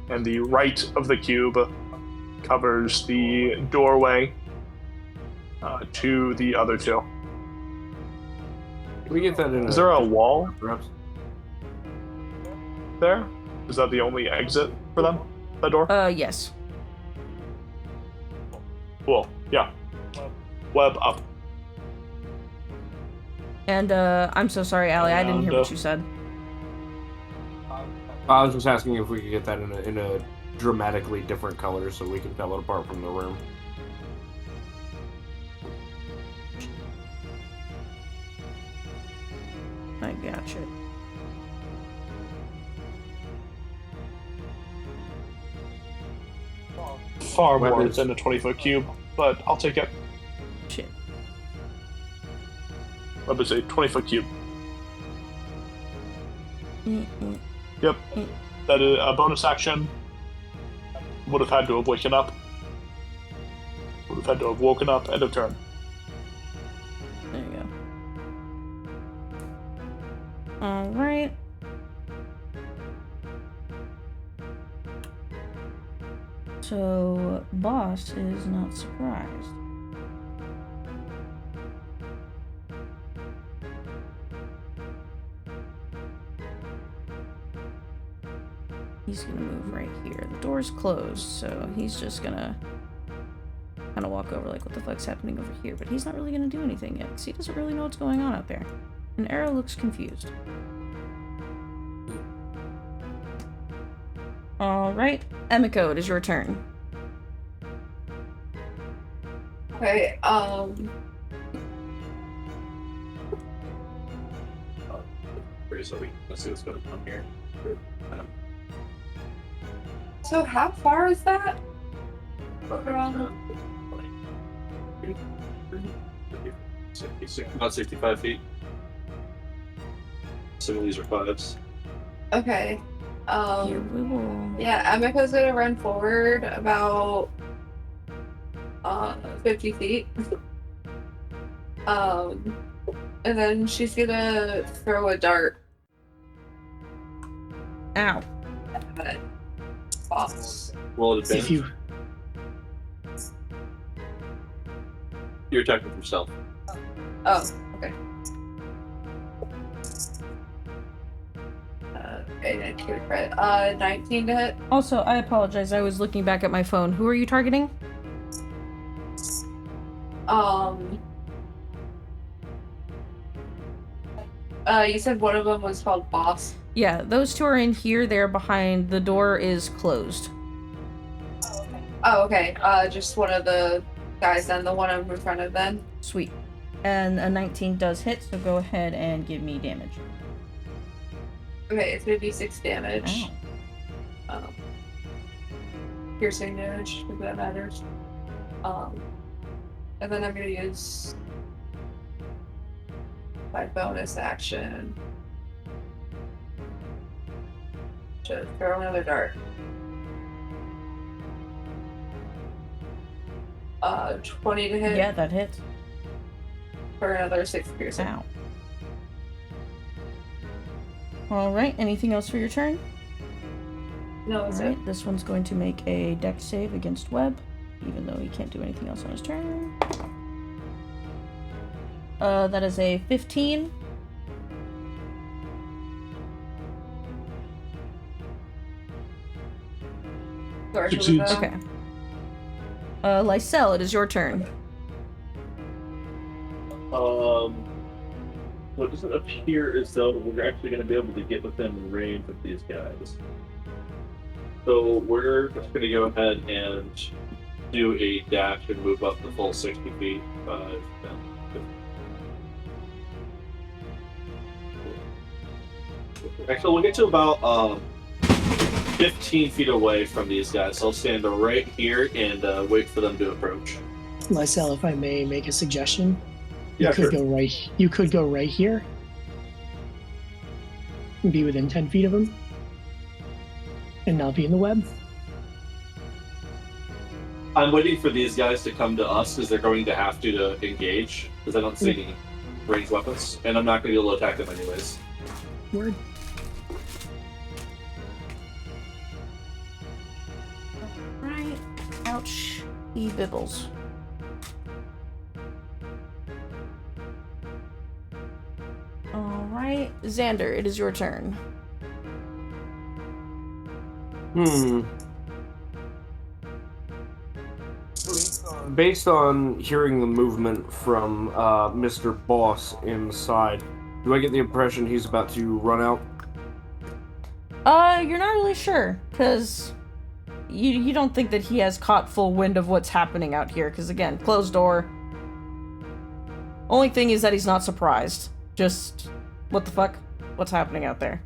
and the right of the cube covers the doorway to the other two. Can we get that in? Is there a wall Perhaps. there? Is that the only exit for them? That door? Yes. Cool. Yeah. Web up. And, I'm so sorry, Allie, I didn't hear what you said. I was just asking if we could get that in a dramatically different color so we can tell it apart from the room. I gotcha. Far more Weapons. than a 20-foot cube, but I'll take it. Shit. Web is a 20-foot cube. Mm-mm. Yep. That is a bonus action. Would have had to have woken up. Would have had to have woken up. End of turn. There you go. Alright. So, Boss is not surprised. He's gonna move right here. The door's closed, so he's just gonna kind of walk over like, what the fuck's happening over here? But he's not really gonna do anything yet, because he doesn't really know what's going on out there. And Aero looks confused. Alright, Emiko, it is your turn. Okay, Let's see what's going on here. so how far is that? From... About 65 feet. Some of these are 5s. Okay. Here we will. Yeah, Emiko's gonna run forward about 50 feet. And then she's gonna throw a dart Ow. at Boss. Roll it If you You're attacking from stealth. Oh, okay. Okay, that's good crit. 19 to hit. Also, I apologize, I was looking back at my phone. Who are you targeting? You said one of them was called Boss. Yeah, those two are in here. They're behind. The door is closed. Oh, okay. Just one of the guys then, the one I'm in front of then. Sweet. And a 19 does hit, so go ahead and give me damage. Okay, it's gonna be 6 damage. Ow. Piercing damage, if that matters. And then I'm gonna use my bonus action to throw another dart. 20 to hit Yeah, that hits. for another 6 piercing. Ow. Alright, anything else for your turn? No, that's it. Alright, this one's going to make a dex save against Web, even though he can't do anything else on his turn. That is a 15. Sorry, who was Succeeds. that? Okay. Lysel, it is your turn. So it doesn't appear as though we're actually going to be able to get within range of these guys. So we're just going to go ahead and do a dash and move up the full 60 feet. Actually, we'll get to about 15 feet away from these guys. So I'll stand right here and wait for them to approach. Lysel, if I may make a suggestion, Yeah, you could sure. go right. You could go right here. And be within 10 feet of him, and not be in the web. I'm waiting for these guys to come to us because they're going to have to engage because I don't see any ranged weapons, and I'm not going to be able to attack them anyways. Word. Right. Ouch. He bibbles. Alright. Xander, it is your turn. Based on hearing the movement from Mr. Boss inside, do I get the impression he's about to run out? You're not really sure, because you don't think that he has caught full wind of what's happening out here, because again, closed door. Only thing is that he's not surprised. Just, what the fuck? What's happening out there?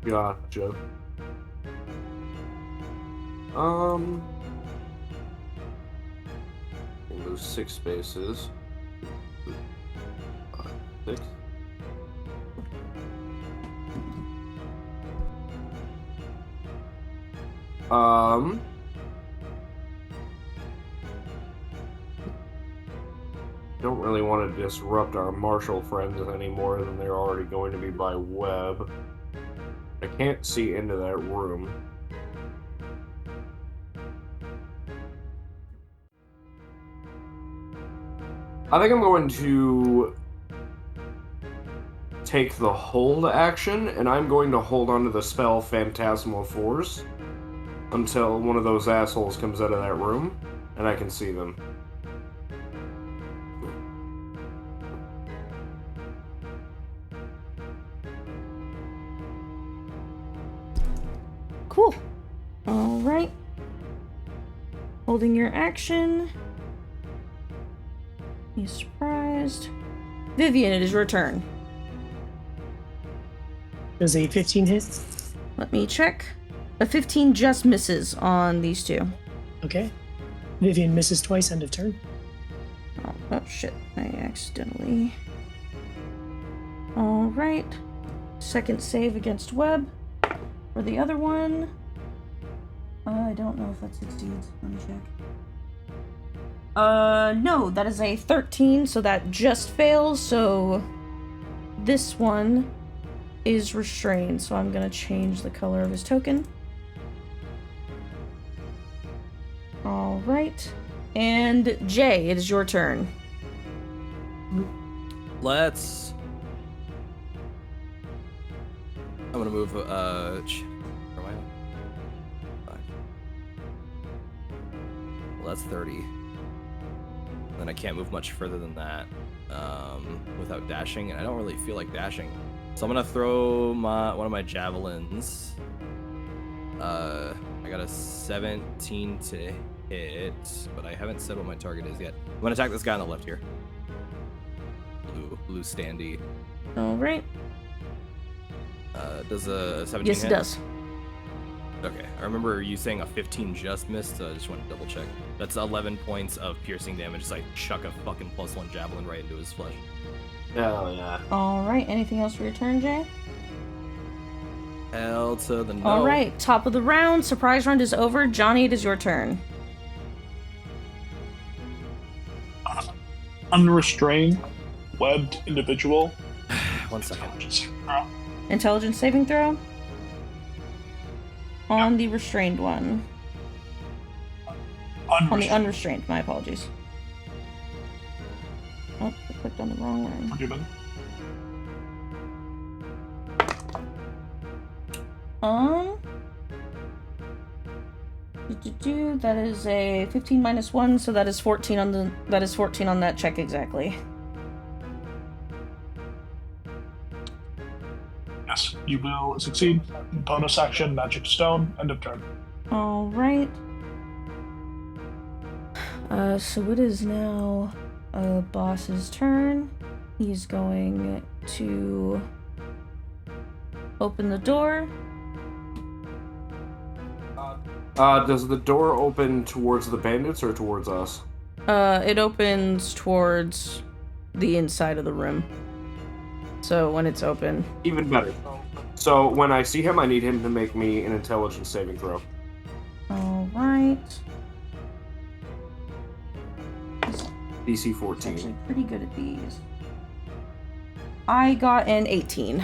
Gotcha. We'll lose 6 spaces. 6. Don't really want to disrupt our martial friends any more than they're already going to be by web. I can't see into that room. I think I'm going to take the hold action, and I'm going to hold onto the spell Phantasmal Force until one of those assholes comes out of that room, and I can see them. Cool. Alright. Holding your action. He's surprised. Vivian, it is your turn. Does a 15 hit? Let me check. A 15 just misses on these two. Okay. Vivian misses twice, end of turn. Oh shit. I accidentally... Alright. Second save against web. For the other one... I don't know if that succeeds. Let me check. No, that is a 13, so that just fails, so... This one is restrained, so I'm gonna change the color of his token. Alright. And Jay, it is your turn. Let's... I'm gonna move, where am I? Well, that's 30. Then I can't move much further than that, without dashing, and I don't really feel like dashing. So I'm gonna throw one of my javelins. I got a 17 to hit, but I haven't said what my target is yet. I'm gonna attack this guy on the left here. Blue standee. Alright. Does a 17 Yes, hit? it does. Okay, I remember you saying a 15 just missed, so I just want to double check. That's 11 points of piercing damage, so I chuck a fucking +1 javelin right into his flesh. Hell yeah. Alright, anything else for your turn, Jay? Hell to the no. Alright, top of the round. Surprise round is over. Johnny, it is your turn. Unrestrained, webbed individual. 1 second. Intelligence saving throw? On the restrained one. On the unrestrained, my apologies. Oh, I clicked on the wrong one. Forgiven. That is a 15 minus 1, so that is 14 on that check exactly. Yes, you will succeed. Bonus action, magic stone, end of turn. All right. So it is now boss's turn. He's going to open the door. Does the door open towards the bandits or towards us? It opens towards the inside of the room. So when it's open. Even better. So when I see him, I need him to make me an intelligence saving throw. All right. DC 14. He's actually pretty good at these. I got an 18.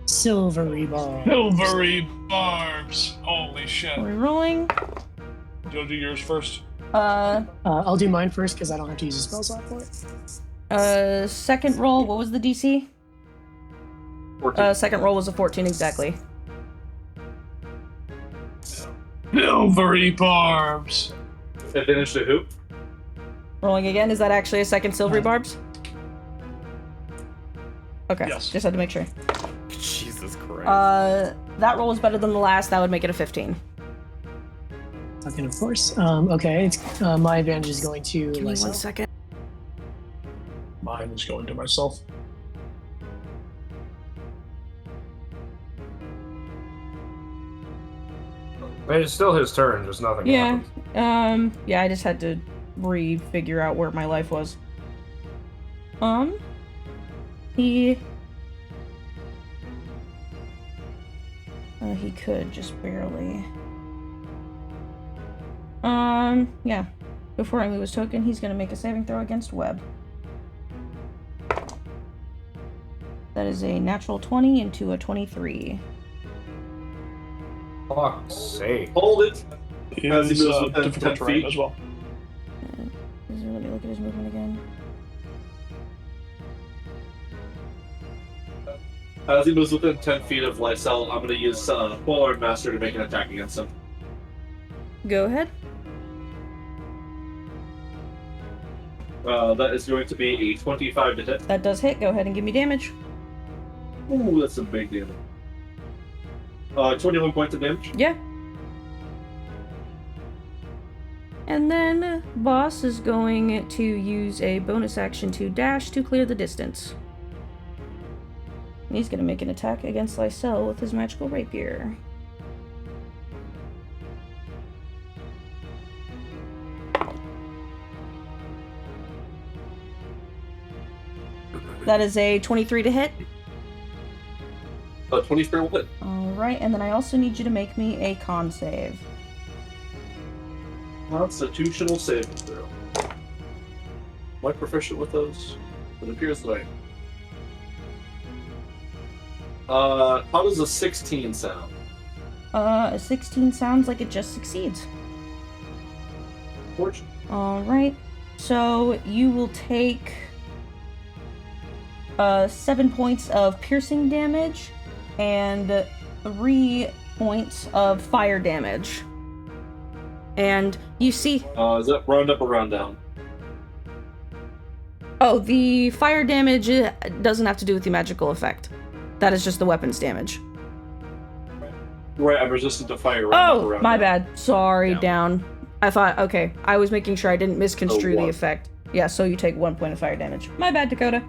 Silvery ball. Silvery barbs. Holy shit. Are we rolling? You'll do yours first. I'll do mine first because I don't have to use a spell slot for it. Second roll, what was the DC? 14. Second roll was a 14 exactly. Silvery barbs. Advantage to who? Rolling again, is that actually a second silvery barbs? Okay, Yes. just had to make sure. Jesus Christ. That roll is better than the last, that would make it a 15. Okay, of course. Okay, it's, my advantage is going to Give me 1 myself. second. Mine is going to myself. I mean, it's still his turn, just nothing Yeah, happens. yeah, I just had to re-figure out where my life was. He could, just barely. Yeah. Before I move his token, he's gonna make a saving throw against Web. That is a natural 20 into a 23. Fuck's sake. Hold it. It As he is moves within difficult 10 terrain feet. as well. Let me look at his movement again. As he moves within 10 feet of Lysel, I'm going to use Polearm Master to make an attack against him. Go ahead. That is going to be a 25 to hit. That does hit. Go ahead and give me damage. Ooh, that's some big damage. 21 points of damage. Yeah. And then Boss is going to use a bonus action to dash to clear the distance. He's going to make an attack against Lysel with his magical rapier. That is a 23 to hit. 23 will hit. Alright, and then I also need you to make me a con save. Constitutional saving throw. Am I proficient with those? It appears that I am. How does a 16 sound? A 16 sounds like it just succeeds. Fortune. Alright, so you will take 7 points of piercing damage and 3 points of fire damage. And you see... Is that round up or round down? Oh, the fire damage doesn't have to do with the magical effect. That is just the weapon's damage. Right, I'm resistant to fire. Round up or Oh, round my down. bad. Sorry, down. I thought, okay, I was making sure I didn't misconstrue the one. effect. Yeah, so you take 1 point of fire damage. My bad, Dakota.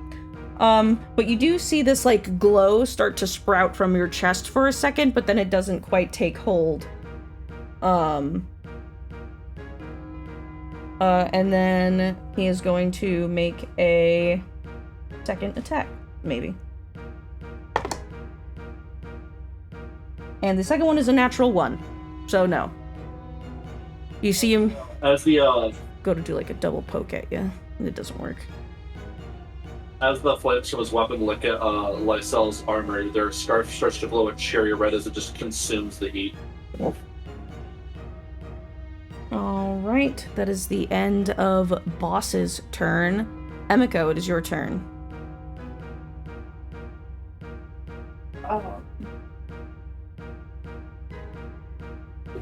But you do see this, like, glow start to sprout from your chest for a second, but then it doesn't quite take hold. And then he is going to make a second attack, maybe. And the second one is a natural 1, so no. You see him As the go to do like a double poke at you, and it doesn't work. As the flames from his weapon lick at Lysel's armor, their scarf starts to glow a cherry red as it just consumes the heat. Alright, that is the end of Boss's turn. Emiko, it is your turn.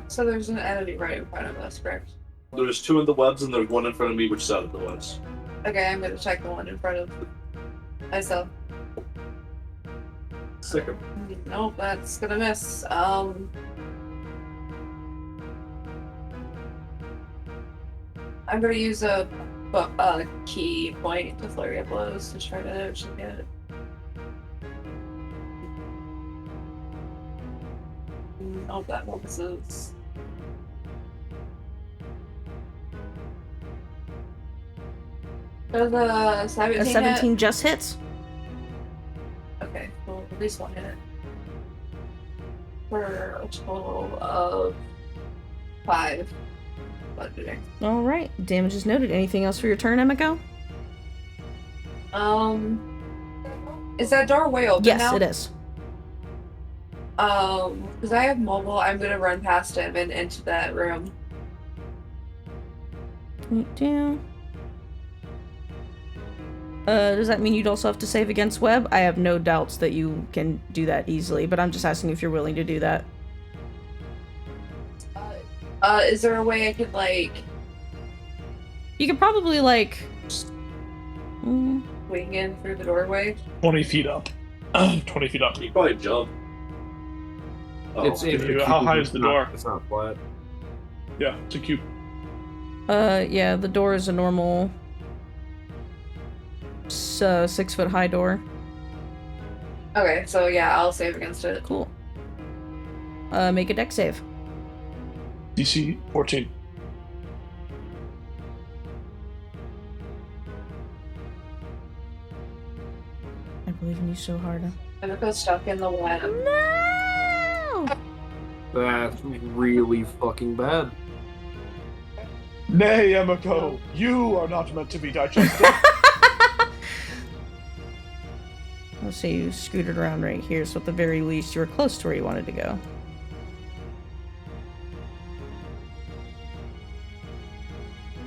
So there's an enemy right in front of us, correct? There's 2 in the webs and there's 1 in front of me, which is out of the webs. Okay, I'm gonna check the one in front of myself. Second. Nope, that's gonna miss. I'm gonna use a key point to flurry of blows to try to actually get it. Oh, that one misses. Does a 17 A hit? 17 just hits. Okay, well, at least one hit. For a total of 5 bludgeoning. All right, damage is noted. Anything else for your turn, Emiko? Is that doorway open Yes, now? it is. Because I have mobile, I'm gonna run past him and into that room. Down. Does that mean you'd also have to save against web? I have no doubts that you can do that easily, but I'm just asking if you're willing to do that. Is there a way I could, like... You could probably, like... wing in through the doorway? 20 feet up. 20 feet up. You probably jump. How high is the door? It's not flat. Yeah, it's a cube. Yeah, the door is a normal... 6-foot high door. Okay, so yeah, I'll save against it. Cool. Make a dex save. DC 14. I believe in you so hard. I'm gonna go stuck in the web. No! That's really fucking bad. Nay, Emiko, you are not meant to be digested. Let's say you scooted around right here, so at the very least you were close to where you wanted to go.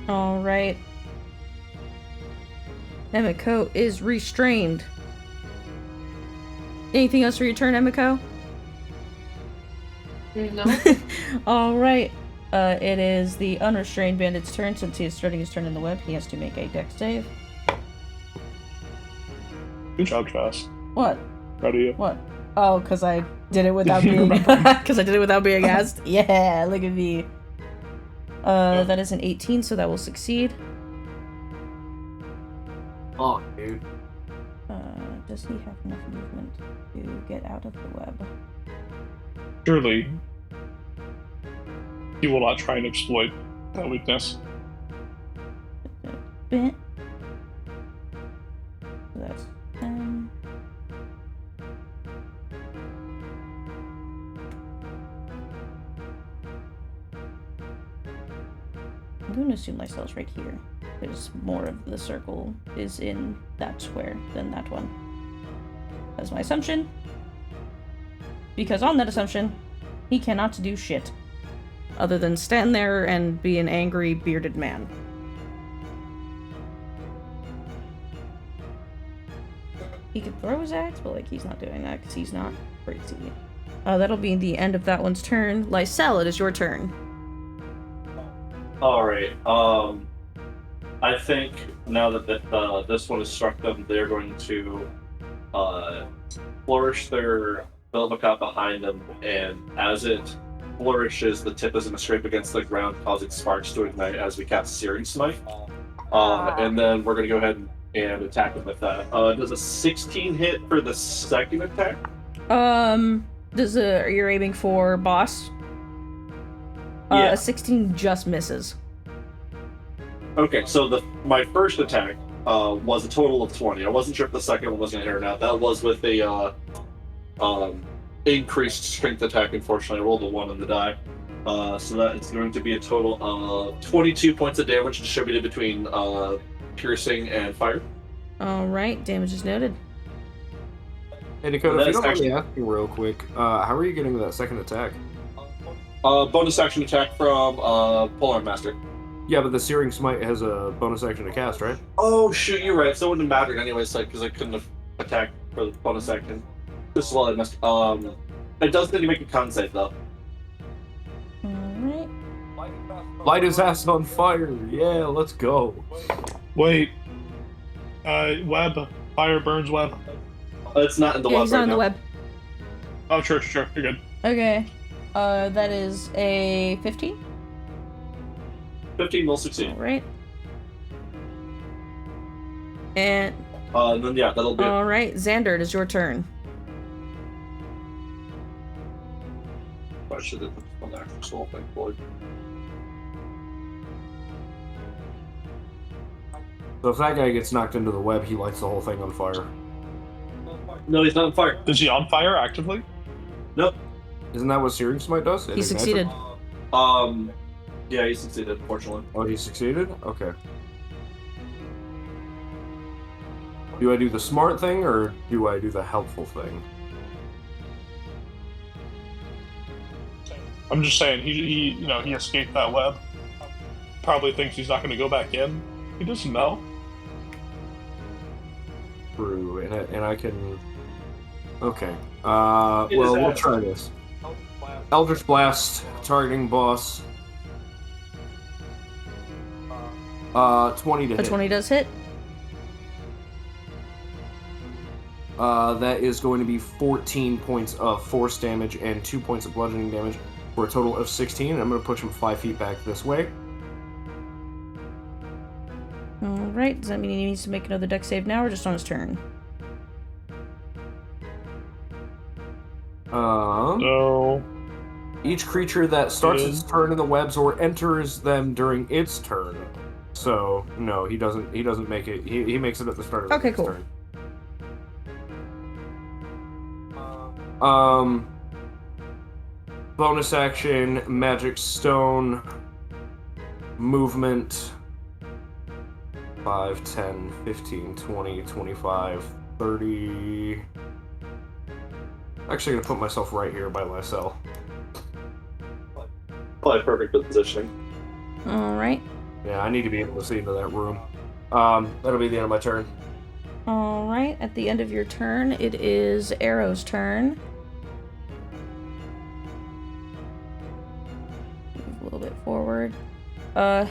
Alright. Emiko is restrained. Anything else for your turn, Emiko? No. Alright. It is the unrestrained bandit's turn. Since he is starting his turn in the web, he has to make a dex save. Good job, Trash. What? Proud of you. What? Oh, because I did it without being asked? Yeah, look at me. That is an 18, so that will succeed. Oh, dude. Does he have enough movement to get out of the web? Surely, he will not try and exploit that weakness. Bit. That's 10. I'm going to assume my cell's right here, because more of the circle is in that square than that one. That's my assumption. Because on that assumption, he cannot do shit. Other than stand there and be an angry, bearded man. He could throw his axe, but, like, he's not doing that because he's not crazy. That'll be the end of that one's turn. Lysel, it is your turn. Alright, I think now that this one has struck them, they're going to flourish their Velvica behind them, and as it flourishes, the tip is going to scrape against the ground, causing sparks to ignite as we cast Searing Smite. And then we're going to go ahead and attack them with that. Does a 16 hit for the second attack? You're aiming for boss? Yeah. A 16 just misses. Okay, so my first attack was a total of 20. I wasn't sure if the second one was going to hit or not. That was with a increased strength attack, unfortunately. I rolled a 1 on the die. So that is going to be a total of 22 points of damage distributed between piercing and fire. Alright, damage is noted. Hey, Dakota, if you don't mind me asking real quick, how are you getting that second attack? Bonus action attack from Polearm Master. Yeah, but the Searing Smite has a bonus action to cast, right? Oh, shoot, you're right. So it wouldn't have mattered anyways, because I couldn't have attacked for the bonus action. Just as well, it does need to make a con save, though. Alright. Light his ass on fire. Yeah, let's go. Wait. Web. Fire burns web. It's not in the Yeah, web he's right not in now. the web. Oh, sure. You're good. Okay. That is a 15. 15 will succeed. Alright. And Then yeah, that'll be it. alright, Xander, it is your turn. I should have put this on the actual soul thing forward. So if that guy gets knocked into the web, he lights the whole thing on fire. No, he's not on fire. Is he on fire actively? Nope. Isn't that what Searing Smite does? It He ignites succeeded. it? Yeah, he succeeded, unfortunately. Oh, he succeeded? Okay. Do I do the smart thing, or do I do the helpful thing? I'm just saying, he escaped that web. Probably thinks he's not going to go back in. He doesn't know. True, and I can... Okay. Well, we'll try this. Eldritch Blast, targeting boss. 20 to A hit. 20 does hit. That is going to be 14 points of force damage and 2 points of bludgeoning damage for a total of 16. I'm going to push him 5 feet back this way. Alright, does that mean he needs to make another dex save now or just on his turn? No. Each creature that starts its turn in the webs or enters them during its turn. So, no, he doesn't make it. He makes it at the start of his turn. Bonus action, magic stone, movement, 5, 10, 15, 20, 25, 30. Actually, gonna put myself right here by Lysel. Probably perfect for positioning. Alright. Yeah, I need to be able to see into that room. That'll be the end of my turn. Alright, at the end of your turn, it is Aero's turn. Move a little bit forward.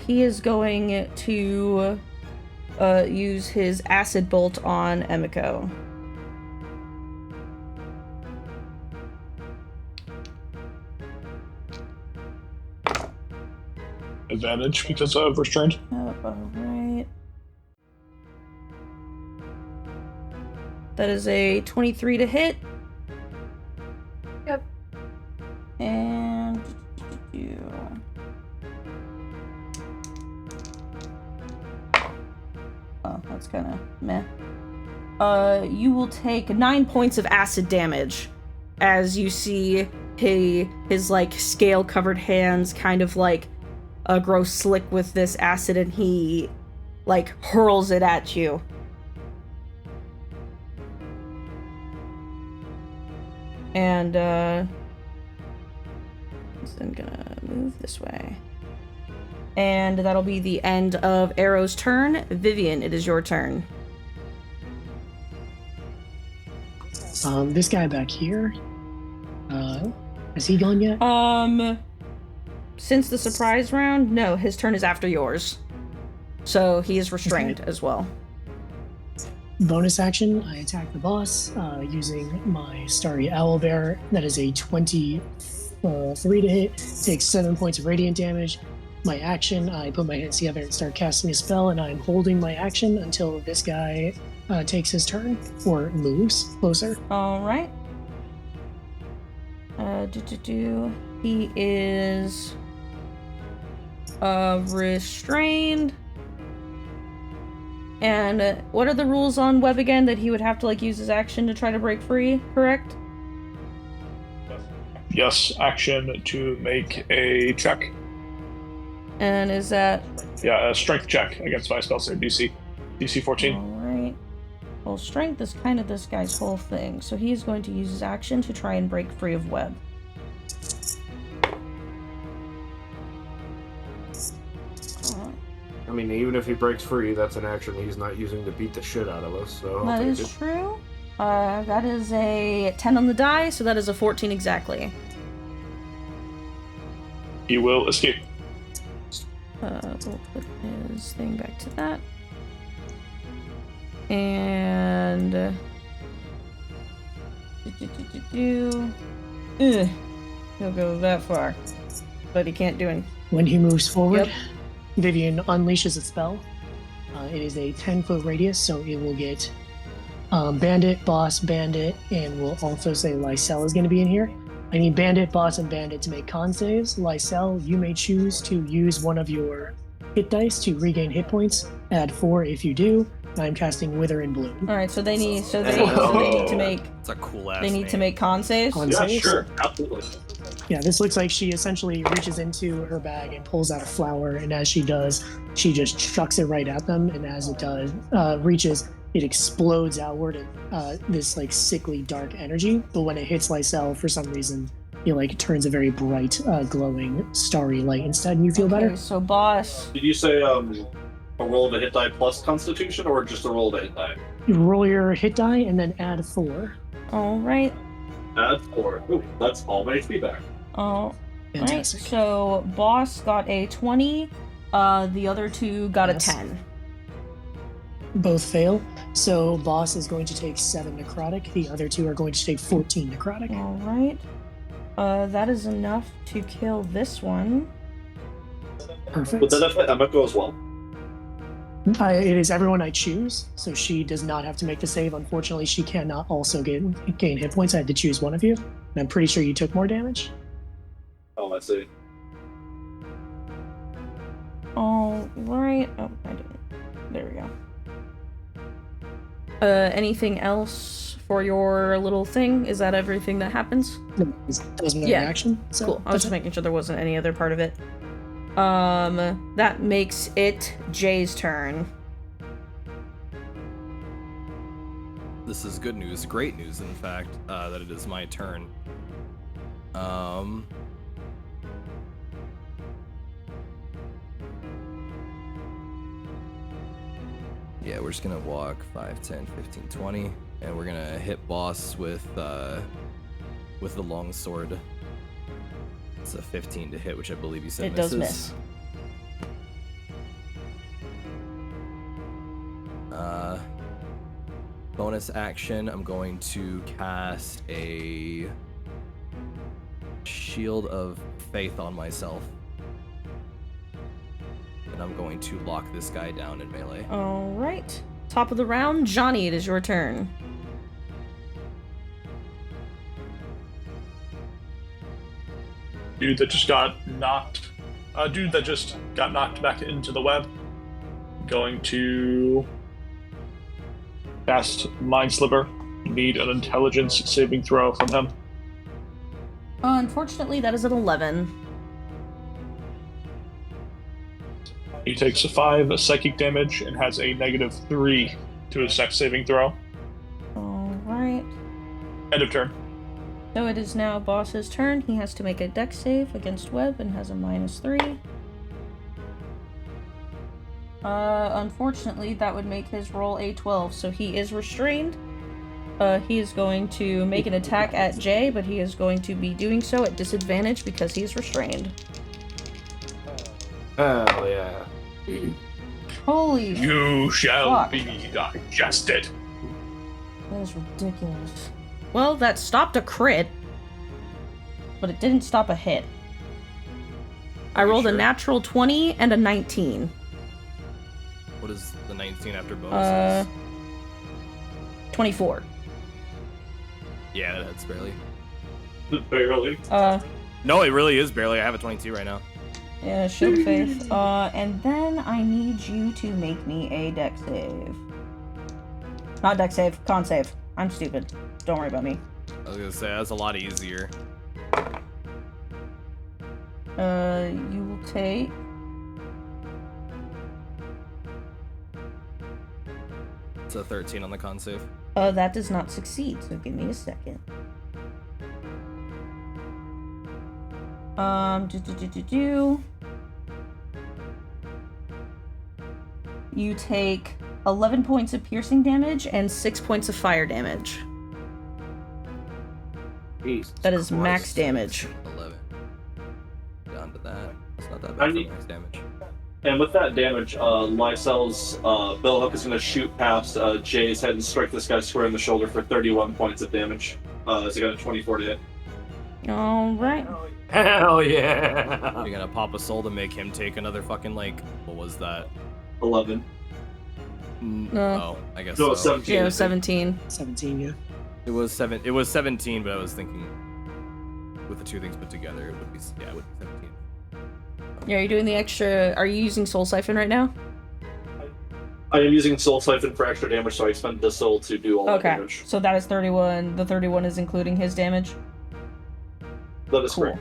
He is going to use his acid bolt on Emiko. Advantage because of restrained. Alright. That is a 23 to hit. Yep. And... Oh, that's kind of meh. You will take 9 points of acid damage as you see his like scale-covered hands kind of like grow slick with this acid, and he like hurls it at you. And he's then gonna move this way. And that'll be the end of Aero's turn. Vivian, it is your turn. This guy back here, has he gone yet? Since the surprise round, no, his turn is after yours. So he is restrained as well. Bonus action, I attack the boss using my Starry Owlbear. That is a 23 to hit, takes 7 points of radiant damage. My action, I put my hands together and start casting a spell, and I'm holding my action until this guy takes his turn or moves closer. Alright. He is restrained. And what are the rules on web again? That he would have to like use his action to try to break free, correct? Yes, action to make a check. And is that... Yeah, a strength check against my spell save DC. DC 14. Alright. Well, strength is kind of this guy's whole thing, so he is going to use his action to try and break free of web. I mean, even if he breaks free, that's an action he's not using to beat the shit out of us, so That is true. That is a 10 on the die, so that is a 14 exactly. He will escape. we'll put his thing back to that. And he'll go that far, but he can't do anything. When he moves forward, Yep. Vivian unleashes a spell. It is a 10-foot radius, so it will get Bandit, Boss, Bandit, and we'll also say Lysel is going to be in here. I need Bandit, Boss, and Bandit to make con saves. Lysel, you may choose to use one of your hit dice to regain hit points. Add 4 if you do. I'm casting Wither in Bloom. All right, so they need to make It's a cool ass. they need to make con saves. Con Yeah, saves. sure, absolutely. Yeah, this looks like she essentially reaches into her bag and pulls out a flower, and as she does, she just chucks it right at them, and as it does, reaches, it explodes outward in this like sickly dark energy. But when it hits Lysel, for some reason, it like turns a very bright, glowing, starry light instead, and you feel better. Okay, so boss. Did you say a roll of a hit die plus Constitution, or just a roll of a hit die? You roll your hit die and then add 4. All right. Add 4. Ooh, that's all my HP back. All right. Fantastic. So boss got a 20. The other two got Yes. a 10. Both fail. So Boss is going to take 7 necrotic. The other two are going to take 14 necrotic. All right. That is enough to kill this one. Perfect. Would that affect Emiko as well? It is everyone I choose, so she does not have to make the save. Unfortunately, she cannot also gain hit points. I had to choose one of you, and I'm pretty sure you took more damage. Oh, I see. All right. Oh, I didn't. There we go. Anything else for your little thing? Is that everything that happens? That was my Yeah. reaction. So Cool. I was that's just it. making sure there wasn't any other part of it. That makes it Jay's turn. This is good news, great news, in fact, that it is my turn. Yeah, we're just gonna walk 5, 10, 15, 20, and we're gonna hit boss with the long sword. It's a 15 to hit, which I believe you said It misses. does miss. Bonus action, I'm going to cast a Shield of Faith on myself. And I'm going to lock this guy down in melee. All right. Top of the round, Johnny, it is your turn. Dude that just got knocked back into the web. Going to cast Mind Sliver. Need an intelligence saving throw from him. Unfortunately, that is an 11. He takes a 5 psychic damage and has a -3 to his dex saving throw. All right. End of turn. So it is now boss's turn. He has to make a dex save against web and has a -3. Unfortunately, that would make his roll a 12, so he is restrained. He is going to make an attack at Jay, but he is going to be doing so at disadvantage because he is restrained. Hell yeah. Holy You shall Fuck. be digested. That is ridiculous. Well, that stopped a crit, but it didn't stop a hit. I rolled a sure? natural 20 and a 19. What is the 19 after bonuses? 24. Yeah, that's barely. Barely. No, it really is barely. I have a 22 right now. Yeah, Shield of Faith. And then I need you to make me a dex save. Not dex save, con save. I'm stupid. Don't worry about me. I was gonna say, that's a lot easier. You will take... It's a 13 on the con save. that does not succeed, so give me a second. You take 11 points of piercing damage and 6 points of fire damage. Jesus That is Christ. max damage. 11. Down to that. That's not that I bad need- for max damage. And with that damage, Lysel's billhook is going to shoot past Jay's head and strike this guy square in the shoulder for 31 points of damage. As he got a 24 to hit. All right. Hell yeah! You're gonna pop a soul to make him take another fucking, like, what was that? 11. Oh, I guess No, so. 17. Yeah, it was 17. 17, yeah. It was 17, but I was thinking with the two things put together, it would be 17. Yeah, you're doing the extra. Are you using Soul Siphon right now? I am using Soul Siphon for extra damage, so I expend the soul to do all that Okay, damage. so that is 31. The 31 is including his damage. That is correct.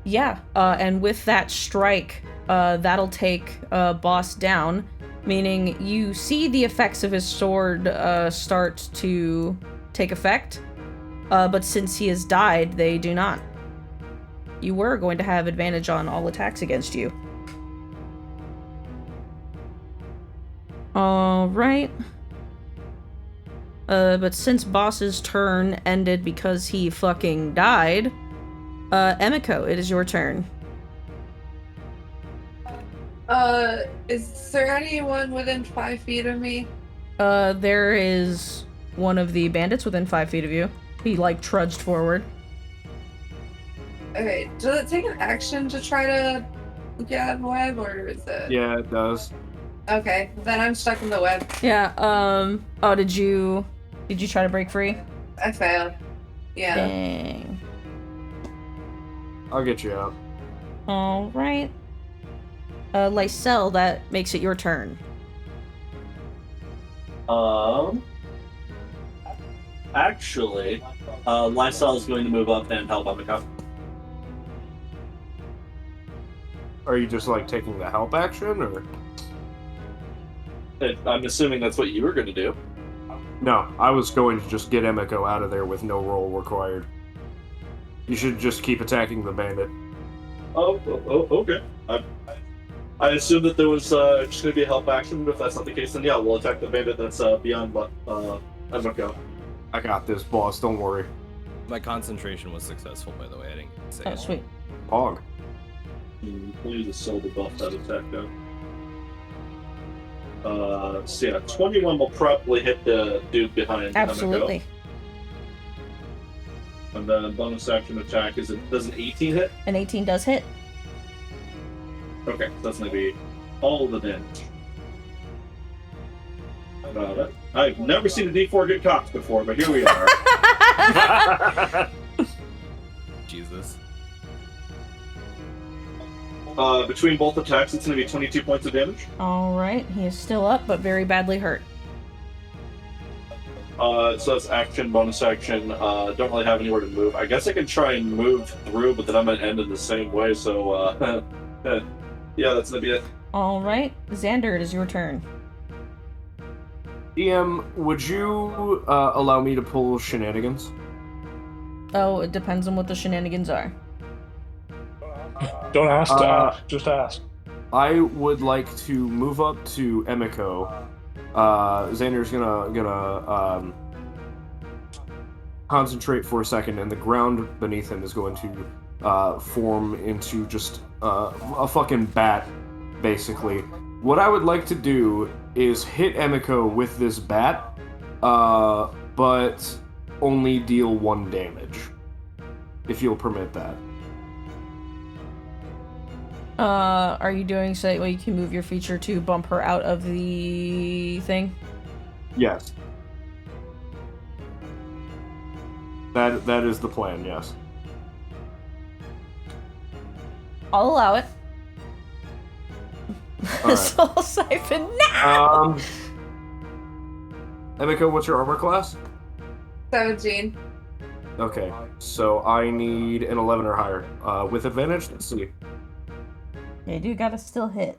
Yeah, and with that strike, that'll take Boss down, meaning you see the effects of his sword start to take effect, but since he has died, they do not. You were going to have advantage on all attacks against you. Alright. But since Boss's turn ended because he fucking died, Emiko, it is your turn. Is there anyone within 5 feet of me? There is one of the bandits within 5 feet of you. He, like, trudged forward. Okay, does it take an action to try to get out of the web, or is it... Yeah, it does. Okay, then I'm stuck in the web. Yeah, oh, did you try to break free? I failed. Yeah. Dang. I'll get you out. Alright. Lysel, that makes it your turn. Actually, Lysel is going to move up and help Emiko. Are you just, like, taking the help action, or...? I'm assuming that's what you were going to do. No, I was going to just get Emiko out of there with no roll required. You should just keep attacking the bandit. Oh, okay. I assume that there was just going to be a help action, but if that's not the case, then yeah, we'll attack the bandit that's beyond Emiko. I got this, boss, don't worry. My concentration was successful, by the way. I didn't say Oh, it. sweet. Pog. We'll use a soul to buff that attack, though. So yeah, 21 will probably hit the dude behind Absolutely. Emiko. And then bonus action attack, does an 18 hit? An 18 does hit. Okay, so that's going to be all the damage. I've never seen a D4 get cocked before, but here we are. Jesus. Between both attacks, it's going to be 22 points of damage. Alright, he is still up, but very badly hurt. So that's action, bonus action. Don't really have anywhere to move. I guess I could try and move through, but then I'm going to end in the same way, so yeah, that's going to be it. Alright, Xander, it is your turn. DM, would you allow me to pull shenanigans? Oh, it depends on what the shenanigans are. Don't ask, just ask. I would like to move up to Emiko. Xander's gonna concentrate for a second, and the ground beneath him is going to form into just a fucking bat, basically. What I would like to do is hit Emiko with this bat, but only deal 1 damage, if you'll permit that. Are you doing so that way you can move your feature to bump her out of the thing? Yes. That is the plan, yes. I'll allow it. Alright. Soul Siphon now! Emiko, what's your armor class? 17. Okay, so I need an 11 or higher. With advantage? Let's see. Yeah, you gotta still hit.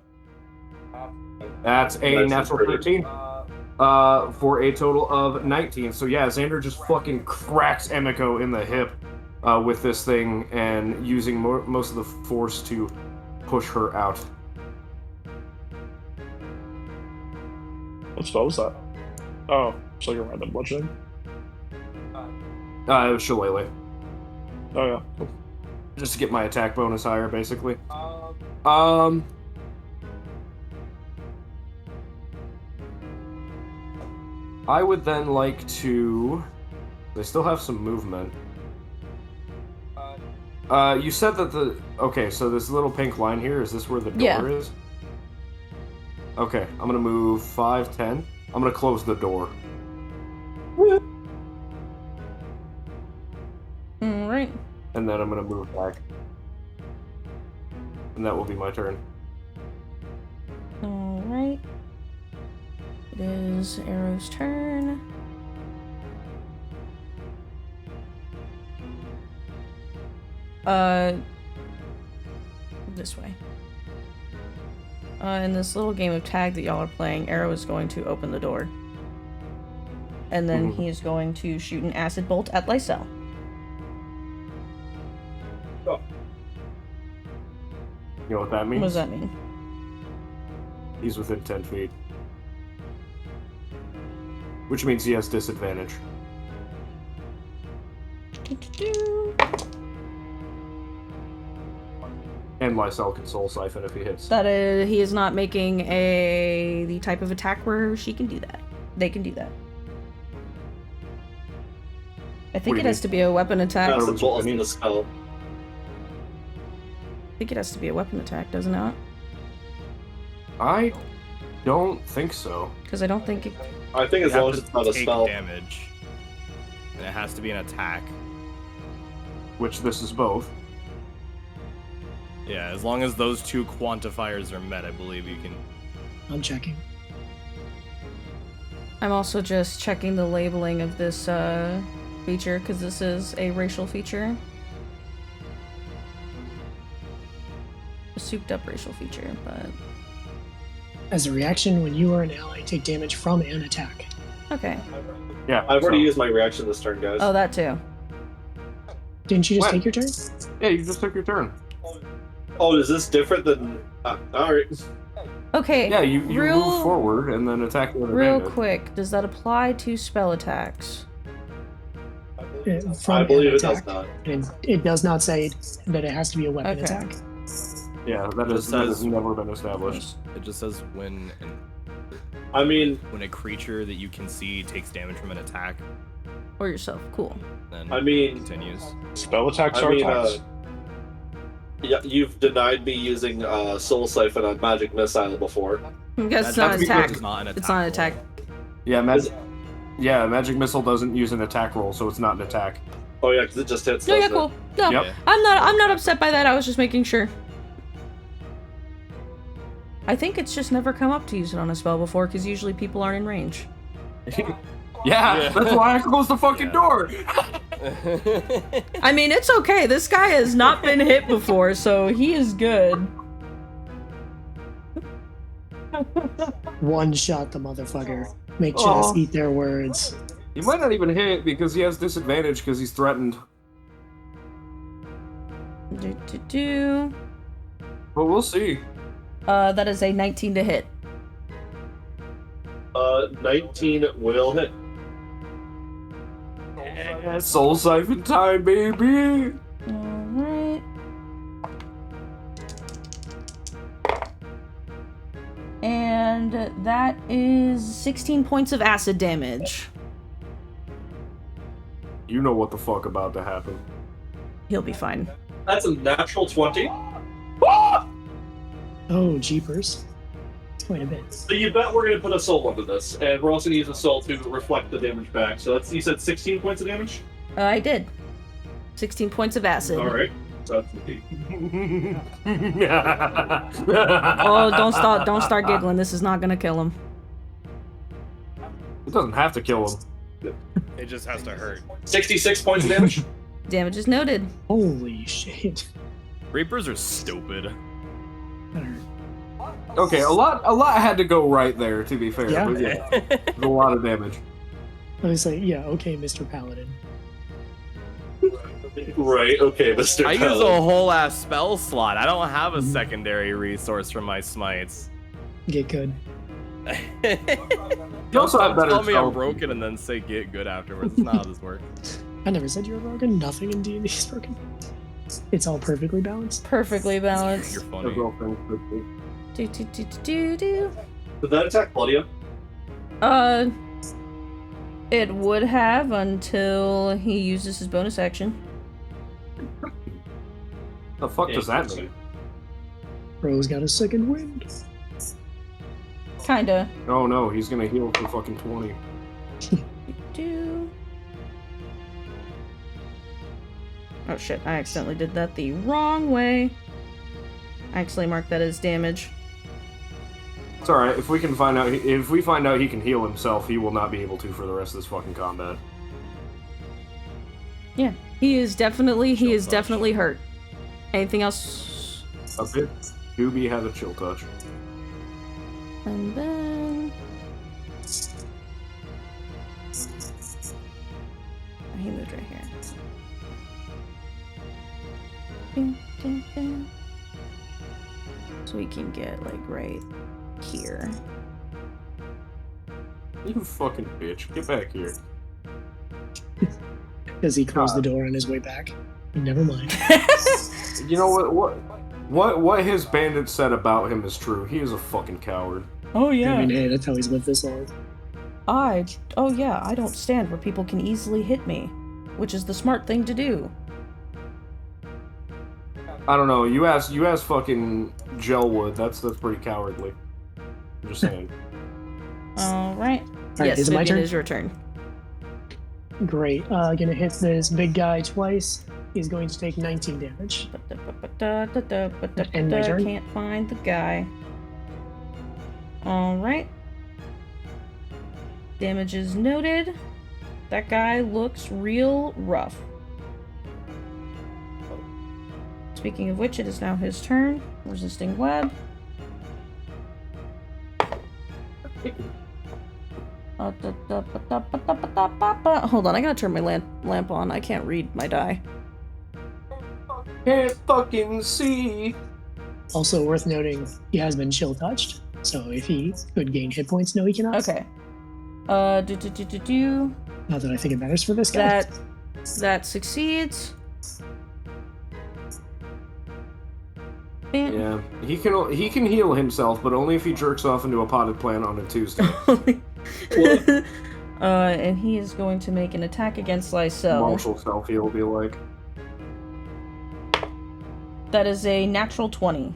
That's a natural 13. For a total of 19. So yeah, Xander just fucking cracks Emiko in the hip with this thing and using most of the force to push her out. What spell was that? Oh, it's like a random bludgeoning. It was Shillelagh. Oh yeah, cool. Just to get my attack bonus higher, basically. I would then like to... They still have some movement. You said that the... Okay, so this little pink line here, is this where the door is? Okay, I'm gonna move 5, 10. I'm gonna close the door. Alright. And then I'm gonna move back. And that will be my turn. Alright. It is Arrow's turn. This way. In this little game of tag that y'all are playing, Arrow is going to open the door. And then he is going to shoot an acid bolt at Lysel. You know what that means? What does that mean? He's within 10 feet. Which means he has disadvantage. And Lysel can Soul Siphon if he hits. That is, he is not making the type of attack where she can do that. They can do that. I think it has to be a weapon attack. That's the bolt in the spell. I think it has to be a weapon attack, doesn't it? I don't think so. Because I don't think it... I think as long as it's not a spell. Damage. And it has to be an attack. Which this is both. Yeah, as long as those two quantifiers are met, I believe you can... I'm checking. I'm also just checking the labeling of this feature, because this is a racial feature. A souped up racial feature, but... As a reaction, when you or an ally take damage from an attack. Okay. Yeah. I've already used my reaction this turn, guys. Oh, that too. Didn't you just When? take your turn? Yeah, you just took your turn. Oh, is this different than... Alright. Okay. Yeah, you move forward and then attack with Real advantage. quick, does that apply to spell attacks? From I believe an it does attack. not. And it does not say that it has to be a weapon Okay. attack. Yeah, that has never been established. It just says when I mean... when a creature that you can see takes damage from an attack, Or yourself. Cool. then I mean... continues. Spell attacks I are mean, attacks. Yeah, you've denied me using Soul Siphon on Magic Missile before. Because it's not an attack. It's not an attack. It's not an attack. Yeah, Magic Missile doesn't use an attack roll, so it's not an attack. Oh yeah, because it just hits. No, yeah, doesn't it? cool. No, Yep. I'm not upset by that. I was just making sure. I think it's just never come up to use it on a spell before, because usually people aren't in range. Yeah, that's why I closed the fucking door. I mean, it's okay. This guy has not been hit before, so he is good. One shot the motherfucker. Make chess eat their words. He might not even hit because he has disadvantage because he's threatened. But we'll see. That is a 19 to hit. 19 will hit. Yeah, Soul Siphon time, baby! Alright. And that is 16 points of acid damage. You know what the fuck about to happen. He'll be fine. That's a natural 20. Oh, jeepers. It's quite a bit. So you bet we're going to put a soul into this, and we're also going to use a soul to reflect the damage back. So that's, you said 16 points of damage? I did. 16 points of acid. Alright. So that's Oh, don't start giggling. This is not gonna kill him. It doesn't have to kill him. It just has to hurt. 66 points of damage. Damage is noted. Holy shit. Reapers are stupid. Okay, a lot had to go right there, to be fair. Yeah. But yeah, there's a lot of damage. I was like, yeah, okay, Mr. Paladin. Right, okay, Mr. I use Paladin. a whole ass spell slot. I don't have a secondary resource for my smites. Get good. You also have better tell me I'm spells. broken and then say get good afterwards. That's not how this works. I never said you were broken. Nothing in D&D is broken. It's all perfectly balanced. Perfectly balanced. You're funny. Do. Did that attack Claudia? It would have until he uses his bonus action. The fuck does that mean? Bro's got a second wind. Kinda. Oh no, he's gonna heal for fucking 20. Oh shit, I accidentally did that the wrong way. I actually marked that as damage. It's alright, if we find out he can heal himself, he will not be able to for the rest of this fucking combat. Yeah, he is definitely hurt. Anything else? A bit. Doobie has a chill touch. And then he moved right here. Dun, dun, dun. So we can get like right here. You fucking bitch. Get back here. Does he close the door on his way back? Never mind. You know what his bandit said about him is true. He is a fucking coward. Oh yeah. I mean, hey, that's how he's lived this long. I don't stand where people can easily hit me, which is the smart thing to do. I don't know. You ask fucking Gelwood. That's pretty cowardly. I'm just saying. All right. Yes, is it my Vivian, turn? it is your turn. Great. Gonna hit this big guy twice. He's going to take 19 damage. And my turn? Can't find the guy. All right. Damage is noted. That guy looks real rough. Speaking of which, it is now his turn. Resisting web. Hold on, I gotta turn my lamp on. I can't read my die. Can't fucking see. Also worth noting, he has been chill touched, so if he could gain hit points, no, he cannot. Okay. Not that I think it matters for this guy. That succeeds. Yeah, he can heal himself, but only if he jerks off into a potted plant on a Tuesday. And he is going to make an attack against Lysel. Marshall selfie will be like. That is a natural 20.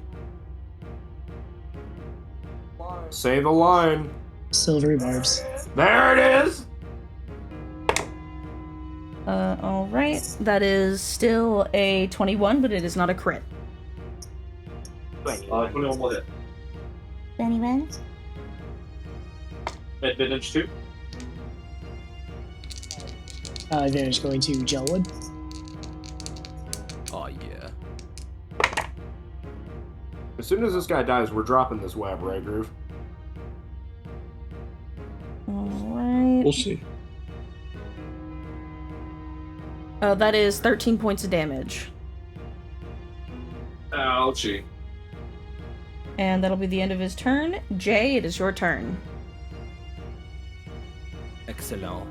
Say the line. Silvery barbs. There it is! Alright. That is still a 21, but it is not a crit. 21 will hit. 21? Advantage 2. Advantage going to Gelwood. Oh yeah. As soon as this guy dies, we're dropping this web, right, Groove? Alright. We'll see. That is 13 points of damage. Ouchie. And that'll be the end of his turn. Jay, it is your turn. Excellent.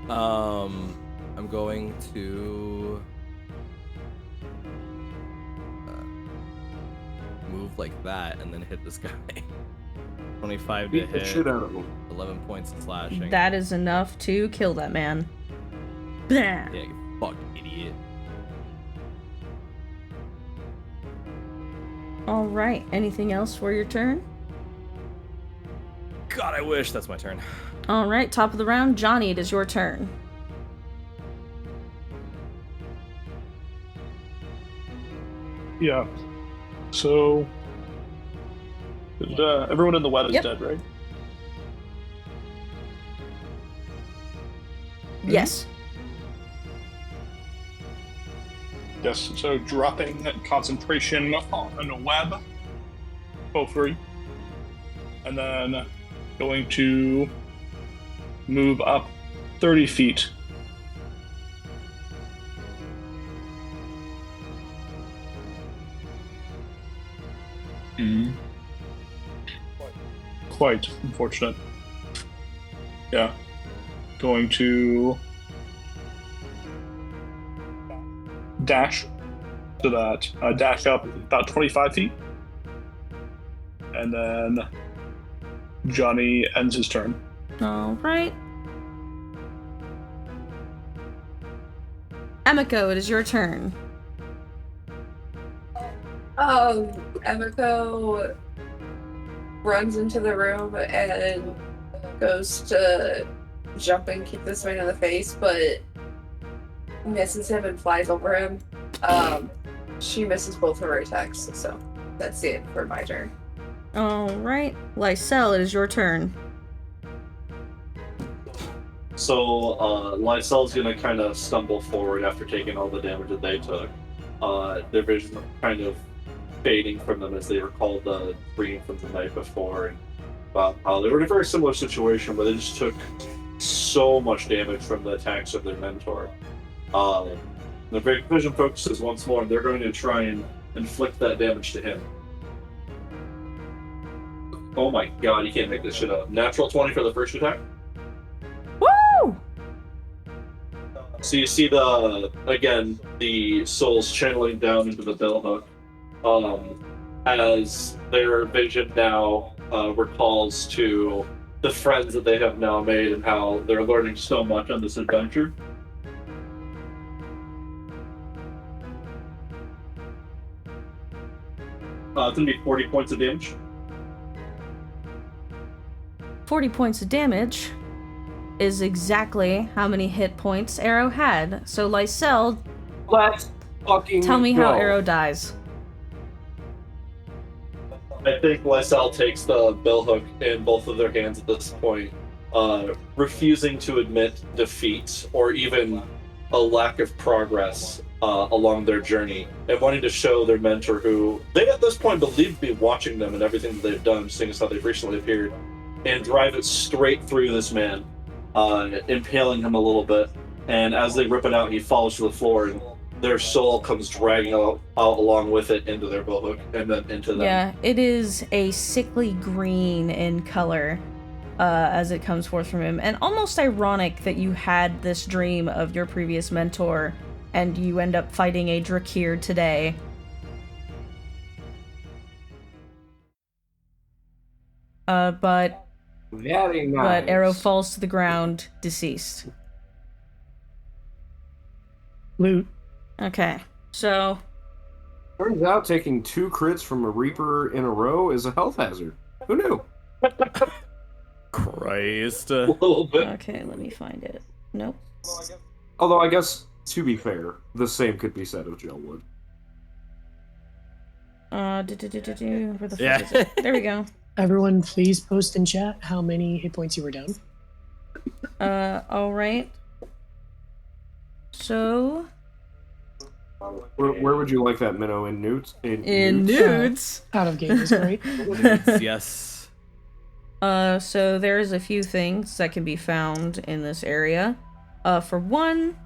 I'm going to move like that and then hit this guy. 25 to Beat the hit. shit out of him. 11 points of slashing. That is enough to kill that man. Blah. Yeah, you fucking idiot. Alright, anything else for your turn? God, I wish. That's my turn. Alright, top of the round. Johnny, it is your turn. Yeah. So, everyone in the web is Yep. dead, right? Yes. Yes. So dropping concentration on a web, both three, and then going to move up 30 feet. Quite unfortunate. Yeah. Going to dash so that dash up about 25 feet. And then Johnny ends his turn. Alright. Emiko, it is your turn. Emiko runs into the room and goes to jump and kick this man in the face, but misses him and flies over him. She misses both of her attacks, so that's it for my turn. Alright. Lysel, it is your turn. So, Lysel's gonna kind of stumble forward after taking all the damage that they took. Their vision kind of fading from them as they recall the dream from the night before, and about how they were in a very similar situation where they just took so much damage from the attacks of their mentor. The vision focuses once more, and they're going to try and inflict that damage to him. Oh my god, you can't make this shit up. Natural 20 for the first attack. Woo! So you see the souls channeling down into the billhook, as their vision now recalls to the friends that they have now made and how they're learning so much on this adventure. It's gonna be 40 points of damage. 40 points of damage is exactly how many hit points Aero had. So Lysel, Let's fucking tell me how go. Aero dies. I think Lysel takes the billhook in both of their hands at this point, refusing to admit defeat or even a lack of progress along their journey, and wanting to show their mentor, who they at this point believe to be watching them and everything that they've done, seeing as how they've recently appeared, and drive it straight through this man, impaling him a little bit. And as they rip it out, he falls to the floor, and their soul comes dragging out along with it into their billhook and then into them. Yeah, it is a sickly green in color as it comes forth from him. And almost ironic that you had this dream of your previous mentor and you end up fighting a Drakir today. But Very nice. But Aero falls to the ground, deceased. Loot. Okay, so Turns out taking 2 crits from a Reaper in a row is a health hazard. Who knew? Christ. A little bit. okay, let me find it. Nope. Although I guess, to be fair, the same could be said of Gelwood. Where the fuck Yeah. is it? There we go. Everyone, please post in chat how many hit points you were down. Alright. So Where would you like that, Minnow? In nudes? in nudes? nudes. Out of game is great. Yes. So there's a few things that can be found in this area. For one,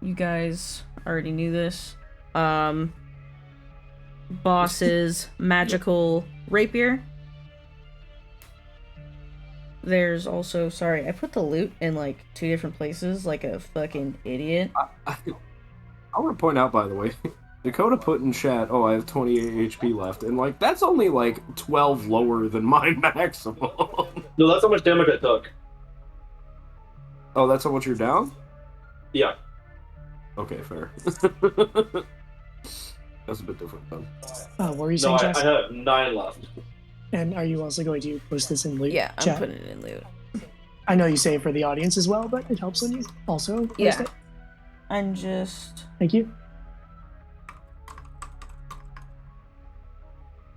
you guys already knew this. Boss's magical rapier. There's also, sorry, I put the loot in like 2 different places like a fucking idiot. I want to point out, by the way, Dakota put in chat, oh, I have 28 HP left, and like, that's only like 12 lower than my maximum. No, that's how much damage I took. Oh, that's how much you're down? Yeah. Okay, fair. That's a bit different then. What were you No, saying, I Jess? have 9 left. And are you also going to post this in loot Yeah, I'm chat? putting it in loot. I know you say it for the audience as well, but it helps when you also post Yeah. it. I'm just... Thank you.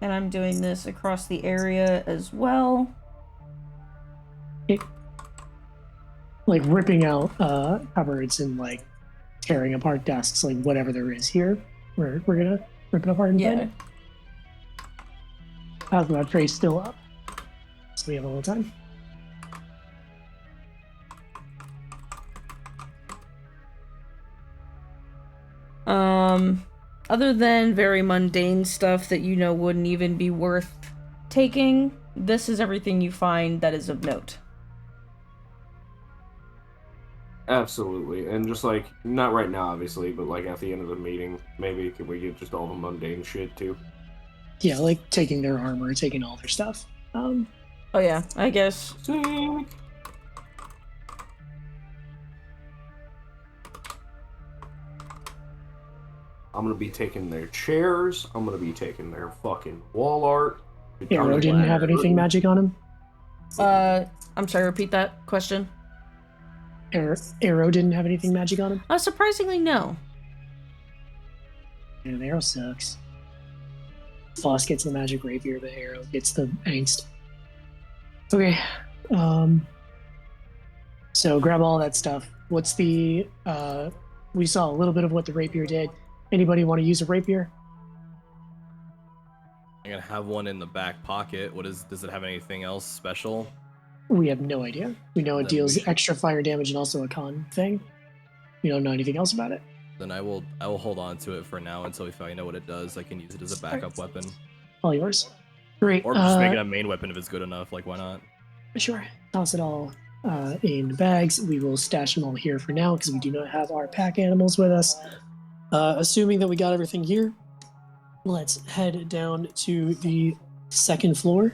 And I'm doing this across the area as well. Like ripping out cupboards and like tearing apart desks, like whatever there is here. We're gonna rip it apart and find Yeah. it. How's that trace still up? So we have a little time. Other than very mundane stuff that you know wouldn't even be worth taking, this is everything you find that is of note. Absolutely, and just like, not right now, obviously, but like at the end of the meeting, maybe could we get just all the mundane shit too? Yeah, like taking their armor, taking all their stuff. Oh yeah, I guess. Sick. I'm gonna be taking their chairs. I'm gonna be taking their fucking wall art. Aero didn't have anything magic on him? I'm sorry, repeat that question. Aero didn't have anything magic on him? Surprisingly, no. Yeah, Aero sucks. Foss gets the magic rapier, but Aero gets the angst. Okay. So grab all that stuff. What's the we saw a little bit of what the rapier did. Anybody want to use a rapier? I'm gonna have one in the back pocket. Does it have anything else special? We have no idea. We know it Then deals we should- extra fire damage and also a con thing. We don't know anything else about it. Then I will hold on to it for now until we find out what it does. I can use it as a backup weapon. All yours. Great. Or just make it a main weapon if it's good enough. Like, why not? Sure. Toss it all in bags. We will stash them all here for now because we do not have our pack animals with us. Assuming that we got everything here, let's head down to the second floor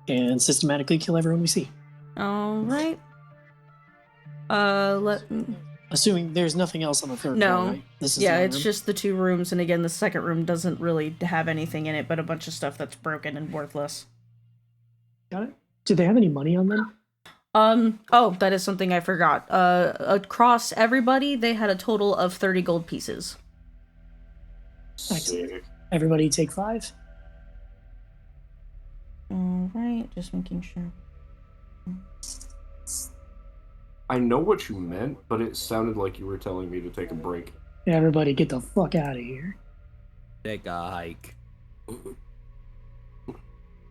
and systematically kill everyone we see. All right. Assuming there's nothing else on the third No. floor, right? This is Yeah, the it's room. just the 2 rooms, and again, the second room doesn't really have anything in it, but a bunch of stuff that's broken and worthless. Got it. Do they have any money on them? Oh, that is something I forgot. Across everybody, they had a total of 30 gold pieces. Sick. Everybody take 5. All right, just making sure. I know what you meant, but it sounded like you were telling me to take a break. Everybody get the fuck out of here. Take a hike.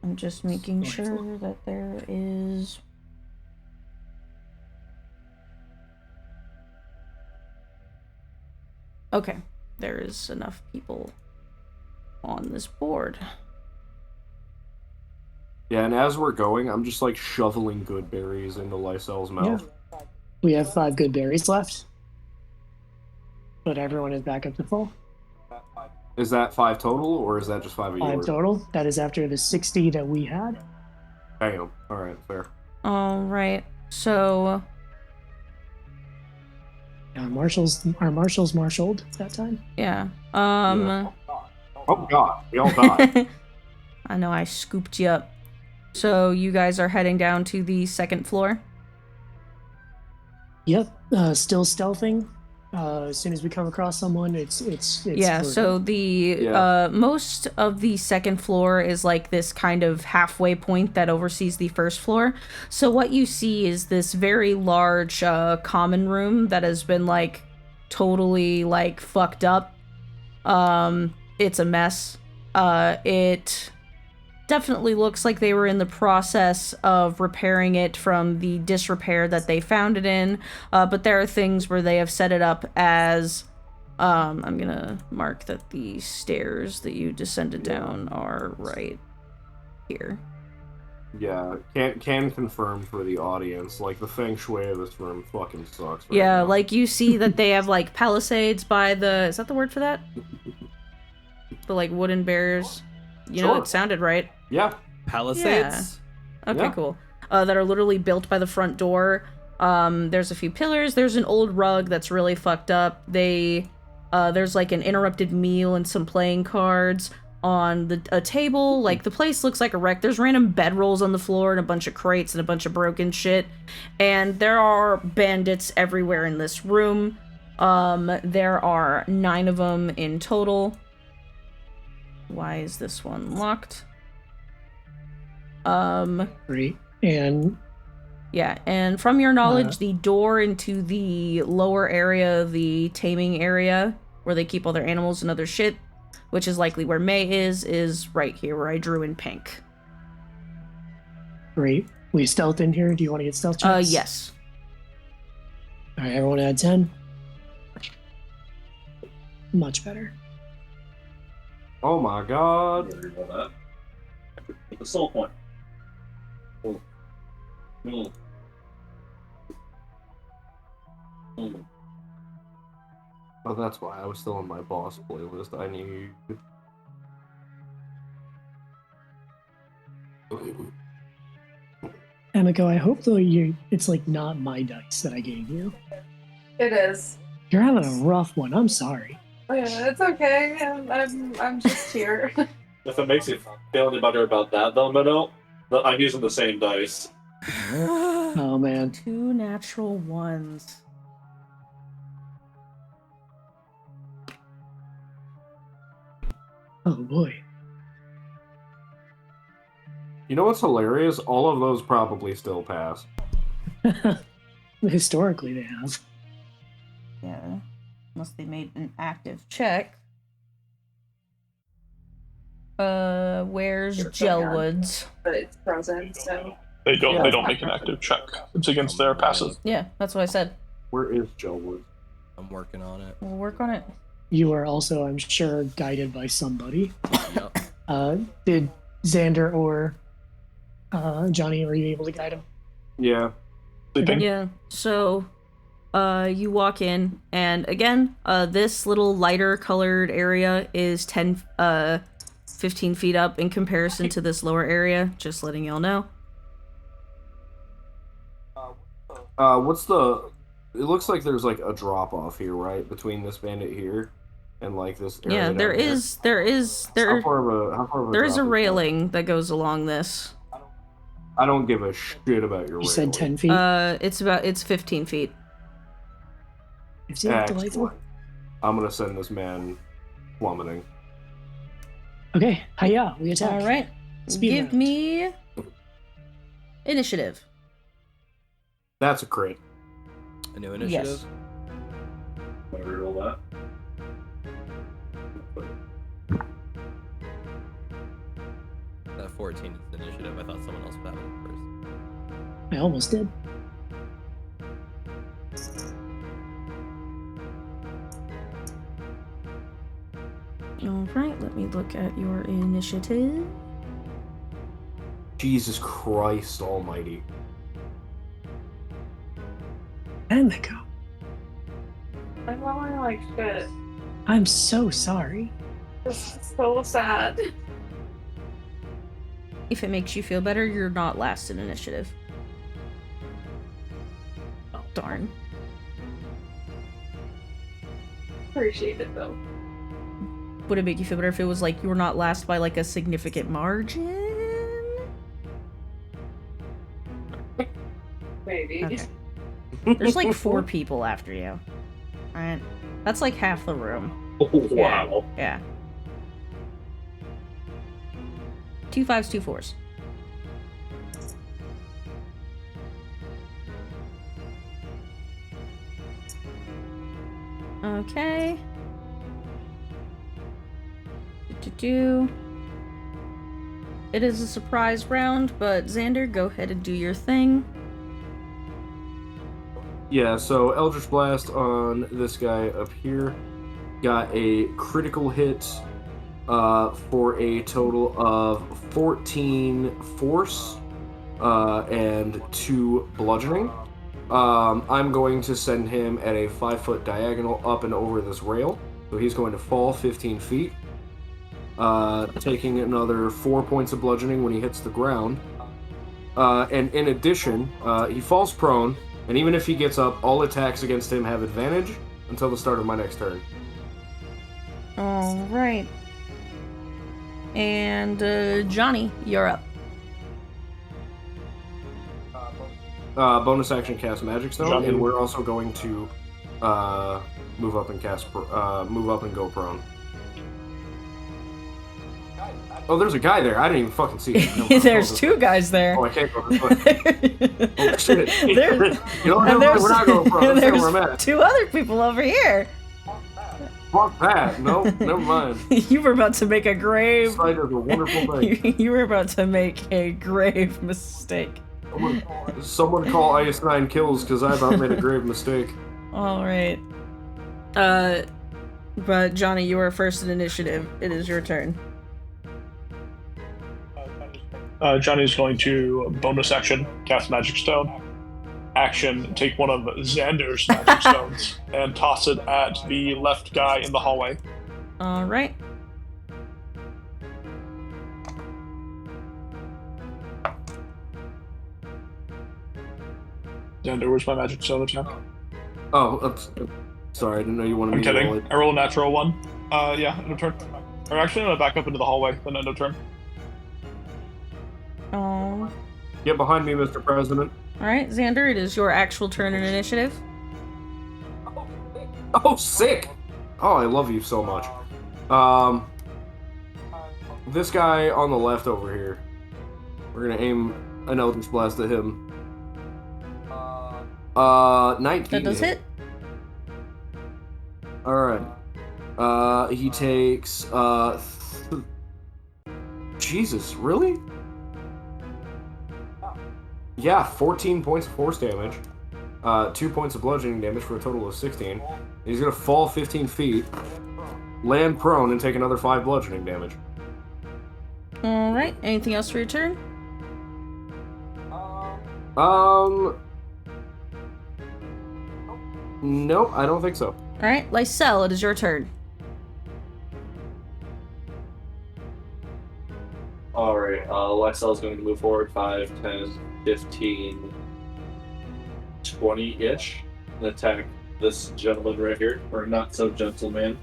I'm just making sure that there is... Okay, there is enough people on this board. Yeah, and as we're going, I'm just like shoveling good berries into Lysel's mouth. We have 5 good berries left. But everyone is back up to full. Is that 5 total, or is that just 5 of 5 yours? total. That is after the 60 that we had. Damn. Alright, fair. All right, so... Our marshals marshaled that time. Yeah, Oh god, we all died. I know I scooped you up. So you guys are heading down to the second floor? Yep. Still stealthing. As soon as we come across someone, it's Yeah, flirting. so the most of the second floor is like this kind of halfway point that oversees the first floor. So what you see is this very large common room that has been like totally like fucked up. It's a mess. It definitely looks like they were in the process of repairing it from the disrepair that they found it in, but there are things where they have set it up as I'm gonna mark that the stairs that you descended down are right here. Yeah, can confirm for the audience, like, the feng shui of this room fucking sucks. Right Yeah, now. like you see that they have like palisades by the, is that the word for that? The like wooden barriers. You know, Sure. it sounded right. Yeah. Palisades? Okay, Yeah. cool. That are literally built by the front door. There's a few pillars. There's an old rug that's really fucked up. There's like an interrupted meal and some playing cards on a table. Like, the place looks like a wreck. There's random bedrolls on the floor and a bunch of crates and a bunch of broken shit. And there are bandits everywhere in this room. There are 9 of them in total. Why is this one locked? Great. And Yeah, and from your knowledge, the door into the lower area, the taming area, where they keep all their animals and other shit, which is likely where May is right here, where I drew in pink. great. We stealth in here. Do you want to get stealth checks? Yes. All right, everyone add 10. Much better. Oh my god. The soul point. Mm. Mm. Oh, that's why I was still on my boss playlist. I need. Emiko, I hope though it's like not my dice that I gave you. It is. You're having a rough one. I'm sorry. Oh, yeah, it's okay. I'm just here. If it makes you feel any better about that, though, Minnow, I'm using the same dice. Oh man. 2 natural ones. Oh boy. You know what's hilarious? All of those probably still pass. Historically, they have. Yeah. Unless they made an active check. Where's Gelwoods? But it's frozen, so. They don't make an active check. It's against their passive. Yeah, that's what I said. Where is Gelwood? I'm working on it. We'll work on it. You are also, I'm sure, guided by somebody. Yep. Did Xander or Johnny, were you able to guide him? Yeah. Sleeping. Yeah. So, you walk in, and again, this little lighter colored area is 15 feet up in comparison to this lower area. Just letting y'all know. What's the... It looks like there's like a drop off here, right? Between this bandit here and like this area. Yeah, there down is How far of a there is a drop railing that goes along this. I don't give a shit about your You said 10 feet? It's 15 feet. 15, delightful. Excellent. I'm gonna send this man plummeting. Okay, hiya, we attack. All right. Speed Give round. me initiative. That's a crit. A new initiative? Yes. Want to reroll that? That 14 is the initiative. I thought someone else would have it first. I almost did. All right. Let me look at your initiative. Jesus Christ almighty. And they go. I'm rolling like shit. I'm so sorry. This is so sad. If it makes you feel better, you're not last in initiative. Oh, darn. Appreciate it though. Would it make you feel better if it was like you were not last by like a significant margin? Maybe. Okay. There's like 4 people after you. Alright. That's like half the room. Oh, wow. Yeah. 2 5s, 2 4s. Okay. It is a surprise round, but Xander, go ahead and do your thing. Yeah, so Eldritch Blast on this guy up here got a critical hit for a total of 14 force and 2 bludgeoning. I'm going to send him at a 5-foot diagonal up and over this rail. So he's going to fall 15 feet, taking another 4 points of bludgeoning when he hits the ground. And in addition, he falls prone, and even if he gets up, all attacks against him have advantage until the start of my next turn. Alright. And Johnny, you're up. Bonus action cast Magic Stone, Johnny. and we're also going to move up and go prone. Oh, there's a guy there. I didn't even fucking see him. There's 2 guys there. Oh, I can't go this way. Oh, shit. There's, You know what? and there's, We're not going prone. That's there's where I'm at. 2 other people over here. Fuck that. No, never mind. You were about to make a grave. Sight is a wonderful thing. You were about to make a grave mistake. Someone call IS9 kills because I about made a grave mistake. All right. But Johnny, you are first in initiative. It is your turn. Johnny's going to bonus action cast Magic Stone. Action, take one of Xander's Magic Stones and toss it at the left guy in the hallway. All right. Xander, where's my Magic Stone attack? Oh, Sorry, I didn't know you wanted I'm me to roll kidding. it. I roll a natural 1. Yeah, end of turn. Or actually, I'm gonna back up into the hallway, then end of turn. Oh. Get behind me, Mr. President. Alright, Xander, it is your actual turn in initiative. Oh, sick! Oh, I love you so much. This guy on the left over here. We're gonna aim an Eldritch Blast at him. 19. That does hit. Alright. He takes, Jesus, really? Yeah, 14 points of force damage. 2 points of bludgeoning damage for a total of 16. He's gonna fall 15 feet, land prone, and take another 5 bludgeoning damage. Alright, anything else for your turn? Nope, I don't think so. Alright, Lysel, it is your turn. Alright, Lexel's going to move forward 5, 10, 15, 20-ish and attack this gentleman right here, or not so gentleman.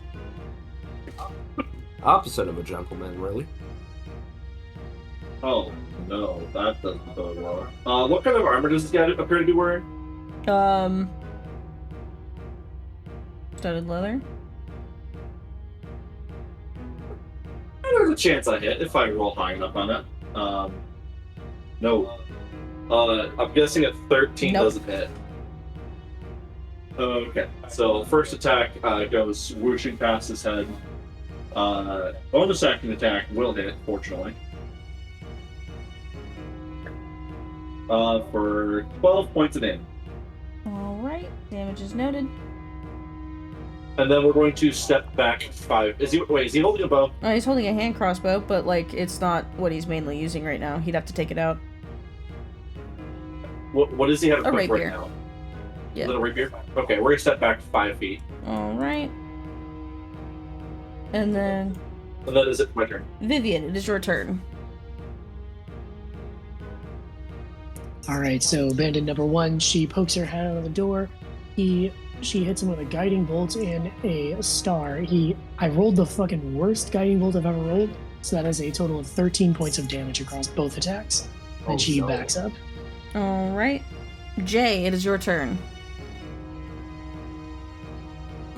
Opposite of a gentleman, really. Oh, no, that doesn't bode well. What kind of armor does this guy appear to be wearing? Studded leather. There's a chance I hit if I roll high enough on it. No. I'm guessing a 13 Nope. doesn't hit. Okay, so first attack goes whooshing past his head. Bonus action attack will hit, fortunately. For 12 points of damage. Alright, damage is noted. And then we're going to step back 5. Is he holding a bow? He's holding a hand crossbow, but like it's not what he's mainly using right now. He'd have to take it out. What does he have A equipped right rapier. now? Yeah. Is it a rapier? Okay, we're gonna step back 5 feet. Alright. And then And that is it for my turn. Vivian, it is your turn. All right, so bandit number 1, she pokes her head out of the door. She hits him with a guiding bolt and a star. I rolled the fucking worst guiding bolt I've ever rolled, so that is a total of 13 points of damage across both attacks. And she backs up. Alright. Jay, it is your turn.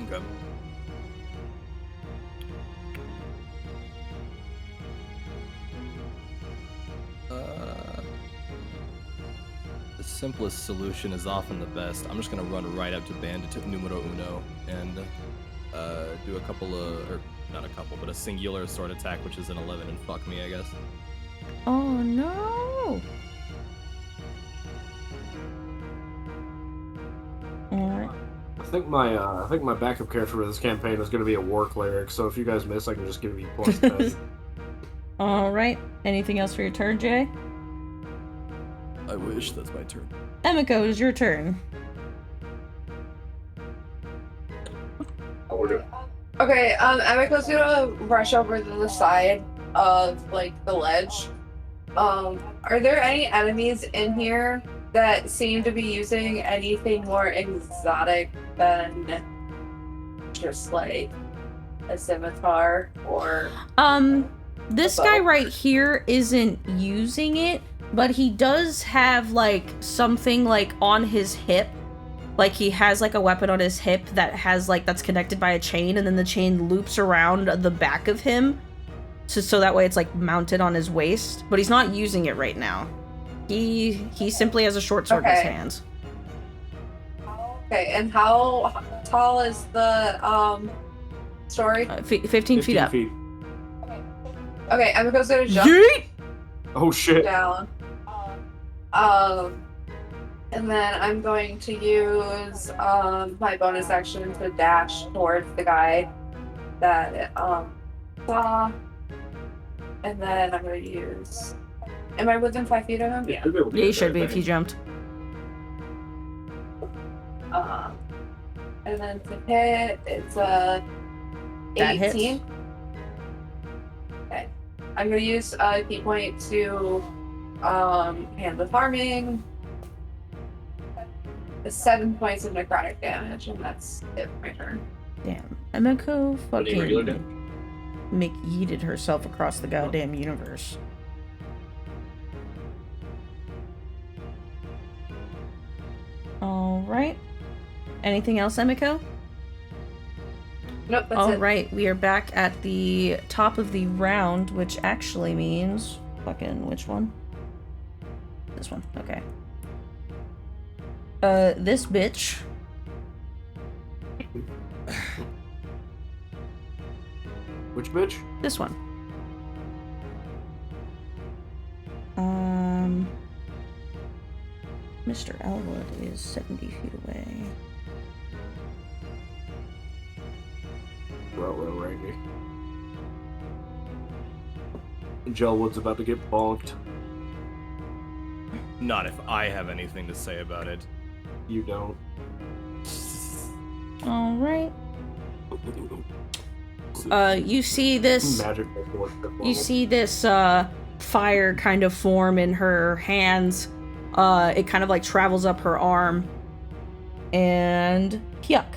Okay. The simplest solution is often the best. I'm just gonna run right up to Bandit numero uno and do a couple of, or not a couple, but a singular sword attack, which is an 11, and fuck me, I guess. Oh no! Alright. I think my backup character for this campaign is going to be a war cleric, so if you guys miss, I can just give you plus 10. Alright. Anything else for your turn, Jay? I wish that's my turn. Emiko, it is your turn. Oh, we're doing. Okay, Emiko's gonna rush over to the side of like the ledge. Are there any enemies in here that seem to be using anything more exotic than just like a scimitar or This guy right here isn't using it, but he does have like something like on his hip. Like he has like a weapon on his hip that has like that's connected by a chain, and then the chain loops around the back of him. So that way it's like mounted on his waist, but he's not using it right now. He simply has a short sword in his hands. Okay, and how tall is the story? 15 feet up. Okay, Emiko's gonna jump Yeet! Oh shit. down. And then I'm going to use my bonus action to dash towards the guy that saw. And then I'm going to use. Am I within 5 feet of him? Yeah, Yeah, you should be if you jumped. And then to hit, it's a That 18. hits. Okay. I'm going to use a key point to hand with harming. 7 points of necrotic damage, and that's it for my turn. Damn. Emiko Any regular fucking damage? McYeeted herself across the goddamn universe. Alright. Anything else, Emiko? Nope, that's it. Alright, we are back at the top of the round, which actually means... Fucking, which one? This one, okay. This bitch... Which bitch? This one. Mr. Elwood is 70 feet away. Righty. Gelwood's about to get bonked. Not if I have anything to say about it. You don't. Alright. You see this... Magic. You see this, fire kind of form in her hands. It kind of like travels up her arm. And... Yuck.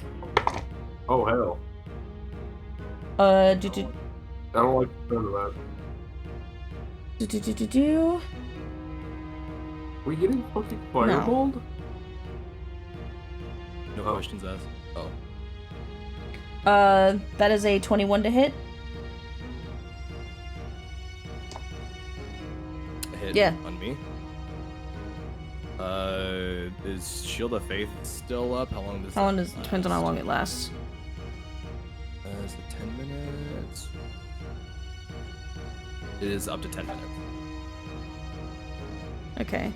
Oh, hell. Do. I don't like the sound of that. Do. We getting fucking fireballed? No questions asked. Oh. That is a 21 to hit. A hit Yeah. on me. Is Shield of Faith still up? How long does How long that does... Depends on how long it lasts. Is it 10 minutes? It is up to 10 minutes. Okay.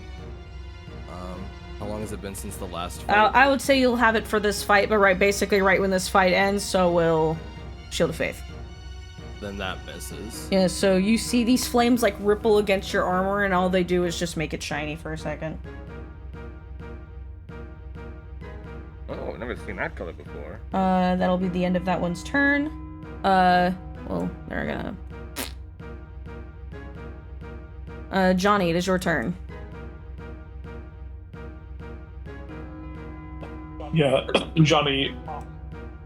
How long has it been since the last fight? I would say you'll have it for this fight, but basically right when this fight ends, so will Shield of Faith. Then that misses. Yeah, so you see these flames like ripple against your armor, and all they do is just make it shiny for a second. Oh, I've never seen that color before. That'll be the end of that one's turn. Well, they're gonna... Johnny, it is your turn. Yeah, Johnny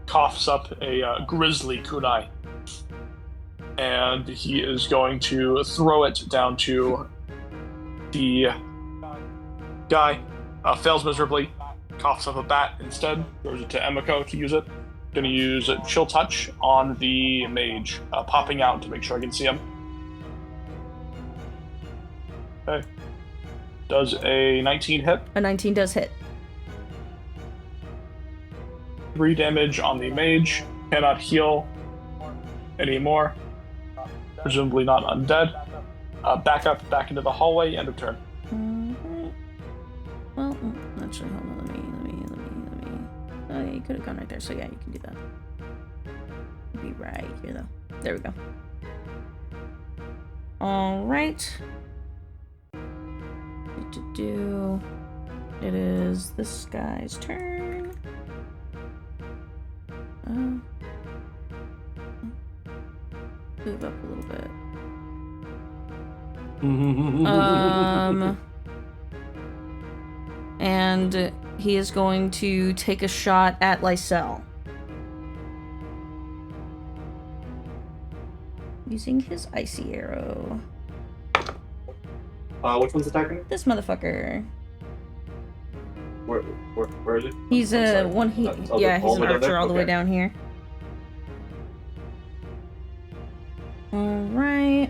coughs up a grizzly kunai. And he is going to throw it down to the guy. Fails miserably. Coughs up a bat instead. Throws it to Emiko to use it. Gonna use Chill Touch on the mage. Popping out to make sure I can see him. Okay. Does a 19 hit? A 19 does hit. 3 damage on the mage. Cannot heal anymore. Presumably not undead. Back into the hallway. End of turn. Well, actually, hold on. Let me. Oh, yeah, you could have gone right there. So yeah, you can do that. Be right here though. There we go. All right. It is this guy's turn. Move up a little bit. And he is going to take a shot at Lysel. Using his icy arrow. Which one's attacking? This motherfucker. Where is he? He's I'm sorry. one. He's All an the way down archer there? all the way Okay. down here. All right.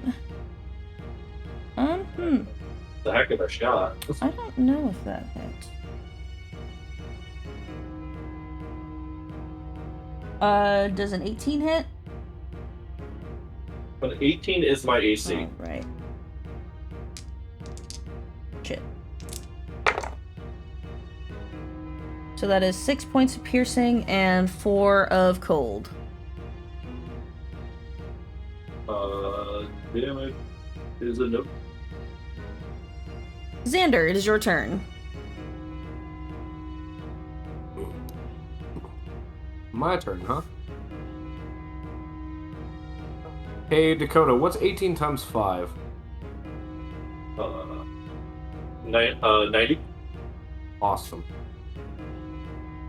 The heck of a shot. I don't know if that hit. Does an 18 hit? But 18 is my AC. Oh, right. Shit. So that is 6 points of piercing and 4 of cold. Damage is a nope. Xander, it is your turn. My turn, huh? Hey, Dakota, what's 18 times 5? 90. Awesome.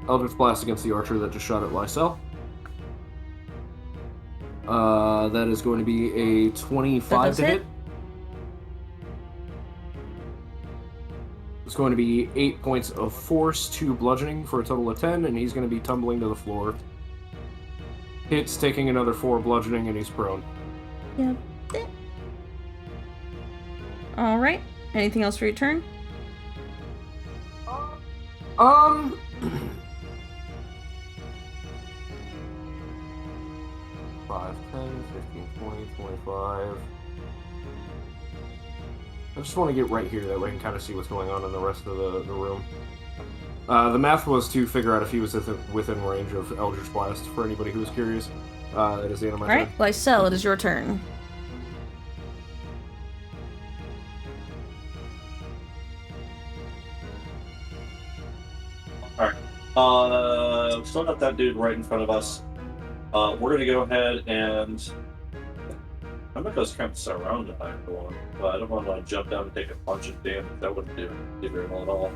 Eldritch Blast against the archer that just shot at Lysel. That is going to be a 25 to hit. It's going to be 8 points of force, 2 bludgeoning for a total of 10, and he's going to be tumbling to the floor. Hits, taking another 4 bludgeoning, and he's prone. Yep. All right. Anything else for your turn? 5, 10, 15, 20, 25. I just want to get right here, that way I can kind of see what's going on in the rest of the room. The math was to figure out if he was within range of Eldritch Blast, for anybody who was curious. That is the end of my turn. Alright, Lysel, it is your turn. Alright. Still got that dude right in front of us. We're gonna go ahead and I'm not gonna kind of surround him after one, but I don't want to jump down and take a bunch of damage. That wouldn't do very well at all.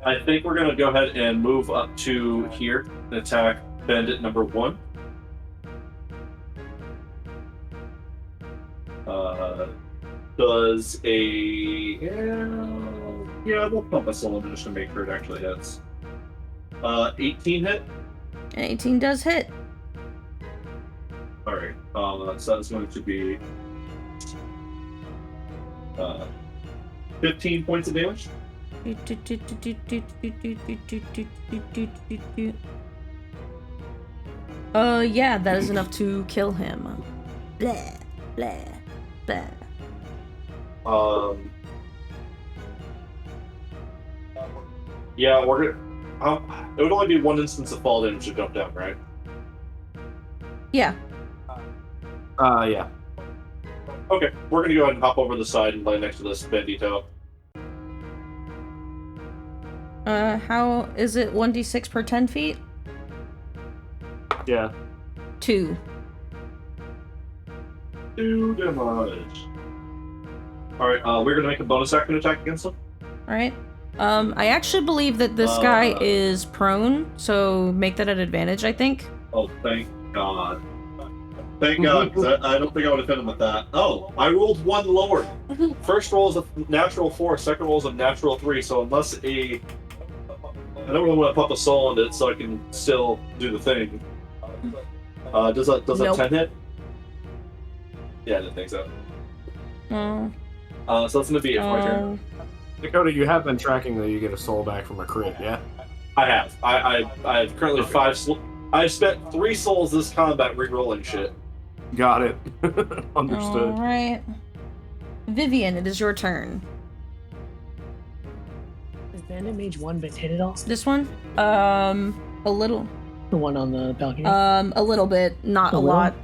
I think we're gonna go ahead and move up to here and attack bandit number 1. Does a we'll pump a cylinder just to make sure it actually hits. 18 hit. 18 does hit. All right. So that's going to be 15 points of damage. Yeah, that is enough to kill him. Blah, blah, blah. Yeah, we're gonna. It would only be 1 instance of fall damage to jump down, right? Yeah. Yeah. Okay, we're gonna go ahead and hop over the side and lay next to this bandito. How is it 1d6 per 10 feet? Yeah. 2. 2 damage. Alright, we're gonna make a bonus action attack against him. Alright. I actually believe that this guy is prone, so make that an advantage, I think. Oh, thank God. Thank God, because I don't think I would have hit him with that. Oh, I rolled 1 lower. First roll is a natural 4, second roll is a natural 3, so unless I don't really want to pump a soul into it so I can still do the thing. Does that Nope. 10 hit? Yeah, I didn't think so. So that's going to be it for my turn. Dakota, you have been tracking that you get a soul back from a crit, yeah? I have. I have currently 5 I've spent 3 souls this combat re-rolling shit. Got it. Understood. Alright. Vivian, it is your turn. Has Bandit Mage 1 been hit at all? This one? A little. The one on the balcony? A little bit, not a little? lot.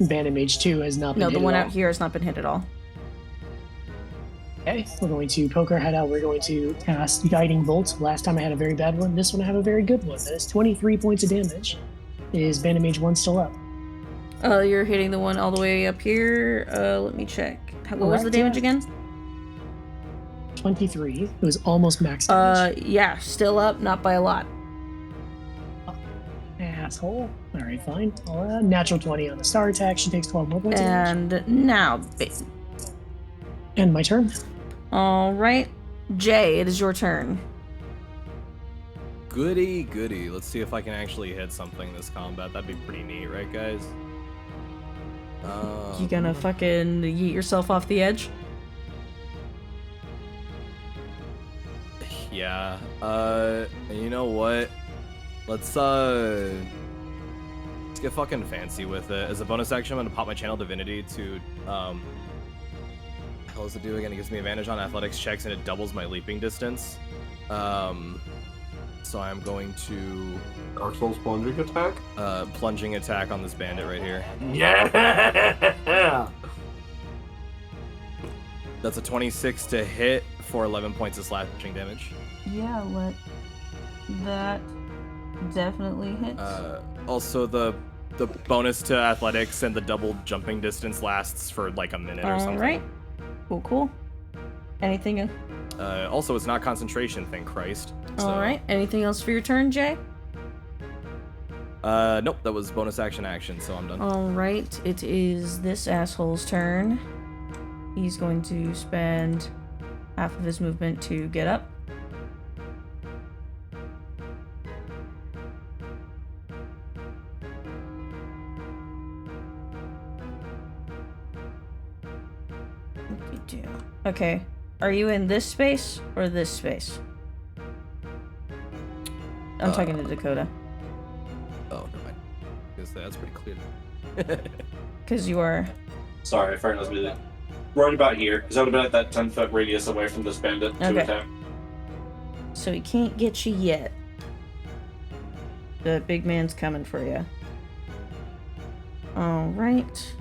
Bandit Mage 2 has not been No, hit the one at all. out here has not been hit at all. Okay, we're going to poke our head out. We're going to cast Guiding Bolt. Last time I had a very bad one. This one I have a very good one. That is 23 points of damage. Is Bandit Mage 1 still up? You're hitting the one all the way up here. Let me check. What was the damage again? 23. It was almost max damage. Yeah, still up, not by a lot. Asshole. Alright, fine. Natural 20 on the star attack. She takes 12 more points of damage. And now, And my turn. Alright. Jay, it is your turn. Goody, goody. Let's see if I can actually hit something this combat. That'd be pretty neat, right, guys? You gonna fucking yeet yourself off the edge? Yeah. You know what? Let's get fucking fancy with it. As a bonus action, I'm gonna pop my Channel Divinity to, what the hell does it do again? It gives me advantage on athletics checks and it doubles my leaping distance. So I'm going to... Dark Souls plunging attack? Plunging attack on this bandit right here. Yeah! That's a 26 to hit for 11 points of slashing damage. Yeah, that definitely hits. Also, the the bonus to athletics and the double jumping distance lasts for like a minute or something. All right. Cool. Anything? Also, it's not concentration, thank Christ. So. All right. Anything else for your turn, Jay? Nope, that was bonus action, so I'm done. All right. It is this asshole's turn. He's going to spend half of his movement to get up. Okay. Are you in this space or this space? I'm talking to Dakota. Oh, never mind. Because that's pretty clear. Because you are... Sorry, I forgot I was really right about here, because I would have been at that 10-foot radius away from this bandit to Okay. attack. So he can't get you yet. The big man's coming for you. Alright.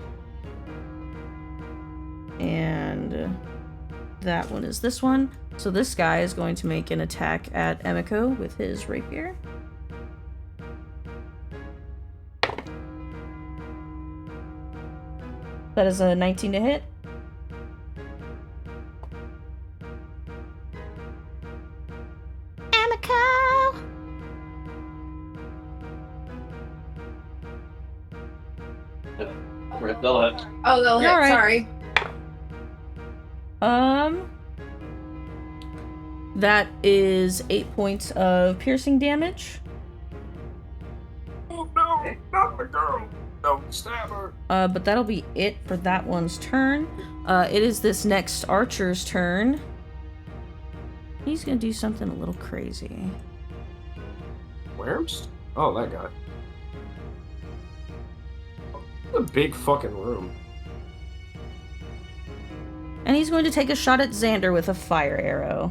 And that one is this one. So this guy is going to make an attack at Emiko with his rapier. That is a 19 to hit. Emiko! They'll hit. Oh, they'll hit. You're all right. Sorry. That is 8 points of piercing damage. Oh no, not the girl. Don't stab her. But that'll be it for that one's turn. It is this next archer's turn. He's gonna do something a little crazy. Where's? Oh, that guy. A big fucking room. And he's going to take a shot at Xander with a fire arrow.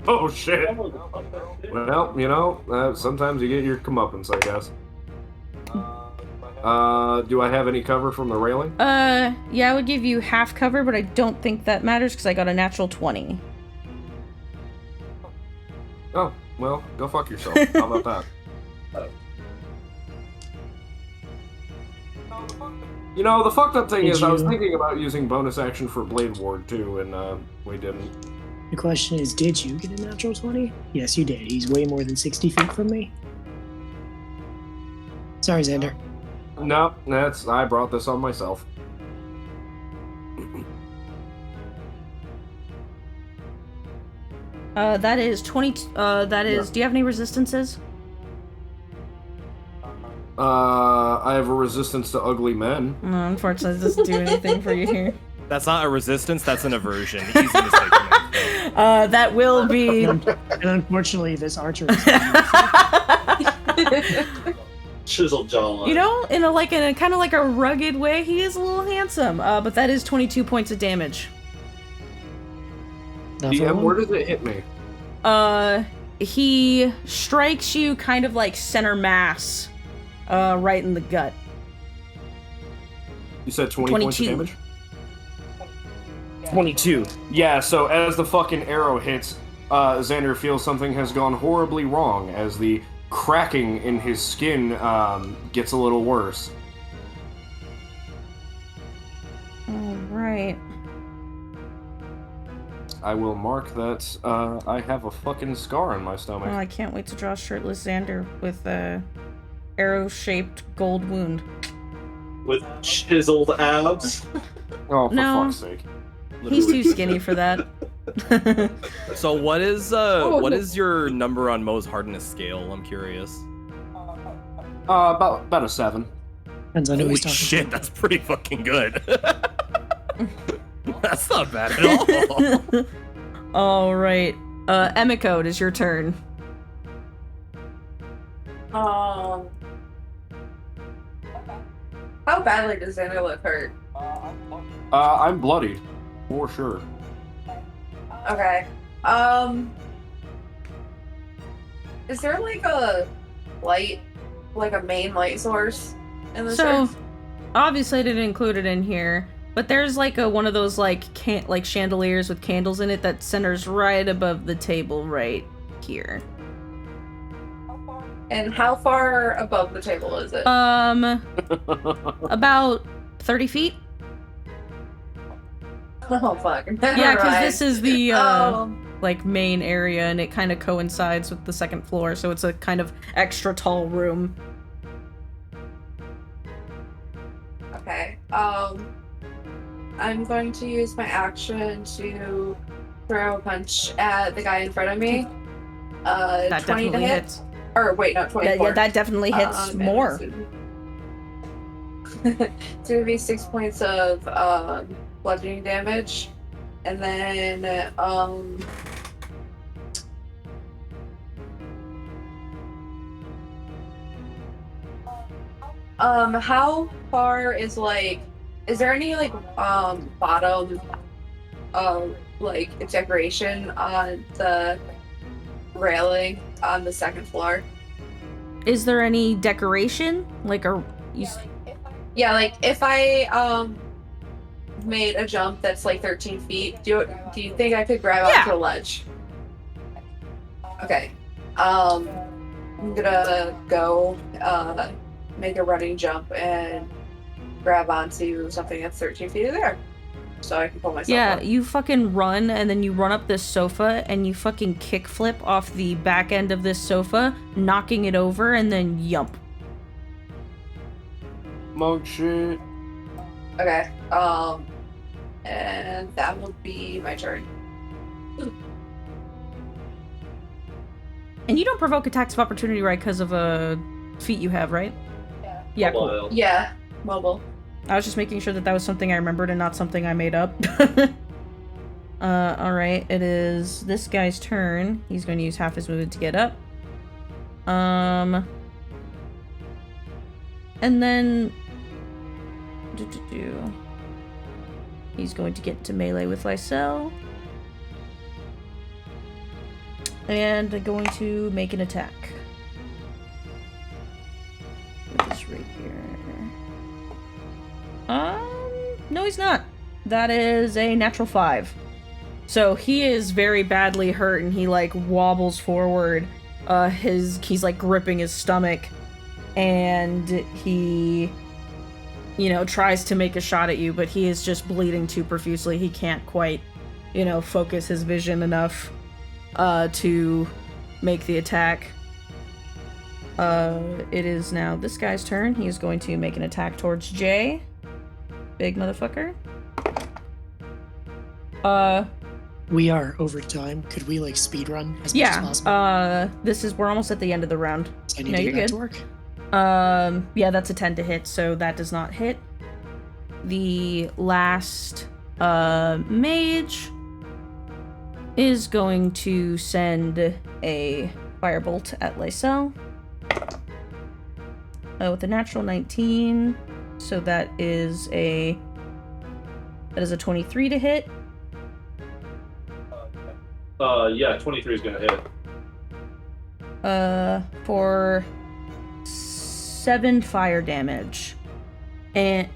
Oh shit. Well, you know, sometimes you get your comeuppance, I guess. Do I have any cover from the railing? Yeah, I would give you half cover, but I don't think that matters because I got a natural 20. Oh, well, go fuck yourself. How about that? You know, the fucked up thing is I was thinking about using bonus action for Blade Ward too, and we didn't. The question is, did you get a natural 20? Yes, you did. He's way more than 60 feet from me. Sorry, Xander. No, I brought this on myself. That is 20, that is, do you have any resistances? I have a resistance to ugly men. No, unfortunately, it doesn't do anything for you here. That's not a resistance, that's an aversion. Easy mistake to make. That will be... And unfortunately, this archer is... Chiseled jawline. You know, in a kind of like a rugged way, he is a little handsome. But that is 22 points of damage. DM, where does it hit me? He strikes you kind of like center mass, right in the gut. You said 20 points of 22. damage? 22. Yeah, so as the fucking arrow hits, Xander feels something has gone horribly wrong as the cracking in his skin gets a little worse. Alright. I will mark that I have a fucking scar on my stomach. Oh, I can't wait to draw shirtless Xander with a arrow-shaped gold wound. With chiseled abs. Oh, for No. fuck's sake. He's too skinny for that. So what is your number on Mo's hardness scale? I'm curious. About a 7. Depends on who Holy he's talking shit, that's pretty fucking good. That's not bad at all. Alright. Emiko, it is your turn. How badly does Xander look hurt? I'm bloodied. For sure. Okay. Is there like a light, like a main light source in the So, church? obviously I didn't include it in here, but there's like one of those like chandeliers with candles in it that centers right above the table right here. And how far above the table is it? About 30 feet. Oh fuck. Yeah, because this is the Um, like main area, and it kind of coincides with the second floor, so it's a kind of extra tall room. Okay. I'm going to use my action to throw a punch at the guy in front of me. That 20 to definitely hit. hits. Or wait, no, 24. Yeah, that definitely hits And more. It's gonna be 6 points of bludgeoning damage, and then how far is is there any bottom like decoration on the railing on the second floor? Is there any decoration? Like a Yeah, like if I made a jump that's like 13 feet, do you think I could grab onto a ledge? Okay. I'm gonna go make a running jump and grab onto something that's 13 feet in there. So I can pull myself up. you fucking run, and then you run up this sofa, and you fucking kickflip off the back end of this sofa, knocking it over, and then yump. Monk shit. Okay. And that will be my turn. And you don't provoke attacks of opportunity, right, because of a feat you have, right? Yeah, cool. Yeah, mobile. I was just making sure that that was something I remembered and not something I made up. Alright, it is this guy's turn. He's going to use half his movement to get up. And then... He's going to get into melee with Lysel. And going to make an attack. With this rapier. No, he's not. That is a natural 5. So he is very badly hurt, and he like wobbles forward. He's like gripping his stomach, and he, tries to make a shot at you, but he is just bleeding too profusely. He can't quite, focus his vision enough, to make the attack. It is now this guy's turn. He is going to make an attack towards Jay. Big motherfucker. We are over time. Could we speed run as much as possible? We're almost at the end of the round. I need to get back to work. Yeah, that's a 10 to hit, so that does not hit. The last mage is going to send a firebolt at Lysel. With a natural 19, so that is a 23 to hit. Yeah, 23 is gonna hit. For 7 fire damage. And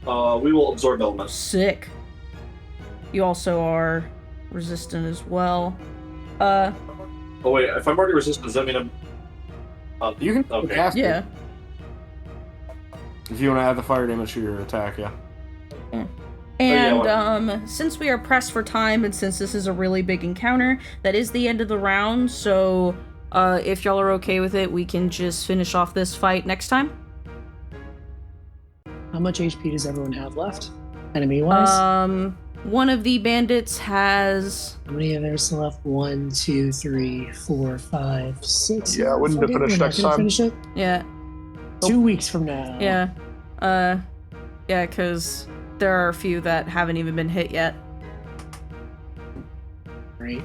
we will absorb elements. Sick. You also are resistant as well. Oh wait, if I'm already resistant, does that mean I'm... You can cast Yeah. it. If you want to add the fire damage to your attack, yeah. And since we are pressed for time, and since this is a really big encounter, that is the end of the round, so if y'all are okay with it, we can just finish off this fight next time. How much HP does everyone have left? Enemy-wise? One of the bandits has... How many of theirs left? 1, 2, 3, 4, 5, 6. Yeah, wouldn't have finished next time. Finish it? Yeah. 2 weeks from now. Yeah. Yeah, because there are a few that haven't even been hit yet. Great.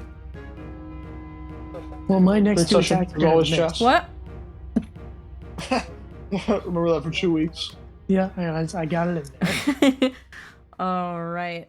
Well, my next two attacks is always chest. What? Remember that for 2 weeks. Yeah, I got it in there. All right.